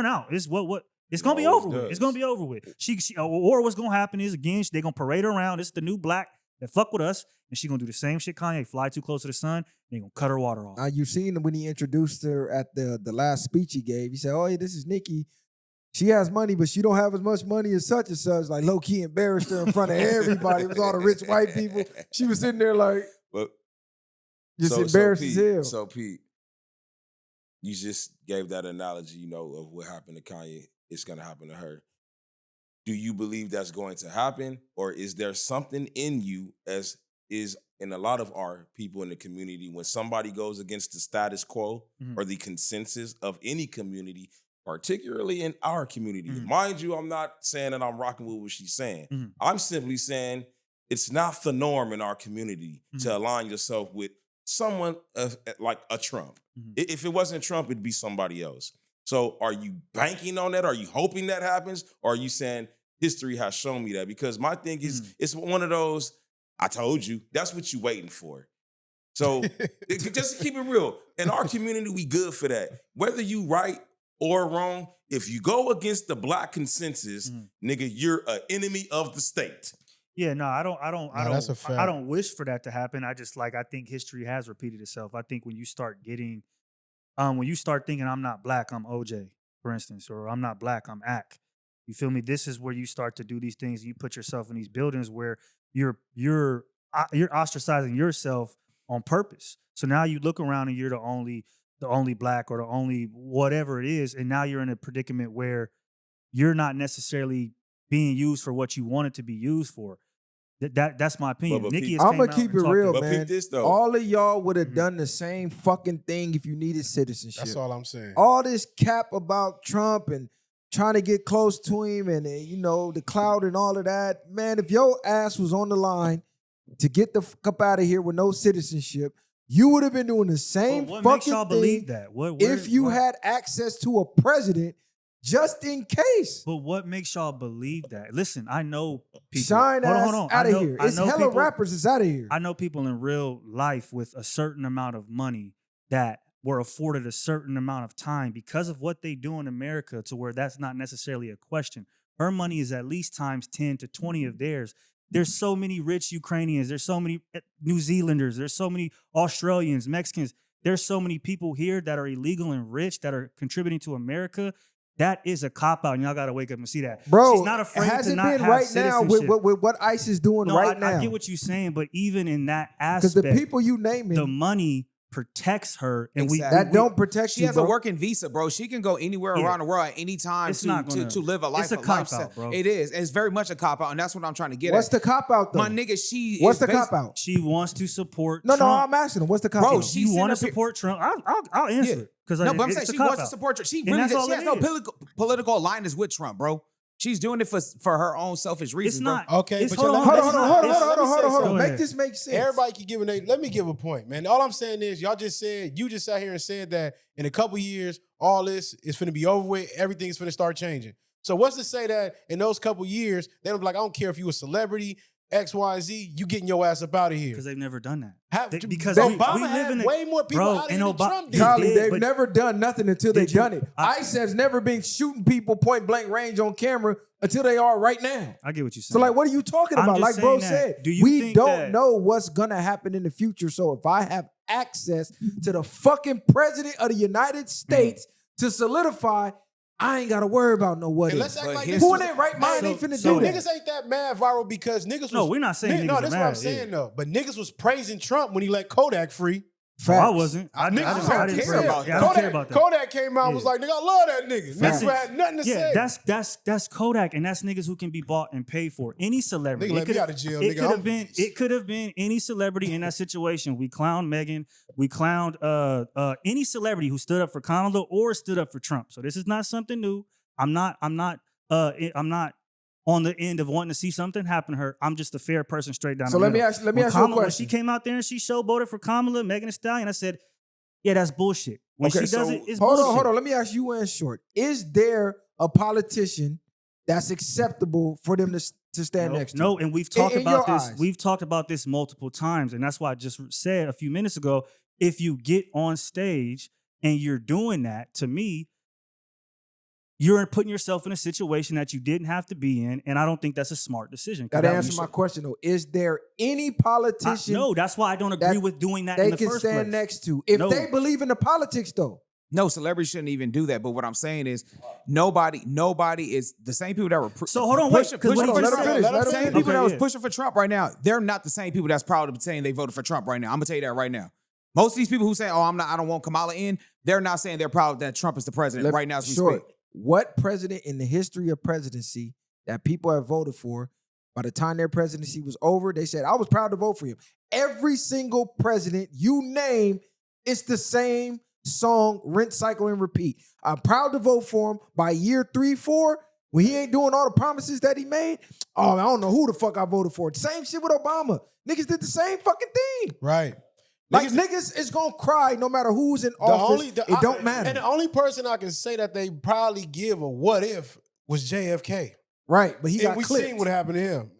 out, it's what it's gonna be over with. It's gonna be over with. She or what's gonna happen is again they're gonna parade her around. It's the new black that fuck with us, and she gonna do the same shit. Kanye fly too close to the sun, and they gonna cut her water off. You seen when he introduced her at the last speech he gave. He said, "Oh, yeah, this is Nikki. She has money, but she don't have as much money as such and such." Like low key embarrassed her in front of everybody. It was all the rich white people. She was sitting there like, just embarrassed as hell. So Pete, you just gave that analogy, of what happened to Kanye. It's going to happen to her. Do you believe that's going to happen? Or is there something in you, as is in a lot of our people in the community, when somebody goes against the status quo or the consensus of any community, particularly in our community? Mind you, I'm not saying that I'm rocking with what she's saying. I'm simply saying it's not the norm in our community to align yourself with someone like a Trump. If it wasn't Trump, it'd be somebody else. So are you banking on that? Are you hoping that happens? Or are you saying history has shown me that? Because my thing is, it's one of those, I told you, that's what you waiting for. So just to keep it real, in our community, we good for that. Whether you right or wrong, if you go against the black consensus, nigga, you're an enemy of the state. Yeah, no, I don't. That's a fact. I don't wish for that to happen. I just I think history has repeated itself. I think when you start getting, when you start thinking I'm not black, I'm OJ, for instance, or I'm not black, I'm Ak. You feel me? This is where you start to do these things. You put yourself in these buildings where you're ostracizing yourself on purpose. So now you look around and you're the only black or the only whatever it is, and now you're in a predicament where you're not necessarily being used for what you want it to be used for. That's my opinion. Nikki, I'm gonna keep it real, But man. pick this, though. All of y'all would have done the same fucking thing if you needed citizenship. That's all I'm saying. All this cap about Trump and trying to get close to him and the cloud and all of that, man. If your ass was on the line to get the fuck up out of here with no citizenship, you would have been doing the same what fucking makes y'all thing believe that? if you had access to a president. Just in case. But what makes y'all believe that? Listen, I know people. Shine hold on. out of here. It's hella rappers that's out of here. I know people in real life with a certain amount of money that were afforded a certain amount of time because of what they do in America, to where that's not necessarily a question. Her money is at least times 10 to 20 of theirs. There's so many rich Ukrainians. There's so many New Zealanders. There's so many Australians, Mexicans. There's so many people here that are illegal and rich that are contributing to America. That is a cop-out, and y'all got to wake up and see that. Bro, she's not afraid has to it not been have right now citizenship. with what ICE is doing No, right now? I get what you're saying, but even in that Because aspect, the people you naming, the money protects her, and that don't protect She you, has bro. a working visa, bro. She can go anywhere around the world at any time It's not gonna- to live a life. it's a of cop lifestyle. out, bro. It is. It's very much a cop out, and that's what I'm trying to get What's at. the cop out though? My nigga, she What's is the cop out? She wants to support No, Trump. I'm asking him. What's the cop Bro, out? she- You sitting want to up here- support Trump? I'll answer it. Because No, but I'm saying it's a she wants to cop-out. support Trump. She And really that's does. all She has it no is. political alliance with Trump, bro. She's doing it for her own selfish reasons. It's not. Okay, it's, but hold you on, let me- it's not- Hold Go on. Make ahead. this make sense. Everybody keep giving let me give a point, man. All I'm saying is you just sat here and said that in a couple years, all this is finna be over with, everything's finna start changing. So what's to say that in those couple years, they'll be like, I don't care if you a celebrity, XYZ, you getting your ass up out of here. Because they've never done that. Because we Obama live had in way more people bro, out of and here than Obama- Trump did. Collie, did, they've but- never done nothing until they've Did you- done it. ICE has never been shooting people point blank range on camera until they are right now. I get what you're saying. So like, what are you talking I'm about? just Like bro saying that. said, Do you we think don't that- know what's gonna happen in the future. So if I have access to the fucking president of the United States to solidify, I ain't gotta worry about no what And if. let's act like Who in their right mind So- ain't finna so do that? Niggas ain't that mad viral because niggas was... No, we're not saying niggas No, are that's what mad, I'm saying yeah. though. But niggas was praising Trump when he let Kodak free. Oh, I Facts. wasn't. I Niggas didn't don't care care about that. I don't care about that. Kodak came out and was Yeah. like, nigga, I love that nigga. That's Niggas had nothing to say. that's Kodak, and that's niggas who can be bought and paid for. Any celebrity. Nigga, let me out of jail, nigga. It could have been any celebrity in that situation. We clowned Megan. We clowned any celebrity who stood up for Kamala or stood up for Trump. So this is not something new. I'm not on the end of wanting to see something happen to her. I'm just a fair person straight down So the let me middle. ask you a When question. When she came out there and she showboated for Kamala, Megan Thee Stallion, I said, yeah, that's bullshit. When Okay, she does so- it, it's Hold bullshit. on. Let me ask you in short. Is there a politician that's acceptable for them to stand next to? No, and we've talked In about your this. eyes. We've talked about this multiple times, and that's why I just said a few minutes ago. If you get on stage and you're doing that, to me, you're putting yourself in a situation that you didn't have to be in, and I don't think that's a smart decision. 'Cause Gotta that answer was- my question though. Is there any politician No, that's why I don't agree that with doing that in they the can first stand place. next to if No. they believe in the politics though? No, celebrities shouldn't even do that. But what I'm saying is, nobody is the same people that were So hold on, wait, pushing 'cause what for he Let just him said- finish. let him Let him same finish. people that Okay, was yeah. pushing for Trump right now. They're not the same people that's proud of saying they voted for Trump right now. I'm gonna tell you that right now. Most of these people who say, "Oh, I don't want Kamala in," they're not saying they're proud that Trump is the president right now as we Sure. speak. What president in the history of presidency that people have voted for, by the time their presidency was over, they said, I was proud to vote for him. Every single president you name, it's the same song, rinse, cycle, and repeat. I'm proud to vote for him. By year 3, 4, when he ain't doing all the promises that he made, oh, I don't know who the fuck I voted for. Same shit with Obama. Niggas did the same fucking thing. Right. Like niggas is gonna cry no matter who's in office. It don't matter. And the only person I can say that they probably give a what if was JFK. Right, but he got And we clipped. seen what happened to him.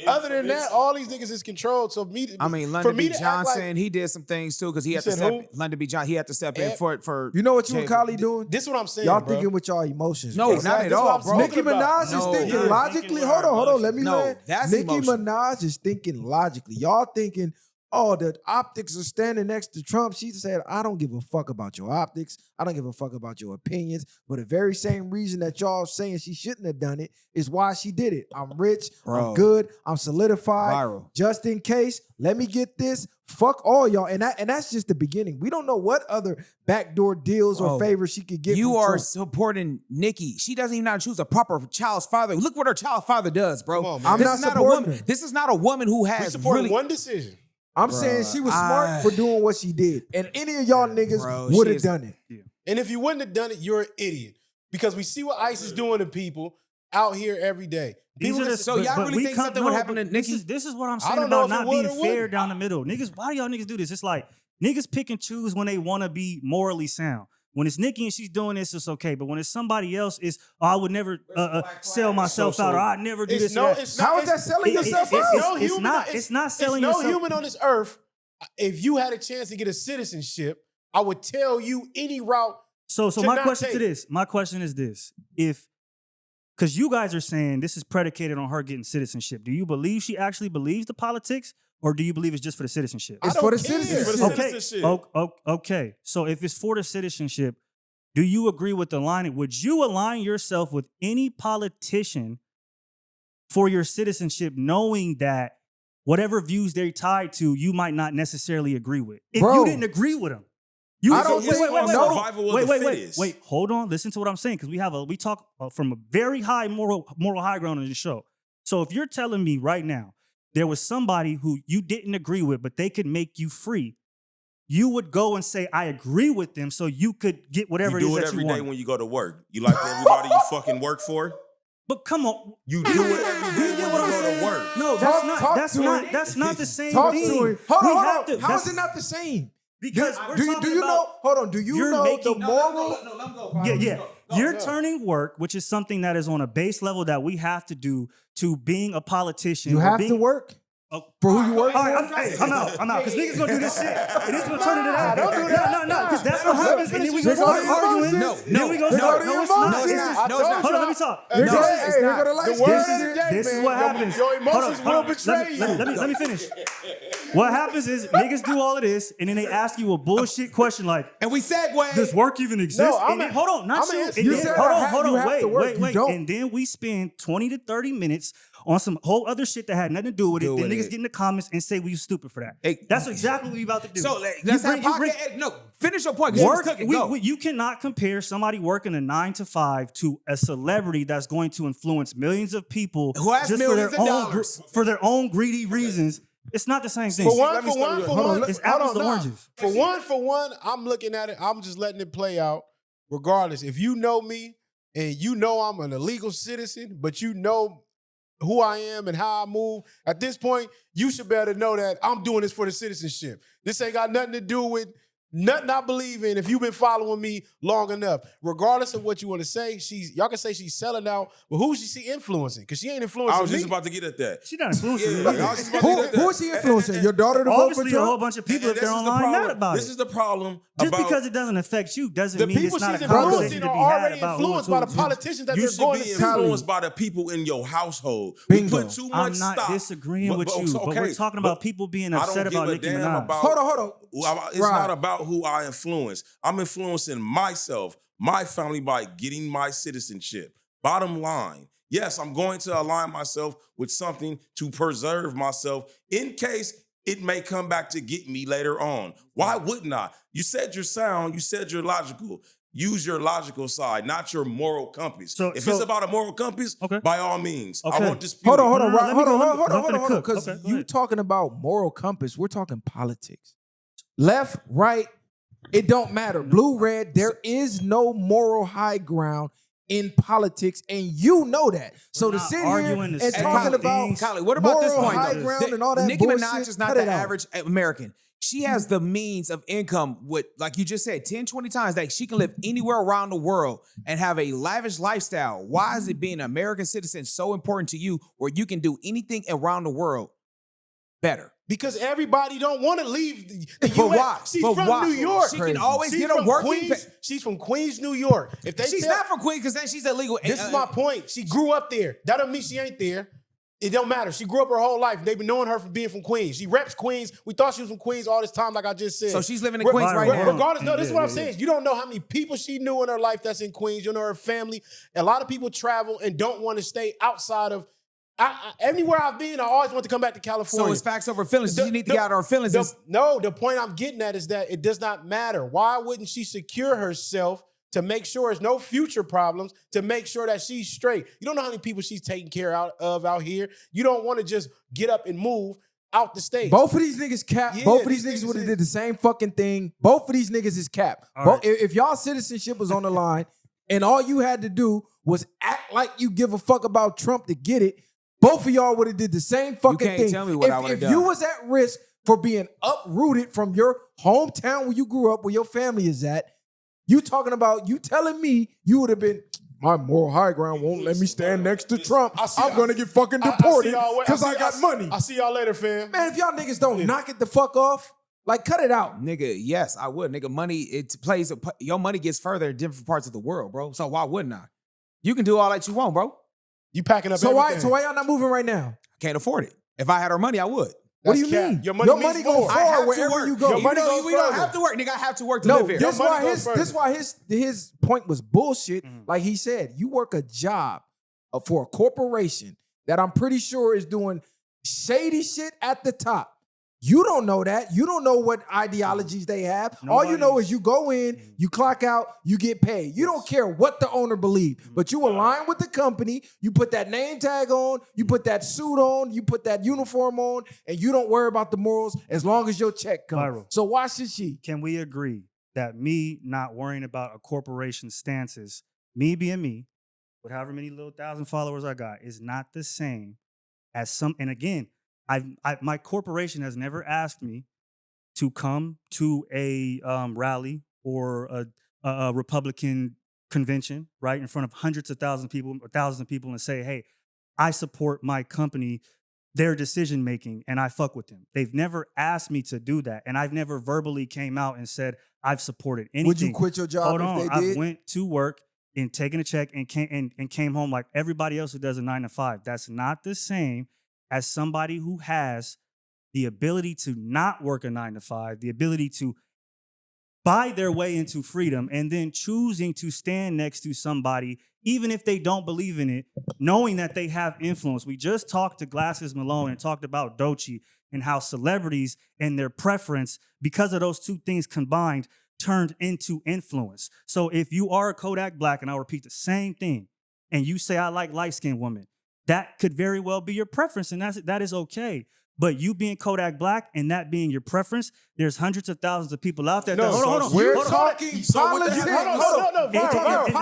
Other than that, all these niggas is controlled. So I mean, for London me B. to act Johnson, like- he did some things too because he had to said step. who? London B. Johnson, he had to step in for. You know what you and JFK. Kylie doing? This is what I'm saying, Y'all bro. thinking with y'all emotions. No, bro. not Exactly. at That's what all, I'm bro. Nicki talking about. Minaj No, is thinking you're logically. thinking with Hold our on. Let me No, land. that's Nicki emotion. Minaj is thinking logically. Y'all thinking, oh, the optics are standing next to Trump. She said, I don't give a fuck about your optics. I don't give a fuck about your opinions. But the very same reason that y'all saying she shouldn't have done it is why she did it. I'm rich. Bro. I'm good. I'm solidified. Viral. Just in case, let me get this. Fuck all y'all. And that's just the beginning. We don't know what other backdoor deals or Bro, favors she could get You from are Trump. supporting Nikki. She doesn't even know how to choose a proper child's father. Look what her child father does, bro. Come on, man. I'm This not is not a supporting woman. her. This is not a woman who We has supported really. one decision. I'm saying she was smart for doing what she did. And any of y'all niggas Bro, would she have is- done it. And if you wouldn't have done it, you're an idiot. Because we see what ICE is doing to people out here every day. These People are the, just- So y'all really we think come- something would happen to Nikki? This is what I'm I saying don't know about if it not would being or fair wouldn't. down the middle. Niggas, why do y'all niggas do this? It's like niggas pick and choose when they want to be morally sound. When it's Nikki and she's doing this, it's okay. But when it's somebody else, it's I would never sell myself out, or I'd never do It's this. no, or that. it's How not, is that selling yourself out? It's not selling no yourself. human on this earth. If you had a chance to get a citizenship, I would tell you any route. So to my not question take. to this, my question is this: because you guys are saying this is predicated on her getting citizenship, do you believe she actually believes the politics, or do you believe it's just for the citizenship? It's I for don't the care. citizenship. For the Okay. citizenship. Okay. So if it's for the citizenship, do you agree with the line? Would you align yourself with any politician for your citizenship, knowing that whatever views they're tied to, you might not necessarily agree with? If Bro. you didn't agree with them. You I don't wait, think- wait, wait, no. hold on. Survival of Wait, the wait, wait, fittest. wait. Hold on. Listen to what I'm saying, because we talk from a very high moral high ground on this show. So if you're telling me right now there was somebody who you didn't agree with, but they could make you free, you would go and say, I agree with them, so you could get whatever You it do is it that every you day want. when you go to work. You like everybody you fucking work for? But come on. You do it every day when you go to work. No, Talk that's to not him. that's not the same Talk thing. to him. Hold We on, have hold on. to- How that's- is it not the same? Because we're Do talking you know? about- Hold on. Do you you're know making- the moral? Yeah. You're turning work, which is something that is on a base level that we have to do, to being a politician. You or have being, to work Oh, for who you work all right, for. I'm out. Because niggas gonna do this shit. And it's gonna turn into that. Don't do that. No. Because that's what happens. And then we gonna Here go start the arguing. emotions. Then we gonna Here start. go the No, it's not. emotions. It's just- No, it's not. Hold on, let me talk. Here No, go- it's hey, here not. go the The lights. word This of the is day, This is man. what happens. Your emotions Hold will on. betray you. Let me finish. What happens is niggas do all of this, and then they ask you a bullshit question like, And we segue. does work even exist? No, and then, hold on, not I'm you. answering And You then, said hold you on, have to work. You wait. don't. And then we spend 20 to 30 minutes on some whole other shit that had nothing to do with it. Do Then with niggas it. get in the comments and say we stupid for that. Hey, That's exactly what we about to do. So let's have podcast. No, finish your point. 'cause you was cooking. Go. You cannot compare somebody working a 9 to 5 to a celebrity that's going to influence millions of people Who has just millions for of their own dollars. for their own greedy reasons. It's not the same thing. For one, Let me for start one, with- for hold on, one, it's hold apples on, to nah. oranges. For one, I'm looking at it. I'm just letting it play out. Regardless, if you know me and you know I'm an illegal citizen, but you know who I am and how I move, at this point, you should better know that I'm doing this for the citizenship. This ain't got nothing to do with nothing I believe in if you've been following me long enough. Regardless of what you want to say, y'all can say she's selling out, but who she influencing? Because she ain't influencing I was me. just about to get at that. She not influencing Yeah, me. I was just about to get at that. Who is he influencing? Your daughter to vote for Obviously, a whole Trump? bunch of people And if they're this is the online mad problem. about This it. is the problem Just about because it doesn't affect you doesn't The mean people it's not she's a conversation influencing to are be had already about influenced who by the it's politicians that you they're should going be to see. influenced by the people in your household. Bingo. We put too much I'm not stock. disagreeing with you, but we're talking about people being I upset don't about give a Nicki damn Minaj. about. Hold on. It's Right. not about who I influence. I'm influencing myself, my family by getting my citizenship. Bottom line, yes, I'm going to align myself with something to preserve myself in case it may come back to get me later on. Why wouldn't I? You said you're sound, you said you're logical. Use your logical side, not your moral compass. If it's about a moral compass, Okay. by all means. I Okay. won't dispute Hold it. on, No, right, let me go, hold I'm finna on, cook. because Okay, go you ahead. talking about moral compass. We're talking politics. Left, right, it don't matter. Blue, red, there is no moral high ground in politics, and you know that. So to not sit here arguing and the same talking about things. Kylie, what about this moral point? high though? ground and all that Nicki bullshit, Minaj is not cut the it out. average American. She has the means of income with, like you just said, 10, 20 times that she can live anywhere around the world and have a lavish lifestyle. Why is it being an American citizen so important to you where you can do anything around the world better? Because everybody don't want to leave the But US. why? She's But from why? New York. She can always She's get a from working Queens. She's from Queens, New York. If they She's tell, not from Queens because then she's illegal. this is my point. She grew up there. That don't mean she ain't there. It don't matter. She grew up her whole life. They've been knowing her from being from Queens. She reps Queens. We thought she was from Queens all this time, like I just said. So she's living in Queens right now. Regardless, no, this is what I'm Yeah. saying. You don't know how many people she knew in her life that's in Queens. You know her family. A lot of people travel and don't want to stay outside of. Anywhere I've been, I always want to come back to California. So it's facts over feelings. You need to get out of her feelings. The point I'm getting at is that it does not matter. Why wouldn't she secure herself to make sure there's no future problems, to make sure that she's straight? You don't know how many people she's taking care of out here. You don't want to just get up and move out the state. Both of these niggas cap. Yeah, Both of these these niggas would have niggas did the same fucking thing. Both of these niggas is cap. All right. If y'all citizenship was on the line and all you had to do was act like you give a fuck about Trump to get it, both of y'all would have did the same fucking can't thing. tell me what I would've If done. you was at risk for being uprooted from your hometown where you grew up, where your family is at, you telling me you would have been, my moral high ground won't let me stand next to Trump. I'm gonna get fucking deported because I got money. I'll see y'all later, fam. Man, if y'all niggas don't knock it the fuck off, like cut it out. Nigga, yes, I would. Nigga, money, your money gets further in different parts of the world, bro. So why wouldn't I? You can do all that you want, bro. You packing up So everything. why y'all not moving right now? Can't afford it. If I had her money, I would. What do you cap. mean? Your money means go more. I have far to wherever work. you go. Your Even money though goes we don't further. have to work, nigga, I have to work to No, live here. this money why goes his point was bullshit. Like he said, you work a job for a corporation that I'm pretty sure is doing shady shit at the top. You don't know that. You don't know what ideologies they have. All you know is you go in, you clock out, you get paid. You don't care what the owner believes, but you align with the company. You put that name tag on, you put that suit on, you put that uniform on, and you don't worry about the morals as long as your check comes. Viral. So why should she? Can we agree that me not worrying about a corporation's stances, me being me, with however many little 1,000 followers I got, is not the same as some? And again, my corporation has never asked me to come to a rally or a Republican convention, right, in front of hundreds of thousands of people or thousands of people and say, hey, I support my company, their decision making, and I fuck with them. They've never asked me to do that. And I've never verbally came out and said I've supported anything. Would you quit your job Hold if on. they did? I went to work and taken a check and came home like everybody else who does a 9 to 5. That's not the same as somebody who has the ability to not work a 9 to 5, the ability to buy their way into freedom and then choosing to stand next to somebody, even if they don't believe in it, knowing that they have influence. We just talked to Glasses Malone and talked about Doechii and how celebrities and their preference, because of those two things combined, turned into influence. So if you are a Kodak Black, and I'll repeat the same thing, and you say, I like light-skinned women, that could very well be your preference, and that is okay. But you being Kodak Black and that being your preference, there's hundreds of thousands of people out there. Hold on. We're Hold on. talking politics. Hold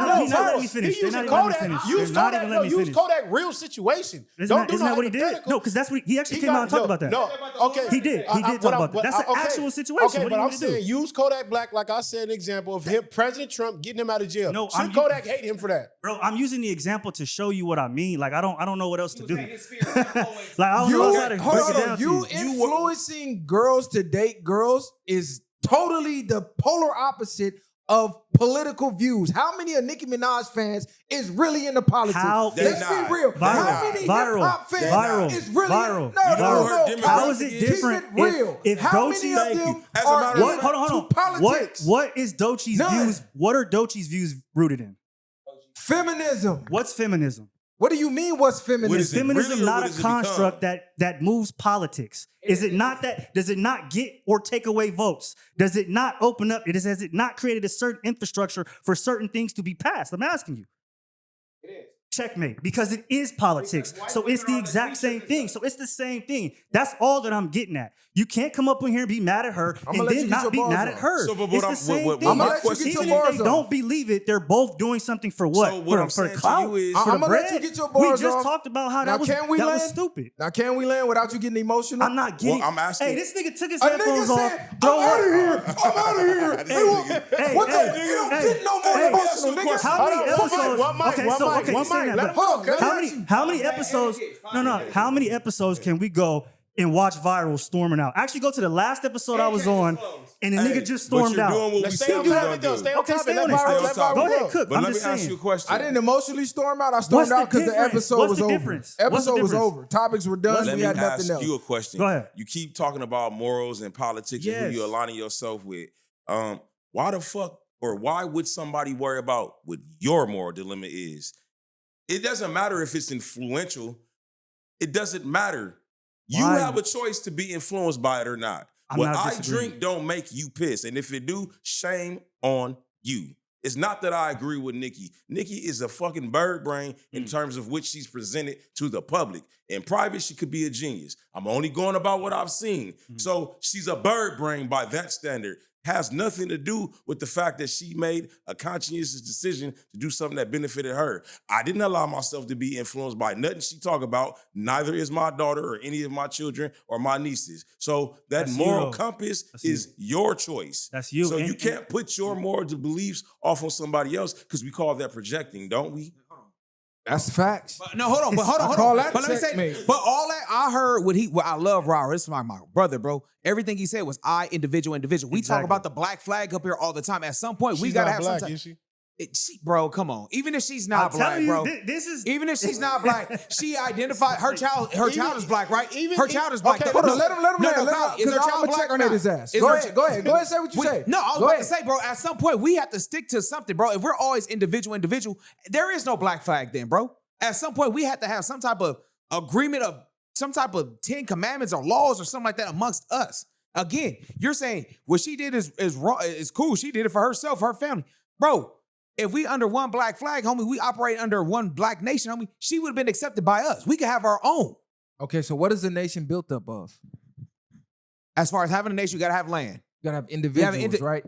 on. He's not letting me finish. They're not even letting me finish. Use Kodak. Use Kodak real situation. Isn't that what he did? No, because that's what he actually came out and talked about that. No, okay. He did talk about that. That's an actual situation. Okay, what do but you I'm want me to do? saying use Kodak Black like I said, an example of him, President Trump getting him out of jail. No, should Kodak hate him for that? Bro, I'm using the example to show you what I mean. Like I don't know what else to do. Like I don't know how to break it down to You influencing girls to date girls is totally the polar opposite of political views. How many of Nicki Minaj fans is really into politics? Let's be real. How many hip-hop fans is really viral? No. How is it different? Keep it real. If how many of them are into politics? What is Doechii's views? What are Doechii's views rooted in? Feminism. What's feminism? What do you mean? What's feminism? What is it? Feminism Really, not a construct that moves politics. Is it not that? Does it not get or take away votes? Does it not open up? Has it not created a certain infrastructure for certain things to be passed? I'm asking you. It is. Checkmate, because it is politics. So it's the exact same thing. So it's the same thing. That's all that I'm getting at. You can't come up in here and be mad at her and then not be mad at her. So, but it's the same thing. I'm gonna let you get your Even if bars they don't believe it, they're both doing something for what? So what I'm for the saying to clout? you is- For the I'm gonna let bread? you get your bars We just off. talked about how Now, that can we was land? stupid. Now, can we land without you getting emotional? I'm not getting. Well, I'm asking- Hey, this nigga took his A nigga headphones off. said, I'm out of here. I'm out of here. Hey, What the? hey, You don't hey, get no more hey, emotional, nigga. how many episodes? One mic, Okay, one so mic, okay, one you're saying mic. that, Let him but go. how many episodes? No. How many episodes can we go and watch viral storming out? Actually, go to the last episode I was on, and the nigga just stormed but you're out. doing what we Let's said stay we on was topic gonna though. do. Stay on Okay, topic. stay Let on it. viral, let Stay on viral Go topic. ahead, cook. But I'm let me just ask saying. you a question. I didn't emotionally storm out. I What's stormed the out because the difference? episode What's was the over. difference? What's the Episode was difference? over. Topics were done. Let We me had ask nothing else. you a question. Go ahead. You keep talking about morals and politics and Yes. who you're aligning yourself with. Why the fuck or why would somebody worry about what your moral dilemma is? It doesn't matter if it's influential. It doesn't matter. You Why? have a choice to be influenced by it or not. I'm What not I disagreeing. drink don't make you piss. And if it do, shame on you. It's not that I agree with Nikki. Nikki is a fucking bird brain in terms of which she's presented to the public. In private, she could be a genius. I'm only going about what I've seen. So she's a bird brain by that standard. Has nothing to do with the fact that she made a conscientious decision to do something that benefited her. I didn't allow myself to be influenced by nothing she talked about. Neither is my daughter or any of my children or my nieces. So that That's moral you. compass That's is your choice. That's you. So And- you can't put your moral beliefs off on somebody else because we call that projecting, don't we? That's facts. No, hold on. I call that But let me say, checkmate. but all that I heard what I love Rara. This is my brother, bro. Everything he said was individual. We talk Exactly. about the black flag up here all the time. At some point, we She's gotta not have black, some type. is she? Bro, come on. Even if she's not I'm black, telling bro. you, this is Even if she's not black, she identified her child. Her child is black, right? even- Her child is black. okay, Hold on, let him No, land. no, Let him, is her because child I'm black or checkmate not? his ass. Is Go her ahead, go ahead. Go ahead, say what you say. No, I was Go about ahead. to say, bro, at some point, we have to stick to something, bro. If we're always individual, there is no black flag then, bro. At some point, we have to have some type of agreement of some type of 10 commandments or laws or something like that amongst us. Again, you're saying what she did is wrong, is cool. She did it for herself, her family. Bro, if we under one black flag, homie, we operate under one black nation, homie, she would have been accepted by us. We could have our own. Okay, so what is the nation built up of? As far as having a nation, you gotta have land. You gotta have individuals, right?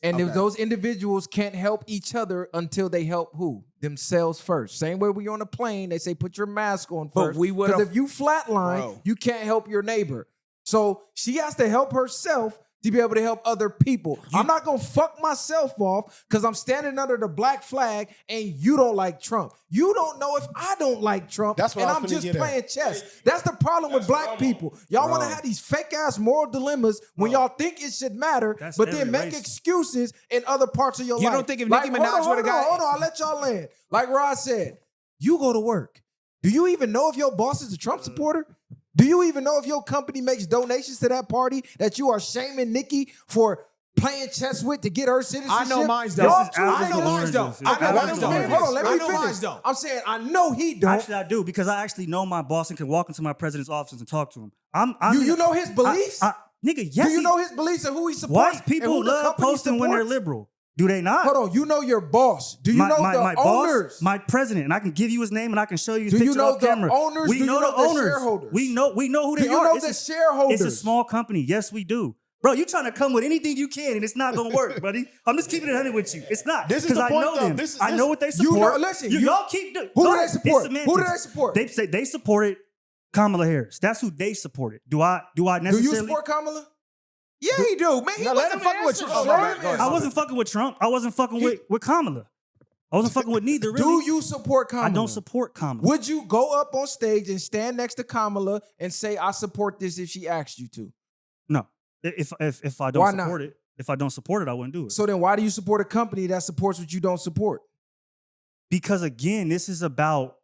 And if Okay. those individuals can't help each other until they help who? Themselves first. Same way we on a plane, they say put your mask on But first. we would've- Because if you flatline, Bro. you can't help your neighbor. So she has to help herself to be able to help other people. I'm not gonna fuck myself off because I'm standing under the black flag and you don't like Trump. You don't know if I don't like Trump. That's what and I'm I'm finna just get at. playing chess. That's the problem with black people. Y'all want to have these fake ass moral dilemmas when y'all think it should matter, That's but then every make race. excuses in other parts of your You life. don't think if Like, Nicki Minaj hold on, would've got- hold on, I'll let y'all land. Like Rod said, you go to work. Do you even know if your boss is a Trump supporter? Do you even know if your company makes donations to that party that you are shaming Nikki for playing chess with to get her citizenship. I know mine's This don't. is apples and oranges. I know mine's don't. Hold on, let me I know finish. mine's don't. I'm saying I know he don't. Actually, I do because I actually know my boss and can walk into my president's office and talk to him. You know his beliefs? Nigga, yes. Do you know his beliefs and who he supports? White people and who the love company posting when they're supports? liberal. Do they not? Hold on, you know your boss. Do you know the owners? Boss, my president, and I can give you his name and I can show you his Do you picture know off the camera. owners? We Do you know know the the owners. shareholders? We know who they Do you are. know It's the a- shareholders? It's a small company. Yes, we do. Bro, you trying to come with anything you can and it's not gonna work, buddy. I'm just keeping it 100 with you. It's not. This is because the I point, know though. them. This- I know what they You support. know- listen, y'all keep doing. Who do Go they ahead. support? It's Who do semantics. they support? They say they supported Kamala Harris. That's who they supported. Do I Do necessarily? you support Kamala? Yeah, he do. Man, he Now, let wasn't him fucking with answer. you. Oh, Oh, let my him bad. Go ahead. I wasn't fucking with Trump. I wasn't fucking with Kamala. I wasn't fucking with neither. Really. Do you support Kamala? I don't support Kamala. Would you go up on stage and stand next to Kamala and say, I support this if she asked you to? No. If I Why don't not? support it, if I don't support it, I wouldn't do it. So then why do you support a company that supports what you don't support? Because again, this is about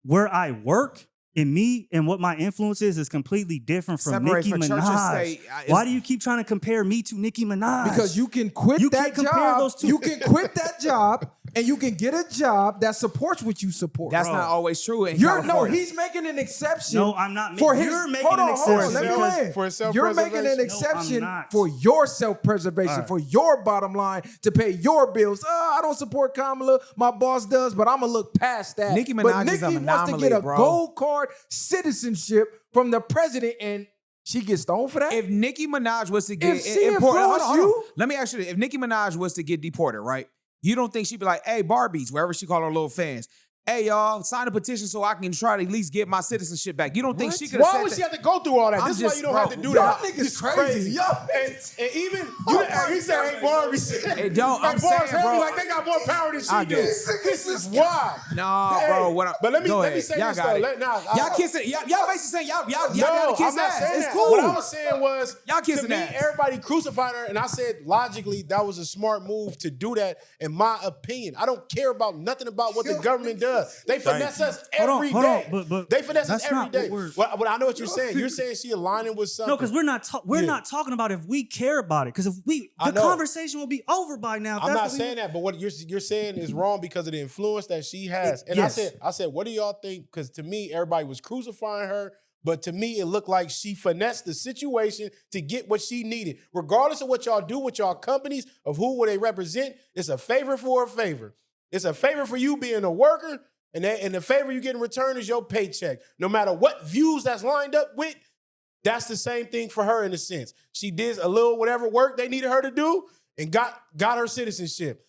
where I work and me and what my influence is completely different from Separate Nicki from church and Minaj. state, Why do you keep trying to compare me to Nicki Minaj? Because you can quit You that can't compare job. those two. You can quit that job and you can get a job that supports what you support. That's Bro. not always true in No, California. he's making an exception. No, I'm not. For his, You're making hold an on, hold on, exception let me because- land. for his You're making an self-preservation? exception No, I'm not. for your self-preservation, All right. for your bottom line to pay your bills. I don't support Kamala. My boss does, but I'm gonna look past that. Nicki but Minaj is Nicki an wants to get anomaly, a bro. gold card citizenship from the president, and she gets stoned for that. If Nicki Minaj was to get If she imported, hold on, influenced hold on. you- Let me ask you this. If Nicki Minaj was to get deported, right? You don't think she'd be like, hey, Barbies, wherever she call her little fans, hey, y'all, sign a petition so I can try to at least get my citizenship back. You don't think she could have Why said would that? she have to go through all that? I'm This is why just- you don't bro, have to do y'all that. niggas It's crazy. Y'all and even Oh he said, "Hey, Barbie." It don't. I'm Bars saying, heavy bro. like they got more power than I she do. does. This is wild. Nah, Hey, bro. What? but let me go let me ahead. say y'all this got though. it. Y'all kissing. Y'all basically saying y'all down No, to kiss I'm not ass. saying It's that. cool. What I was saying was, Y'all kissing to me, ass. everybody crucified her, and I said logically that was a smart move to do that. In my opinion, I don't care about nothing about what the government does. They finesse us every Hold day. on, but they finesse us that's every not day. what we're- Well, I know what you're saying. You're saying she aligning with something. No, because we're not Yeah. not talking about if we care about it. Because if we, I the know. conversation will be over by now. If I'm that's not what we- saying that, but what you're saying is wrong because of the influence that she has. And Yes. I said, what do y'all think? Because to me, everybody was crucifying her, but to me, it looked like she finessed the situation to get what she needed. Regardless of what y'all do with y'all companies, of who they represent, it's a favor for a favor. It's a favor for you being a worker, and the favor you get in return is your paycheck. No matter what views that's lined up with, that's the same thing for her in a sense. She did a little whatever work they needed her to do and got her citizenship.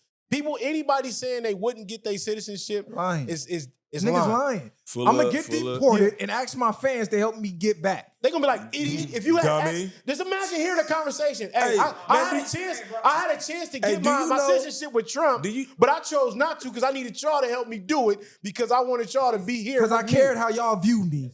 Anybody saying they wouldn't get their citizenship Lying. is Niggas lying. Full I'm gonna of- get full of- deported and ask my fans to help me get back. They're gonna be like, idiot. If you had Dummy. just imagine hearing the conversation. Hey, Hey, I had a chance to Hey, get do my you know- citizenship with Trump, but I chose not to because I needed y'all to help me do it because I wanted y'all to be here. Because I with me. cared how y'all view me.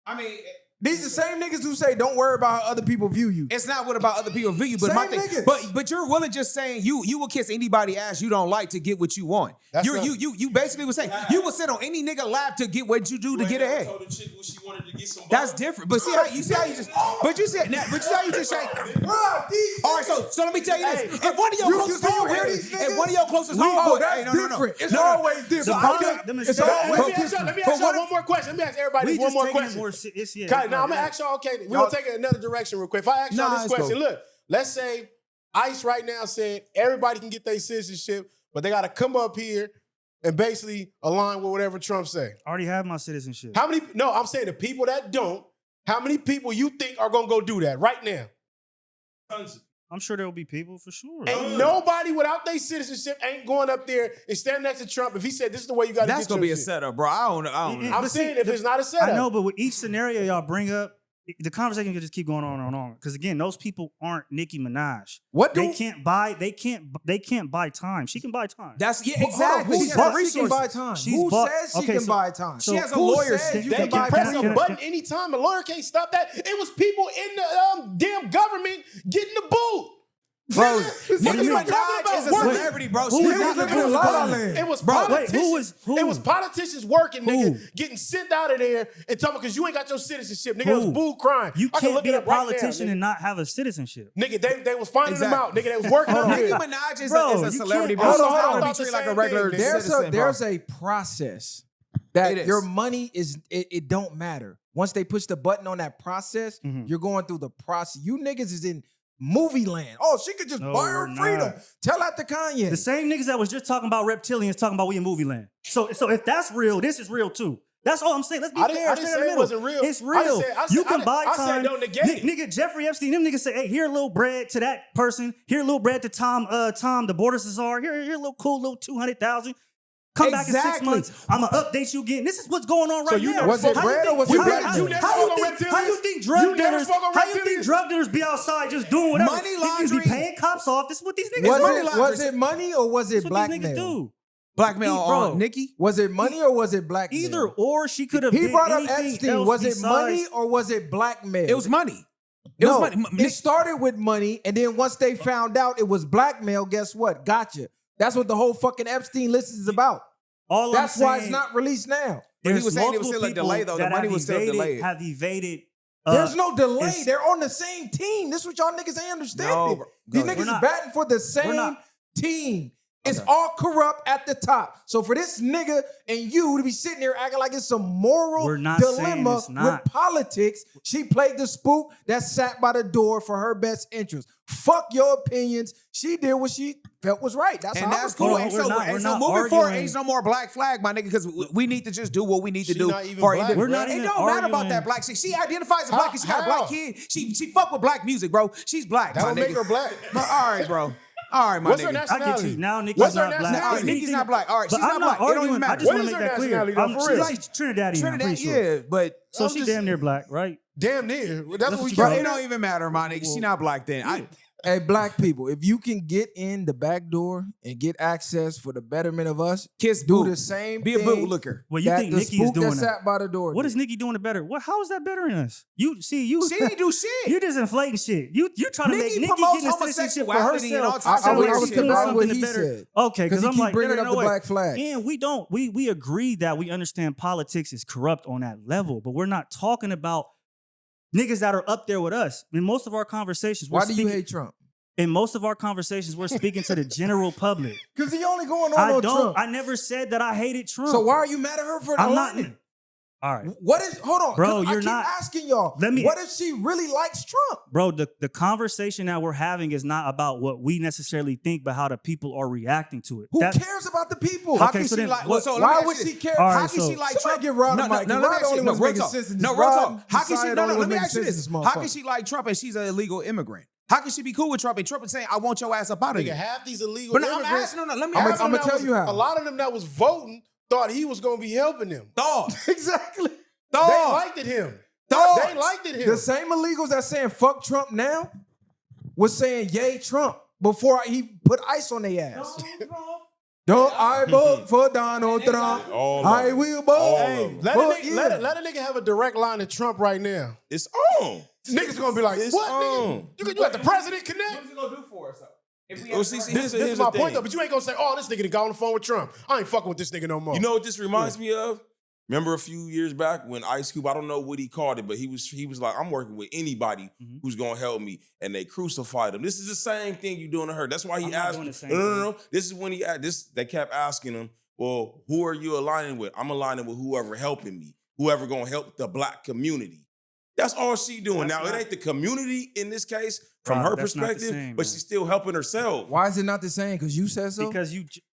I mean, These the same niggas who say don't worry about how other people view you. it's not what about other people view you, but Same my thing. niggas. But you're willing just saying you will kiss anybody ass you don't like to get what you want. That's You not- you basically was saying you will sit on any nigga lap to get what you do to get ahead. That's different. But see how you just but you see how you just say. All right, so let me tell you this: Hey, if one of your you closest hear homeboys, these if niggas? one of your closest Oh, homeboys, that's hey, no. different. It's No. always different. The I problem- get- them it's is- always Let me ask different. y'all one more question. Let me ask everybody We one just more taking it question. more yeah. Okay, now I'm gonna ask y'all. Okay, we're gonna take it another direction real quick. If I ask y'all Nah, this let's question, go. look, let's say ICE right now said everybody can get their citizenship, but they got to come up here and basically align with whatever Trump say. I already have my citizenship. How many? No, I'm saying the people that don't. How many people you think are gonna go do that right now? I'm sure there will be people for sure. Ain't nobody without their citizenship ain't going up there and standing next to Trump if he said this is the way you got to get That's gonna be a shit. setup, bro. I don't know. I'm But saying see, if it's not a setup. I know, but with each scenario y'all bring up, the conversation can just keep going on and on. Because again, those people aren't Nicki Minaj. What do They can't buy time. She can buy time. That's Hold on, exactly. who She says has she can resources. buy time? She's Who bought- says she okay, can so- buy time? so She has a Who lawyer says sitting you They can can buy press time? a button anytime. A lawyer can't stop that. It was people in the damn government getting the boot. Bro, Nigga, Nicki what you talking Minaj about? is a Working. celebrity, bro. Who She's was not living living in in La La La Land? It was Bro, wait, politicians. who? It was politicians working, Who? nigga, getting sent out of there and talking because you ain't got your citizenship. Nigga, it was Who? boo crying. You I can can't look be it a up right now, politician nigga. and not have a citizenship. Nigga, they was finding them out. Exactly. Nigga, they was working on Nicki it. Minaj is Bro, a you celebrity, can't- bro. Hold on, She's hold not on. gonna be treated like a Same regular thing, citizen, bro. There's a process that It is. your money is it don't matter. Once they push the button on that process, Mhm. you're going through the process. You niggas is in movie land. Oh, she could just No, buy her we're freedom. not. Tell that to Kanye. The same niggas that was just talking about reptilians talking about we in movie land. So if that's real, this is real too. That's all I'm saying. Let's be I fair. didn't Straight say in the it middle. wasn't real. It's I real. just said- You can buy I said time. don't negate it. Nigga, Jeffrey Epstein, them niggas say, hey, here a little bread to that person. Here a little bread to Tom, the border czar. Here a little cool little 200,000. Come back in 6 Exactly. months. I'm gonna update you again. This is what's going on right So you now. never Was it How you bread or think- was it how- black how- man? You never how spoke you on think- How you reptilians? think drug You never dealers? spoke on How you think reptilians? drug dealers be outside just doing whatever? Money These niggas be laundering. paying cops off. This is what these niggas was, do. money it, laundering. was it money or was it That's what these blackmail? niggas do. Blackmail Bro. on Nicki. Was it money or was it blackmail? Either or, she could have. He did brought up anything Epstein. else Was it money besides- or was it blackmail? It was money. It No, was money. it started with money, and then once they found out it was blackmail, guess what? Gotcha. That's what the whole fucking Epstein list is about. All That's I'm why saying, it's not released now. But he there's was saying it was multiple still a delay, people though. The that money have was still evaded- delayed. Have evaded. There's no delay. it's- They're on the same team. This is what y'all niggas ain't understanding. No, bro. These Go ahead. niggas We're not- batting for the same not- team. It's Okay. all corrupt at the top. So for this nigga and you to be sitting here acting like it's a moral We're not saying dilemma it's not. with politics, she played the spook that sat by the door for her best interest. Fuck your opinions. She did what she felt was right. That's And how that's I cool. feel. And We're so, not- and we're so not moving forward, arguing. ain't no more black flag, my nigga, because we need to just do what we need to She do not even for black, individual. We're not It even don't matter about arguing. that black shit. She identifies as black and she got a black How? kid. She fuck with black music, bro. She's black, That my don't make nigga. her black. All right, bro. All right, my What's her nigga. I nationality? get you. Now Nikki's What's her not black. nationality? All right, Nikki's not black. All right, But she's not I'm black. not It don't arguing. even I matter. just What want is to her make that clear. nationality, though, for real? She's Trinidadian. I'm pretty sure. yeah, but So I'm she's just- damn near black, right? Damn near. That's what we what you Bro, call it it. don't even matter, my nigga. She not black then. Hey, black people, if you can get in the back door and get access for the betterment of us, Kiss do boot. the same Be a thing. bootlicker. Well, you that think the Nikki is spook doing that that? sat by the door. What did. is Nikki doing to better? What? How is that bettering us? You see, you She ain't do shit. you just inflating shit. You trying to make Nikki Nikki promotes getting a citizenship for homosexuality and all herself. types of sound weird like I was she's doing confirming what something he to better. said. Okay, because he I'm keep like, bringing no, up no, the wait. black flag. And we don't. We agree that we understand politics is corrupt on that level, but we're not talking about niggas that are up there with us. In most of our conversations, we're Why do you speaking, hate Trump? in most of our conversations, we're speaking to the general public. Because he only going on I on don't. Trump. I never said that I hated Trump. So why are you mad at her for I'm not. aligning? All right, What is? Hold on, Bro, 'cause I you're keep not- asking y'all. Let me- What if she really likes Trump? bro. The conversation that we're having is not about what we necessarily think, but how the people are reacting to it. Who That- cares about the people? How Okay, can so she then like? what- so let me Why ask would you she this. care? All How right, can so- she like Somebody Trump? get Rod the mic. No, Rod let me ask only you. No, was real making talk. sense in No, this. real Rod talk. How can she? decided No, only no. was Let me making ask you sense in this. this How can motherfucker. she like Trump and she's an illegal immigrant? How can she be cool with Trump and Trump is saying, "I want your ass up out of Nigga, here"? half these illegal But no, I'm immigrants. asking. No, let me I'ma- ask. half of them I'ma that tell was- you how. A lot of them that was voting thought he was gonna be helping them. Dog, Exactly. They dog, liked it him. dog. They liked it him. The same illegals that saying fuck Trump now was saying yay Trump before he put ice on their ass. Don't I vote for Donald Trump? All of I them. will All vote. of Hey, them. let, Well, a nigga, yeah. let a nigga have a direct line to Trump right now. It's on. Niggas gonna be like, It's what, on. nigga? You got the president connect? What's it gonna do for us? If we Oh, see, This here's is my the point thing. though, but you ain't gonna say, oh, this nigga done got on the phone with Trump. I ain't fucking with this nigga no more. You know what this reminds me of? Remember a few years back when Ice Cube, I don't know what he called it, but he was like, I'm working with anybody Mhm. who's gonna help me, and they crucified him. This is the same thing you doing to her. That's why he I'm not asked. doing the same No. This is when he asked. They kept asking him, well, who are you aligning with? I'm aligning with whoever helping me, whoever gonna help the black community. That's all she doing. That's Now, not- it ain't the community in this case from Right, her that's not the perspective, same, but man. she's still helping herself. Why is it not the same? Because you said so.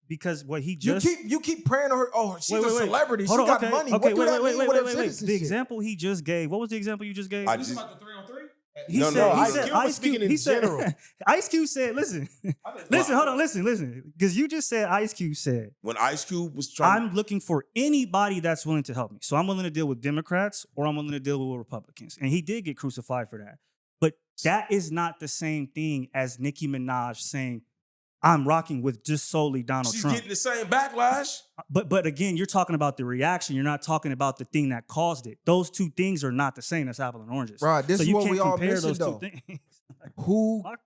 Because what he you just keep praying on her. Oh, she's Wait, a wait, wait. celebrity. Hold she on, got okay, money. Okay, what do that mean with her wait. citizenship? The example he just gave. What was the example you just gave? I just, the 3-on-3? He No, said, no, he Ice said, Cube was Ice speaking Cube, in he said, general. Ice Cube said, listen, hold on, listen. Because you just said Ice Cube said, when Ice Cube was trying, I'm looking for anybody that's willing to help me. So I'm willing to deal with Democrats or I'm willing to deal with Republicans. And he did get crucified for that. But that is not the same thing as Nicki Minaj saying, I'm rocking with just solely Donald she's Trump. getting the same backlash. But again, you're talking about the reaction. You're not talking about the thing that caused it. Those two things are not the same. That's apples and oranges. Right, this so is you what can't we all compare missing, those though. two things.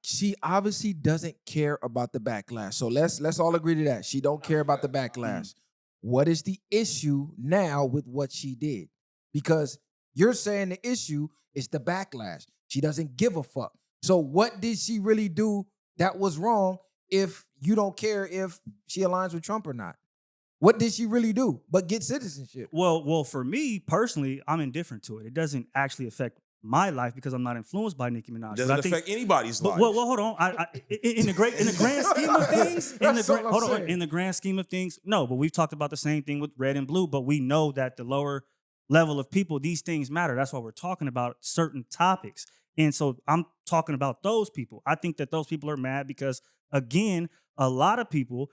She obviously doesn't care about the backlash. So let's all agree to that. She don't care about the backlash. What is the issue now with what she did? Because you're saying the issue is the backlash. She doesn't give a fuck. So what did she really do that was wrong if you don't care if she aligns with Trump or not? What did she really do but get citizenship? Well, for me personally, I'm indifferent to it. It doesn't actually affect my life because I'm not influenced by Nicki Minaj. Doesn't affect anybody's life. Well, hold on. In the grand scheme of things, in the grand scheme of things, no. But we've talked about the same thing with red and blue. But we know that the lower level of people, these things matter. That's why we're talking about certain topics. And so I'm talking about those people. I think that those people are mad because, again, a lot of people,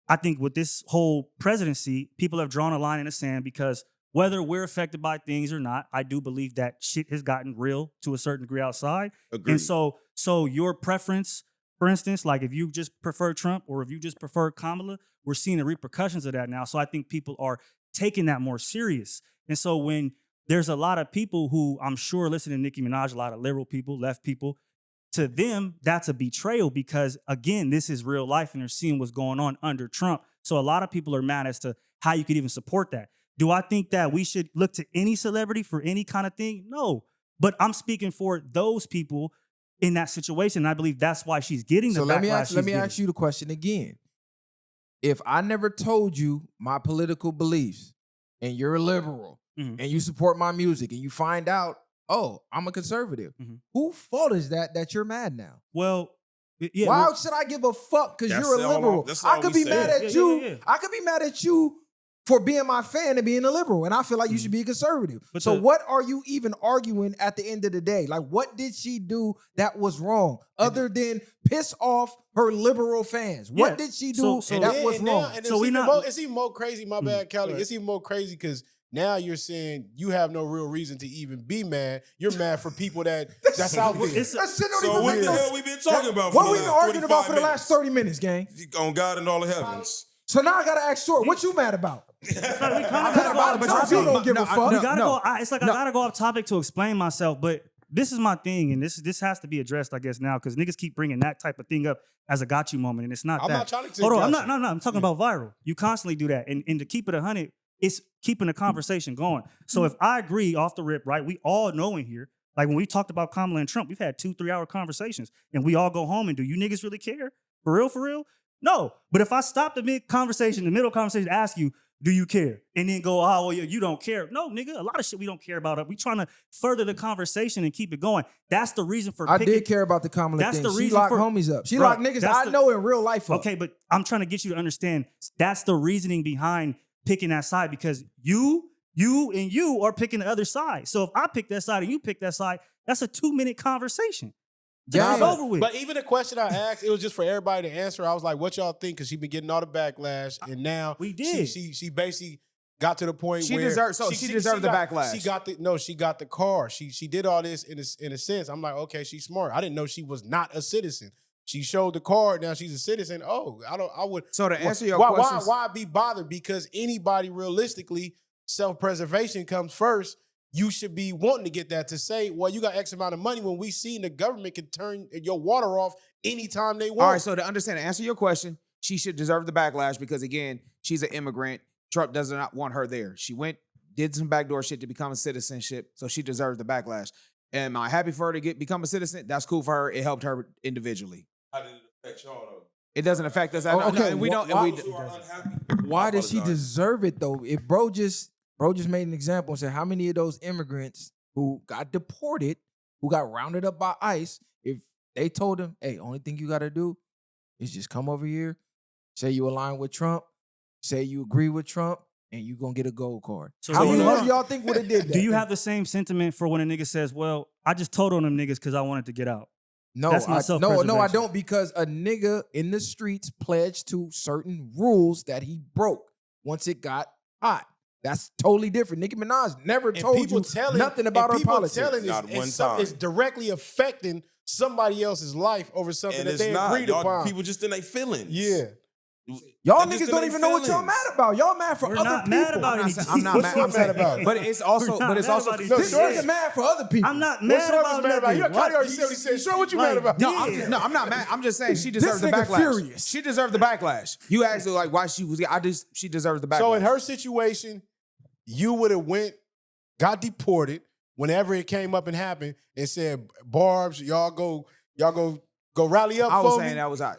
I think with this whole presidency, people have drawn a line in the sand because whether we're affected by things or not, I do believe that shit has gotten real to a certain degree outside. Agreed. And so your preference, for instance, like if you just prefer Trump or if you just prefer Kamala, we're seeing the repercussions of that now. So I think people are taking that more serious. And so when there's a lot of people who I'm sure listen to Nicki Minaj, a lot of liberal people, left people, to them, that's a betrayal because, again, this is real life and they're seeing what's going on under Trump. So a lot of people are mad as to how you could even support that. Do I think that we should look to any celebrity for any kind of thing? No. But I'm speaking for those people in that situation. And I believe that's why she's getting the backlash. Let me ask you the question again. If I never told you my political beliefs and you're a liberal and you support my music and you find out, oh, I'm a conservative. Whose fault is that you're mad now? Well, yeah. Why should I give a fuck because you're a liberal? I could be mad at you. I could be mad at you for being my fan and being a liberal, and I feel like you should be a conservative. So what are you even arguing at the end of the day? Like, what did she do that was wrong other than piss off her liberal fans? What did she do that was wrong? And it's even more crazy, my bad, Callie. It's even more crazy because now you're saying you have no real reason to even be mad. You're mad for people that's out there. So what the hell we been talking about what we been arguing about for the last 30 minutes, gang? On God and all the heavens. So now I gotta ask Short, what you mad about? You don't give a fuck. It's like I gotta go off topic to explain myself, but this is my thing, and this has to be addressed, I guess, now, because niggas keep bringing that type of thing up as a got you moment, and it's not I'm that. not trying to Hold on, I'm talking about viral. You constantly do that, and to keep it 100, it's keeping the conversation going. So if I agree off the rip, right, we all know in here, like when we talked about Kamala and Trump, we've had 2-3 hour conversations, and we all go home and do you niggas really care? For real? No. But if I stop the middle conversation, ask you, do you care? And then go, oh, well, you don't care. No, nigga, a lot of shit we don't care about. We trying to further the conversation and keep it going. That's the reason for I did care about the Kamala thing. She locked homies up. She locked niggas I know in real life up. Okay, but I'm trying to get you to understand that's the reasoning behind picking that side because you are picking the other side. So if I pick that side and you pick that side, that's a 2-minute conversation. Yeah, it's over with. But even the question I asked, it was just for everybody to answer. I was like, what y'all think? Because she been getting all the backlash. And now we did. She basically got to the point she where deserved the backlash. She got the car. She did all this in a sense. I'm like, okay, she's smart. I didn't know she was not a citizen. She showed the card. Now she's a citizen. Oh, I would. So to answer your question, why be bothered? Because anybody realistically, self-preservation comes first. You should be wanting to get that to say, well, you got X amount of money when we seen the government can turn your water off anytime they want. All right, so to answer your question, she should deserve the backlash because, again, she's an immigrant. Trump does not want her there. She did some backdoor shit to become a citizenship, so she deserves the backlash. Am I happy for her to become a citizen? That's cool for her. It helped her individually. How did it affect y'all, though? It doesn't affect us. Why does she deserve it, though? If Bro just made an example and said how many of those immigrants who got deported, who got rounded up by ICE, if they told him, hey, only thing you got to do is just come over here, say you align with Trump, say you agree with Trump, and you going to get a gold card. So how many of y'all think would have did that? Do you have the same sentiment for when a nigga says, well, I just told on them niggas because I wanted to get out? No, I don't, because a nigga in the streets pledged to certain rules that he broke once it got hot. That's totally different. Nicki Minaj never told you nothing about her politics. Not one time. It's directly affecting somebody else's life over something that they agreed upon. People just in their feelings. Yeah. Y'all That's niggas don't even know what y'all mad about. Y'all mad for We're other not people. mad about anything. I'm not What's mad. Short I'm saying, mad about? but it's also, We're not mad about No, anything. Short is mad for other people. I'm not What mad Short about was mad about? You nothing. already said what he said. Short, what you mad about? No, I'm not mad. I'm just saying she deserved the nigga backlash. furious. She deserved the backlash. You asked her like why she was. She deserves the backlash. So in her situation, you would have got deported whenever it came up and happened, and said, "Barbs, y'all go rally up I was for saying me." that was I.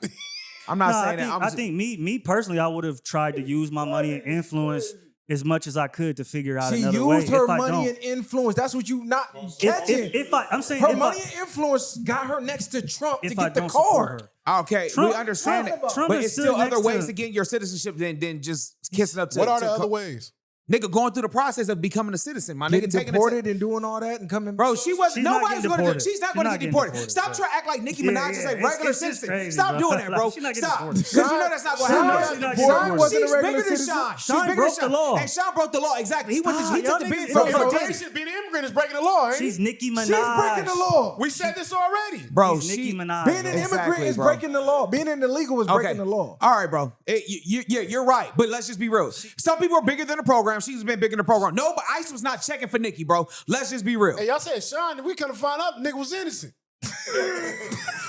I'm not saying that. I think me personally, I would have tried to use my money and influence as much as I could to figure out She another way. used her If I money don't- and influence. That's what you not catching. I'm saying Her if money I, and influence got her next to Trump to if I get the don't support card. her. Okay, Trump- we understand Trump- that, Trump but is it's stood still other next ways to- to get your citizenship than just kissing up to. What are the to other ways? Nigga going through the process of becoming a citizen. My Getting nigga taking deported and doing all that and coming. Bro, she wasn't. She's not Nobody's getting going to do. deported. She's not She's going to not get getting deported. deported, Stop bro. trying to act like Nicki Yeah, Minaj is yeah, a it's regular just citizen. crazy, Stop bro. doing that, bro. She's not getting Stop. deported. Because you know that's not going to Sean- happen. She's not Sean getting wasn't She's a regular bigger than citizen. Sean. She's Sean bigger broke than the law. And Sean broke the law. Exactly. He Stop. took Y'all the bid niggas- for Hey, So so- Jay being an immigrant is breaking the law, ain't She's he? Nicki Minaj. She's breaking the law. We said this already. Bro, She's Nicki Minaj. Being an bro. immigrant Exactly, is bro. breaking the law. Being an illegal is breaking the law. All right, bro. Yeah, you're right. But let's just be real. Some people are bigger than the program. She's been bigger than the program. No, but ICE was not checking for Nicki, bro. Let's just be real. Hey, y'all said Sean, we couldn't find out the nigga was innocent.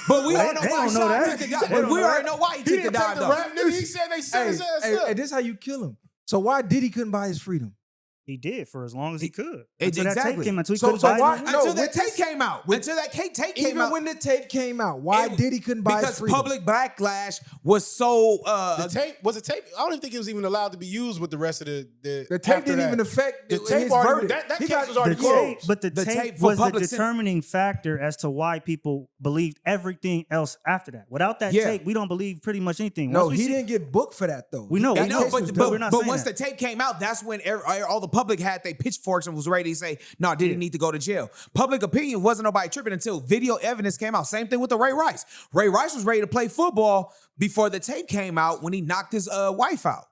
But we all know They why don't know Sean that. took the They dive. don't But we know already that. know why he He took the didn't dive, take the though. rap, nigga. He said they set his ass Hey, up. this is how you kill him. So why Diddy couldn't buy his freedom? He did for as long as he could. Exactly. Until that tape came until he So- couldn't so buy why- it. no, Until that with tape this- came out. Until that tape came Even out. when the tape came out, why It- Diddy couldn't buy his Because freedom? public backlash was so The tape was a tape. I don't even think it was even allowed to be used with the rest of the The tape after didn't that. even affect The his tape already. verdict. That He case got- was already The closed. tape, but the The tape tape for was the public determining factor as to why people believed everything else after that. Without that Yeah. tape, we don't believe pretty much anything. No, Once we he see- didn't get booked for that though. We know, That we know, case was but done. we're not But saying once that. the tape came out, that's when all the public had their pitchforks and was ready to say, no, Diddy need to go to jail. Public opinion wasn't nobody tripping until video evidence came out. Same thing with the Ray Rice. Ray Rice was ready to play football before the tape came out when he knocked his wife out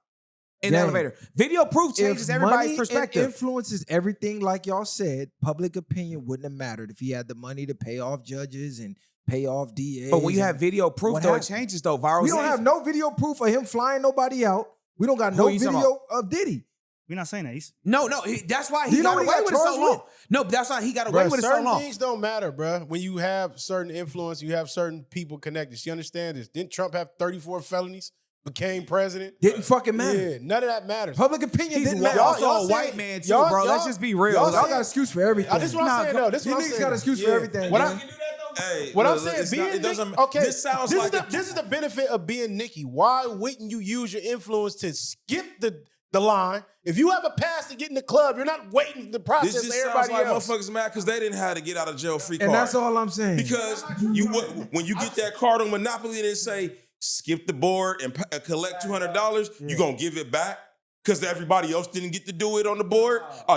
in the Dang. elevator. Video proof changes everybody's money perspective. and influences everything, like y'all said, public opinion wouldn't have mattered if he had the money to pay off judges and pay off DAs. But when you and have video proof, what though, happened? it changes, though. Viral we don't changes. have no video proof of him flying nobody out. We don't got Who no you talking video of Diddy. We're not saying that. He's, No, that's why Do he you know got what he away got with it so charged long. with? No, that's why he got away Bruh, with it so certain long. things don't matter, bruh. When you have certain influence, you have certain people connected. She understands this. Didn't Trump have 34 felonies? Became president? Didn't fucking matter. Yeah, none of that matters. Public opinion He's didn't white. matter. Also Y'all a white said- man, too, y'all- bro. Let's y'all- just be real. y'all Y'all said- got excuse for everything. This is what I'm saying, though. This is These what I'm niggas saying. got excuse for Yeah. everything. What man. Hey, What I'm look, saying, it's being not- it doesn't. Nicki, okay, This sounds this like is the benefit of being Nicki. Why wouldn't you use your influence to skip the line? If you have a pass to get in the club, you're not waiting for the process This of just sounds everybody like else. motherfuckers mad because they didn't have to get out of jail free card. And that's all I'm saying. Because when you get that card on Monopoly and they say skip the board and collect $200, you gonna give it back because everybody else didn't get to do it on the board. Oh,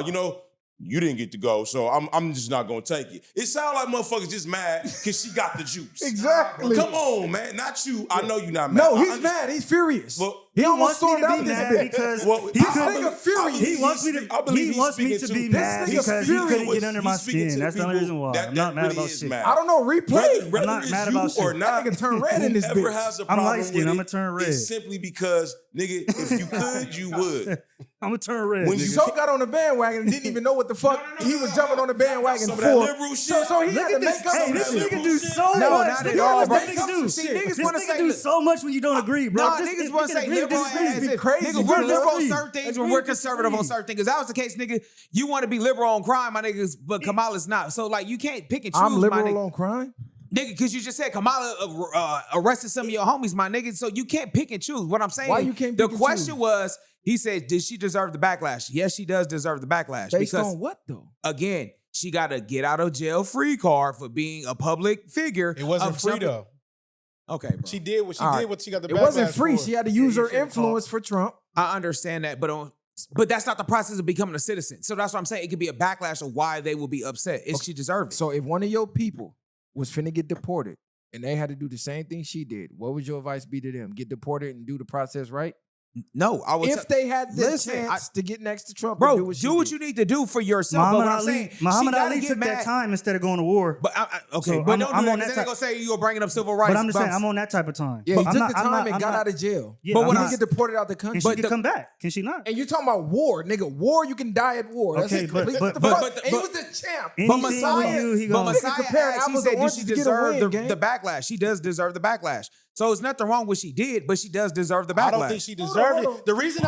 you didn't get to go, so I'm just not gonna take it. It sounds like motherfuckers just mad because she got the juice. Exactly. Come on, man, not you. I know you're not mad. No, I he's understand. mad. He's furious. Well, he he almost wants me stormed to out be this mad bitch. because Well, he This couldn't- nigga furious. He wants me to. I believe He he's wants me speaking to to- be this mad nigga because he furious. couldn't get under my He's speaking skin. to That's the only people reason why. that I'm not mad really about is shit. mad. I don't know. Replay. Whether not it's mad you about shit. or not, That nigga turn red in this whoever bitch. has a I'm problem light-skinned, with I'ma it, turn red. it's simply because, nigga, if you could, you would. I'm gonna turn red. When nigga. you- So got on the bandwagon and didn't even know what the fuck he was jumping on the bandwagon Some of for. that liberal So shit. he Look had to at this. make up Hey, some this shit. nigga do so No, much. not Look at all, what bro. this nigga do. See, This niggas wanna nigga say do that- so much when you don't agree, bro. Nah, Just- niggas if want to you say can agree, liberal disagree. as if crazy, nigga, bro. we're liberal on Agree. certain things when Agree, we're conservative on disagree. certain things. If that was the case, nigga, you want to be liberal on crime, my niggas, but Kamala's not. So like, you can't pick and choose, I'm my liberal nigga. on crime. Nigga, because you just said Kamala arrested some of your homies, my nigga. So you can't pick and choose. What I'm saying, Why you can't the pick and question choose? was, he said, did she deserve the backlash? Yes, she does deserve the backlash. Based because on what though? again, she got a get out of jail free card for being a public figure. It wasn't of free jumping- though. Okay, bro. She did what she All did. right. What she got the. It wasn't backlash free. for. She had to use you her should've influence for Trump. I understand that, but that's not the process of becoming a citizen. So that's what I'm saying. It could be a backlash of why they will be upset. If she deserved it. So if one of your people was finna get deported and they had to do the same thing she did, what would your advice be to them? Get deported and do the process right? No, I would. If they had the Listen, chance to get next to Trump, bro, and do what you need to do for yourself. Muhammad but what I'm Ali, saying, Muhammad she gotta Ali get took mad. that time instead of going to war. But okay, So but I'm don't on do that that because then they type- gonna say you were bringing up civil rights. But I'm just saying, bumps. I'm on that type of time. Yeah, he I'm took not- the I'm time not- and I'm got not- out of jail. Yeah, But I'm when He not- didn't get deported out the country. Can she come back? Can she not? And you're talking about war, nigga. War, you can die at war. That's Okay, it. but- What but- the but- fuck? And he was the champ. Anything But Messiah, with you, he but gonna- Messiah Compare asked, he apples said, and "Did she oranges to get a deserve win, gang." the backlash?" She does deserve the backlash. So it's nothing wrong with what she did, but she does deserve the backlash. I don't think she deserved hold on. it. The reason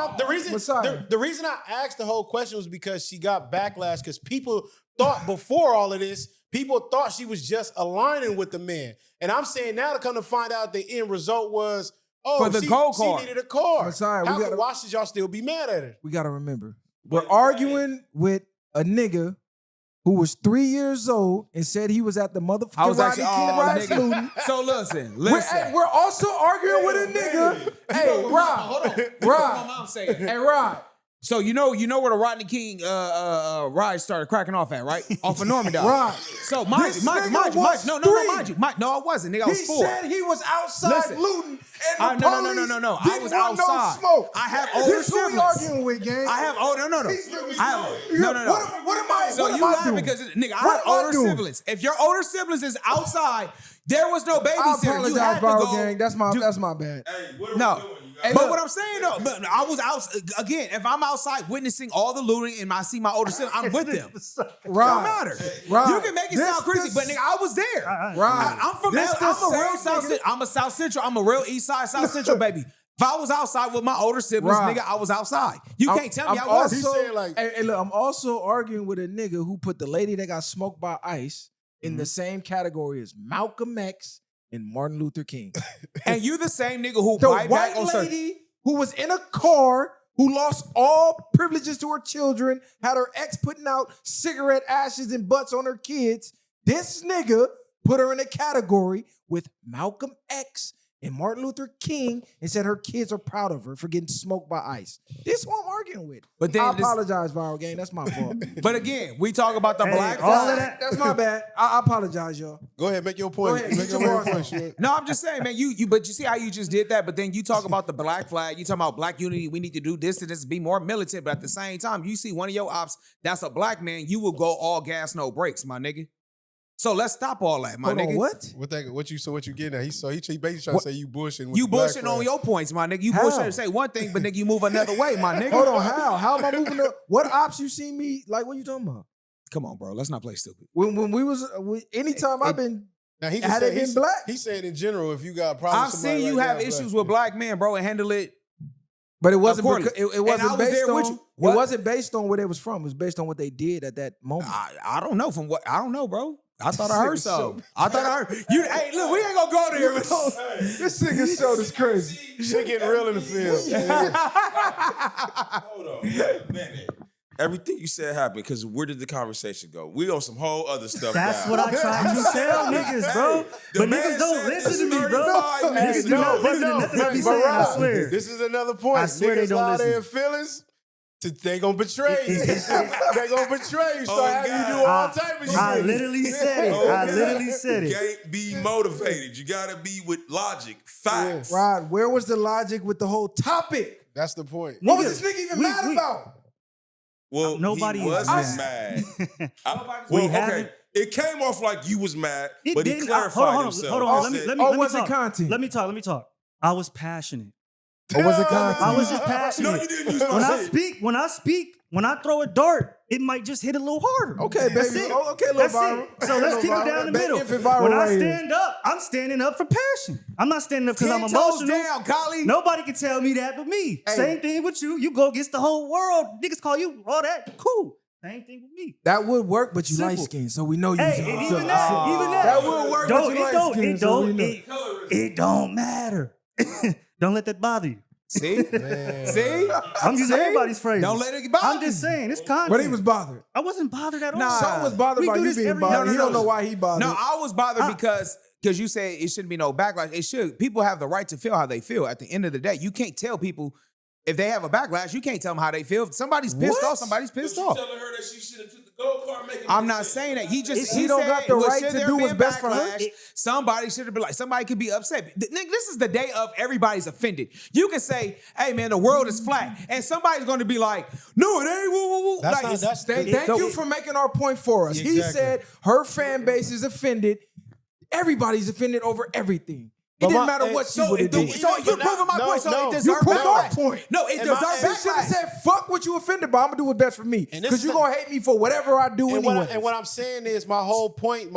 Messiah. the reason I asked the whole question was because she got backlash because people thought before all of this, people thought she was just aligning with the man. And I'm saying now to come to find out the end result was, For the gold she card. needed a car. Messiah, Why should y'all still be mad at her? We got to remember. We're arguing with a nigga who was 3 years old and said he was at the I motherfucking was Rodney actually, King riots looting. nigga. So listen. We're also arguing with a nigga. Hey, Rod. Hey, Rod. So you know where the Rodney King ride started cracking off at, right? Off of Norman Dog. Right. So mind This you, nigga no, was no, three. mind you. No, I wasn't, nigga. I He was 4. said he was outside Listen. looting, and the No. police I didn't was want outside. no smoke. I have older This who we siblings. arguing with, gang. I have no. No. What am I? So what am you I laughing doing? because nigga, I What have am I older doing? siblings. If your older siblings is outside, there was no I babysitter. You had apologize, to Viral go. Gang. That's my bad. No. Hey, But look. what I'm saying though, but I was out again. If I'm outside witnessing all the looting and I see my older sibling, I'm with them. Right. Don't matter. Right. You can make it This sound crazy, the- but nigga, I was there. Right. I'm from. This the I'm a real same South. nigga- I'm a South Central. I'm a real East Side South Central baby. If I was outside with my older siblings, Right. nigga, I was outside. You can't tell me I also, wasn't. saying, like- hey, look, I'm also arguing with a nigga who put the lady that got smoked by ICE in the same category as Malcolm X and Martin Luther King. And you the same nigga who The bite back white on certain. lady who was in a car, who lost all privileges to her children, had her ex putting out cigarette ashes and butts on her kids. This nigga put her in a category with Malcolm X and Martin Luther King and said her kids are proud of her for getting smoked by ICE. This is what I'm arguing with. But then I this- apologize, Viral Gang. That's my fault. But again, we talk about the Hey, black all flag. of that- That's my bad. I apologize, y'all. Go ahead, make your point. Go ahead, Make get your your real bars point. out. Shit. No, I'm just saying, man. But you see how you just did that. But then you talk about the black flag. You talking about black unity. We need to do this and this, be more militant. But at the same time, you see one of your ops that's a black man, you will go all gas, no brakes, my nigga. So let's stop all that, my Hold nigga. on, what? What you getting at? He basically trying to say you bushing. With You the black bushing flag. on your points, my nigga. You How? bushing say one thing, but nigga, you move another way, my nigga. Hold on, how? How am I moving up? What ops you see me? Like, what you talking about? Come on, bro. Let's not play stupid. When we was, anytime I've been, Now he Had it been black? He said in general, if you got problems, I've somebody seen you like have that, issues black. with black men, bro, and handle it. but it wasn't Accordingly. because, it And I wasn't was based there with on, you. it What? wasn't based on where they was from. It was based on what they did at that moment. I don't know from what I don't know, bro. I thought I heard This nigga something. I thought I heard you. Hey, look, we ain't gonna go there. This nigga showed is crazy. Shit getting real in the field. Hold on. Wait a minute. Everything you said happened because where did the conversation go? We on some whole other stuff. That's now. what I tried to tell niggas, bro. The But man niggas don't said listen to me, bro. 35 Niggas minutes. do not listen to nothing I be saying, I Rob, swear. This is another point. I swear they Niggas don't lie listen. their feelings. They gonna betray you. They gonna betray you. Start Oh, having you do God. all type of shit. I literally said it. I literally said You it. can't be motivated. You gotta be with logic, facts. Rod, where was the logic with the whole topic? That's the point. What Nigga, was this nigga even we- mad we- about? Well, Nobody he is wasn't mad. mad. We Well, haven't- okay. It came off like you was mad, It but he didn't. clarified Hold himself. on. He said- Let me was it talk. content? Let me talk. I was passionate. Or was it content? I was just passionate. No, you didn't use my When I speak, when I throw a dart, it might just hit a little harder. Okay, That's baby. it. Oh, okay, little That's viral. it. So let's keep it Little down the viral. middle. If it viral When I right here. stand up, I'm standing up for passion. I'm not standing up because I'm 10 toes emotional. down, Collie. Nobody can tell me that but me. Hey. Same thing with you. You go against the whole world. Niggas call you all that. Cool. Same thing with me. That would work, but you Simple. light skinned, so we know you. Hey, was and on even something. that, That would work, but you light skinned, so we know. it don't matter. Don't let that bother you. See? See? I'm using everybody's phrase. Don't let it bother I'm just saying, it's content. But he was bothered. I wasn't bothered at all. Nah. Something was bothered We by do you this being every- bothered. No, He don't know why he bothered. No, I was bothered because you said it shouldn't be no backlash. It should. People have the right to feel how they feel. At the end of the day, you can't tell people if they have a backlash, you can't tell them how they feel. If somebody's pissed off, somebody's pissed But off. you telling her that she should have took the gold card, making I'm not saying that. He don't said, got the well, right should to there do be what's a best for her? backlash? Somebody should have been like, somebody could be upset. Nigga, this is the day of everybody's offended. You can say, hey man, the world is flat. And somebody's gonna be like, no, it ain't woo woo woo. That's Like, not, that's Thank you for making our point for us. He Exactly. said her fan base is offended. Everybody's offended over everything. It But didn't my- matter hey, what she so would have you're did. proving my point. So it deserves You proved our backlash. point. No, it And my- deserves You should have backlash. said, fuck what you offended by. I'm gonna do what's best for me. And this Because is you're the- gonna hate me for whatever I do And anyway. what I'm saying is my whole point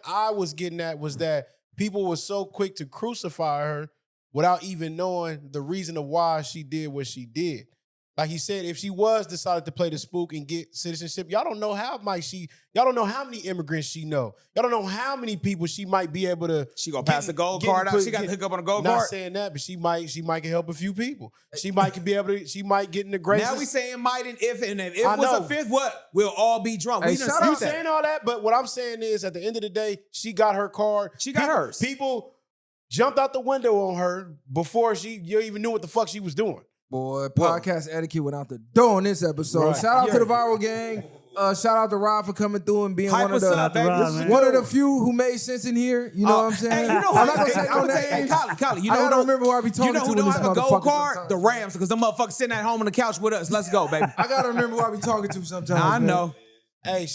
I was getting at was that people were so quick to crucify her without even knowing the reason of why she did what she did. Like he said, if she was decided to play the spook and get citizenship, y'all don't know how y'all don't know how many immigrants she know. Y'all don't know how many people she might be able to. She gonna pass the gold card out. She got to hook up on the gold Not card. saying that, but she might can help a few people. She might be able to. She might get in the graces. Now we saying might and if I was know. a fifth, what? We'll all be drunk. Hey, We done shout seen You that. saying all that, but what I'm saying is, at the end of the day, she got her card. She got hers. People jumped out the window on her before you even knew what the fuck she was doing. Boy, podcast etiquette went out the door on this episode. Right. Shout out to the Viral Gang. Shout out to Rob for coming through and being Hype one of us the up, baby. This is one of the few who made sense in here. You know what I'm saying? Hey, you know I'm who? not gonna say no Hey, names. Collie, you I know gotta who- remember who I be talking You know to who in don't this have a gold motherfucker card? sometimes. The Rams, because them motherfuckers sitting at home on the couch with us. Let's go, baby. I gotta remember who I be talking to sometimes. I man. know. Hey,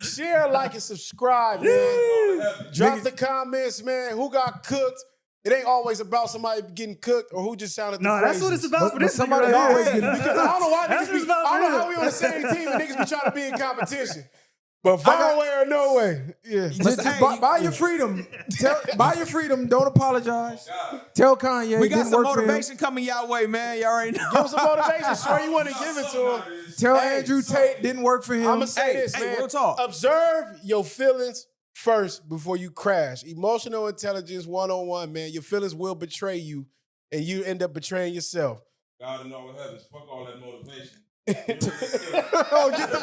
share, like, and subscribe, man. Drop the comments, man. Who got cooked? It ain't always about somebody getting cooked or who just sounded the No, that's what craziest. it's about for But this somebody nigga right always here. get- Because I don't know why That's niggas what it's be, about I don't know for how we on the same team and niggas be trying to be in competition. But far way or no way. Yeah. Just buy your freedom. Buy your freedom. Don't apologize. Tell Kanye. We it got didn't some work for him. motivation coming y'all way, man. Y'all already know. Give him some motivation. Sure, you want to give it to him. Tell Hey, Andrew Tate didn't work for him. I'm going to say this, hey, man. real talk. Observe your feelings first before you crash. Emotional intelligence 101, man. Your feelings will betray you, and you end up betraying yourself. God in all the heavens, fuck all that motivation. Oh, get the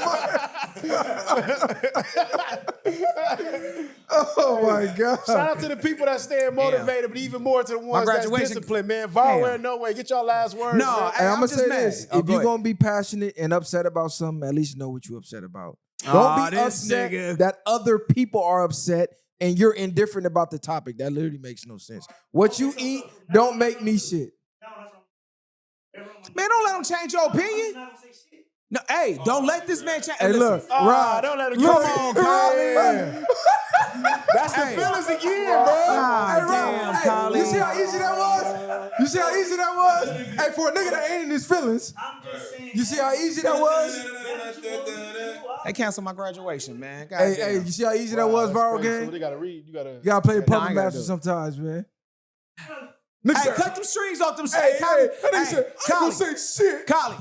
Oh my God. Shout out to the people that stay motivated, but even more to the ones that's graduation- disciplined, man. Viral, no way. Get your last words. No, man. Hey, I'm gonna just say mad. this: Oh, if go you're ahead. gonna be passionate and upset about something, at least know what you're upset about. Aw, Don't be this upset nigga. that other people are upset and you're indifferent about the topic. That literally makes no sense. What you eat don't make me shit. Man, don't let him change your opinion. No, hey, don't let this man change. Hey, look, Rob, don't let it look, go. Rob, man. That's the Hey. feelings again, bro. God Hey, Rob, damn, hey, Collie. you see how easy that was? You see how easy that was? Hey, for a nigga that ain't in his feelings, you see how easy that was? They canceled my graduation, man. God Hey, damn. hey, you see how easy that was, Viral So Gang? they gotta read. You gotta. You gotta play the I puppet ain't gotta master do it. sometimes, man. Hey, cut them strings off them. Hey, Collie, that nigga said, I ain't gonna say shit. Collie,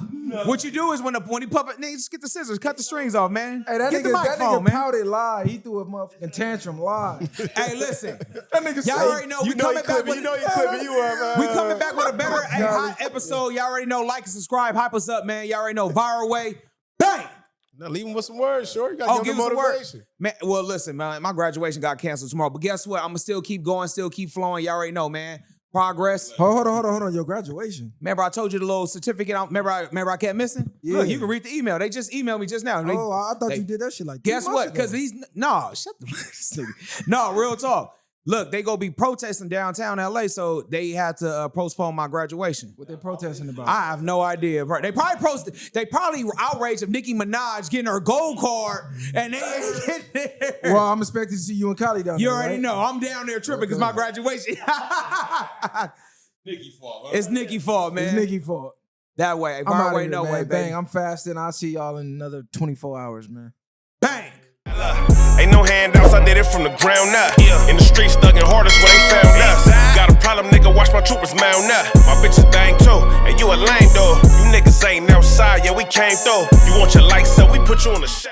what you do is when he puppet, nigga, just get the scissors, cut the strings off, man. Hey, that get the nigga microphone, man. pouted live. He threw a motherfucking tantrum live. Hey, listen, That nigga y'all said, already know we coming back with. You know you clipping you up. We coming back with a better hot episode. Y'all already know. Like and subscribe. Hype us up, man. Y'all already know. Viral way. Bang. Now leave him with some words, sure. You Oh, gotta give give us him a word. motivation. Man, well, listen, man. My graduation got canceled tomorrow, but guess what? I'm gonna still keep going, still keep flowing. Y'all already know, man. Progress. Hold on. Your graduation. Remember, I told you the little certificate. Remember, I kept missing. Yeah. Look, you can read the email. They just emailed me just now. They- Oh, I thought they- you did that shit like Guess 2 what? months ago. Because shut the this nigga. No, real talk. Look, they gonna be protesting downtown LA, so they had to postpone my graduation. What they protesting about? I have no idea. They probably were outraged of Nikki Minaj getting her gold card, and they ain't getting there. Well, I'm expecting to see you and Kylie down You there. already right? know. I'm down there tripping because my graduation. Nikki fault. Huh? It's Nikki fault, man. It's Nikki's fault. That way. I'm Far out away, here, no man. way, Bang, baby. I'm fasting. I'll see y'all in another 24 hours, man. Bang. Ain't no handouts, I did it from the ground up. In the streets, thugging hardest where they found us. Got a problem, nigga, watch my troopers mount up. My bitch is bang too, and you a lame though. You niggas ain't outside, yeah, we came through. You want your lights up, we put you on the shade.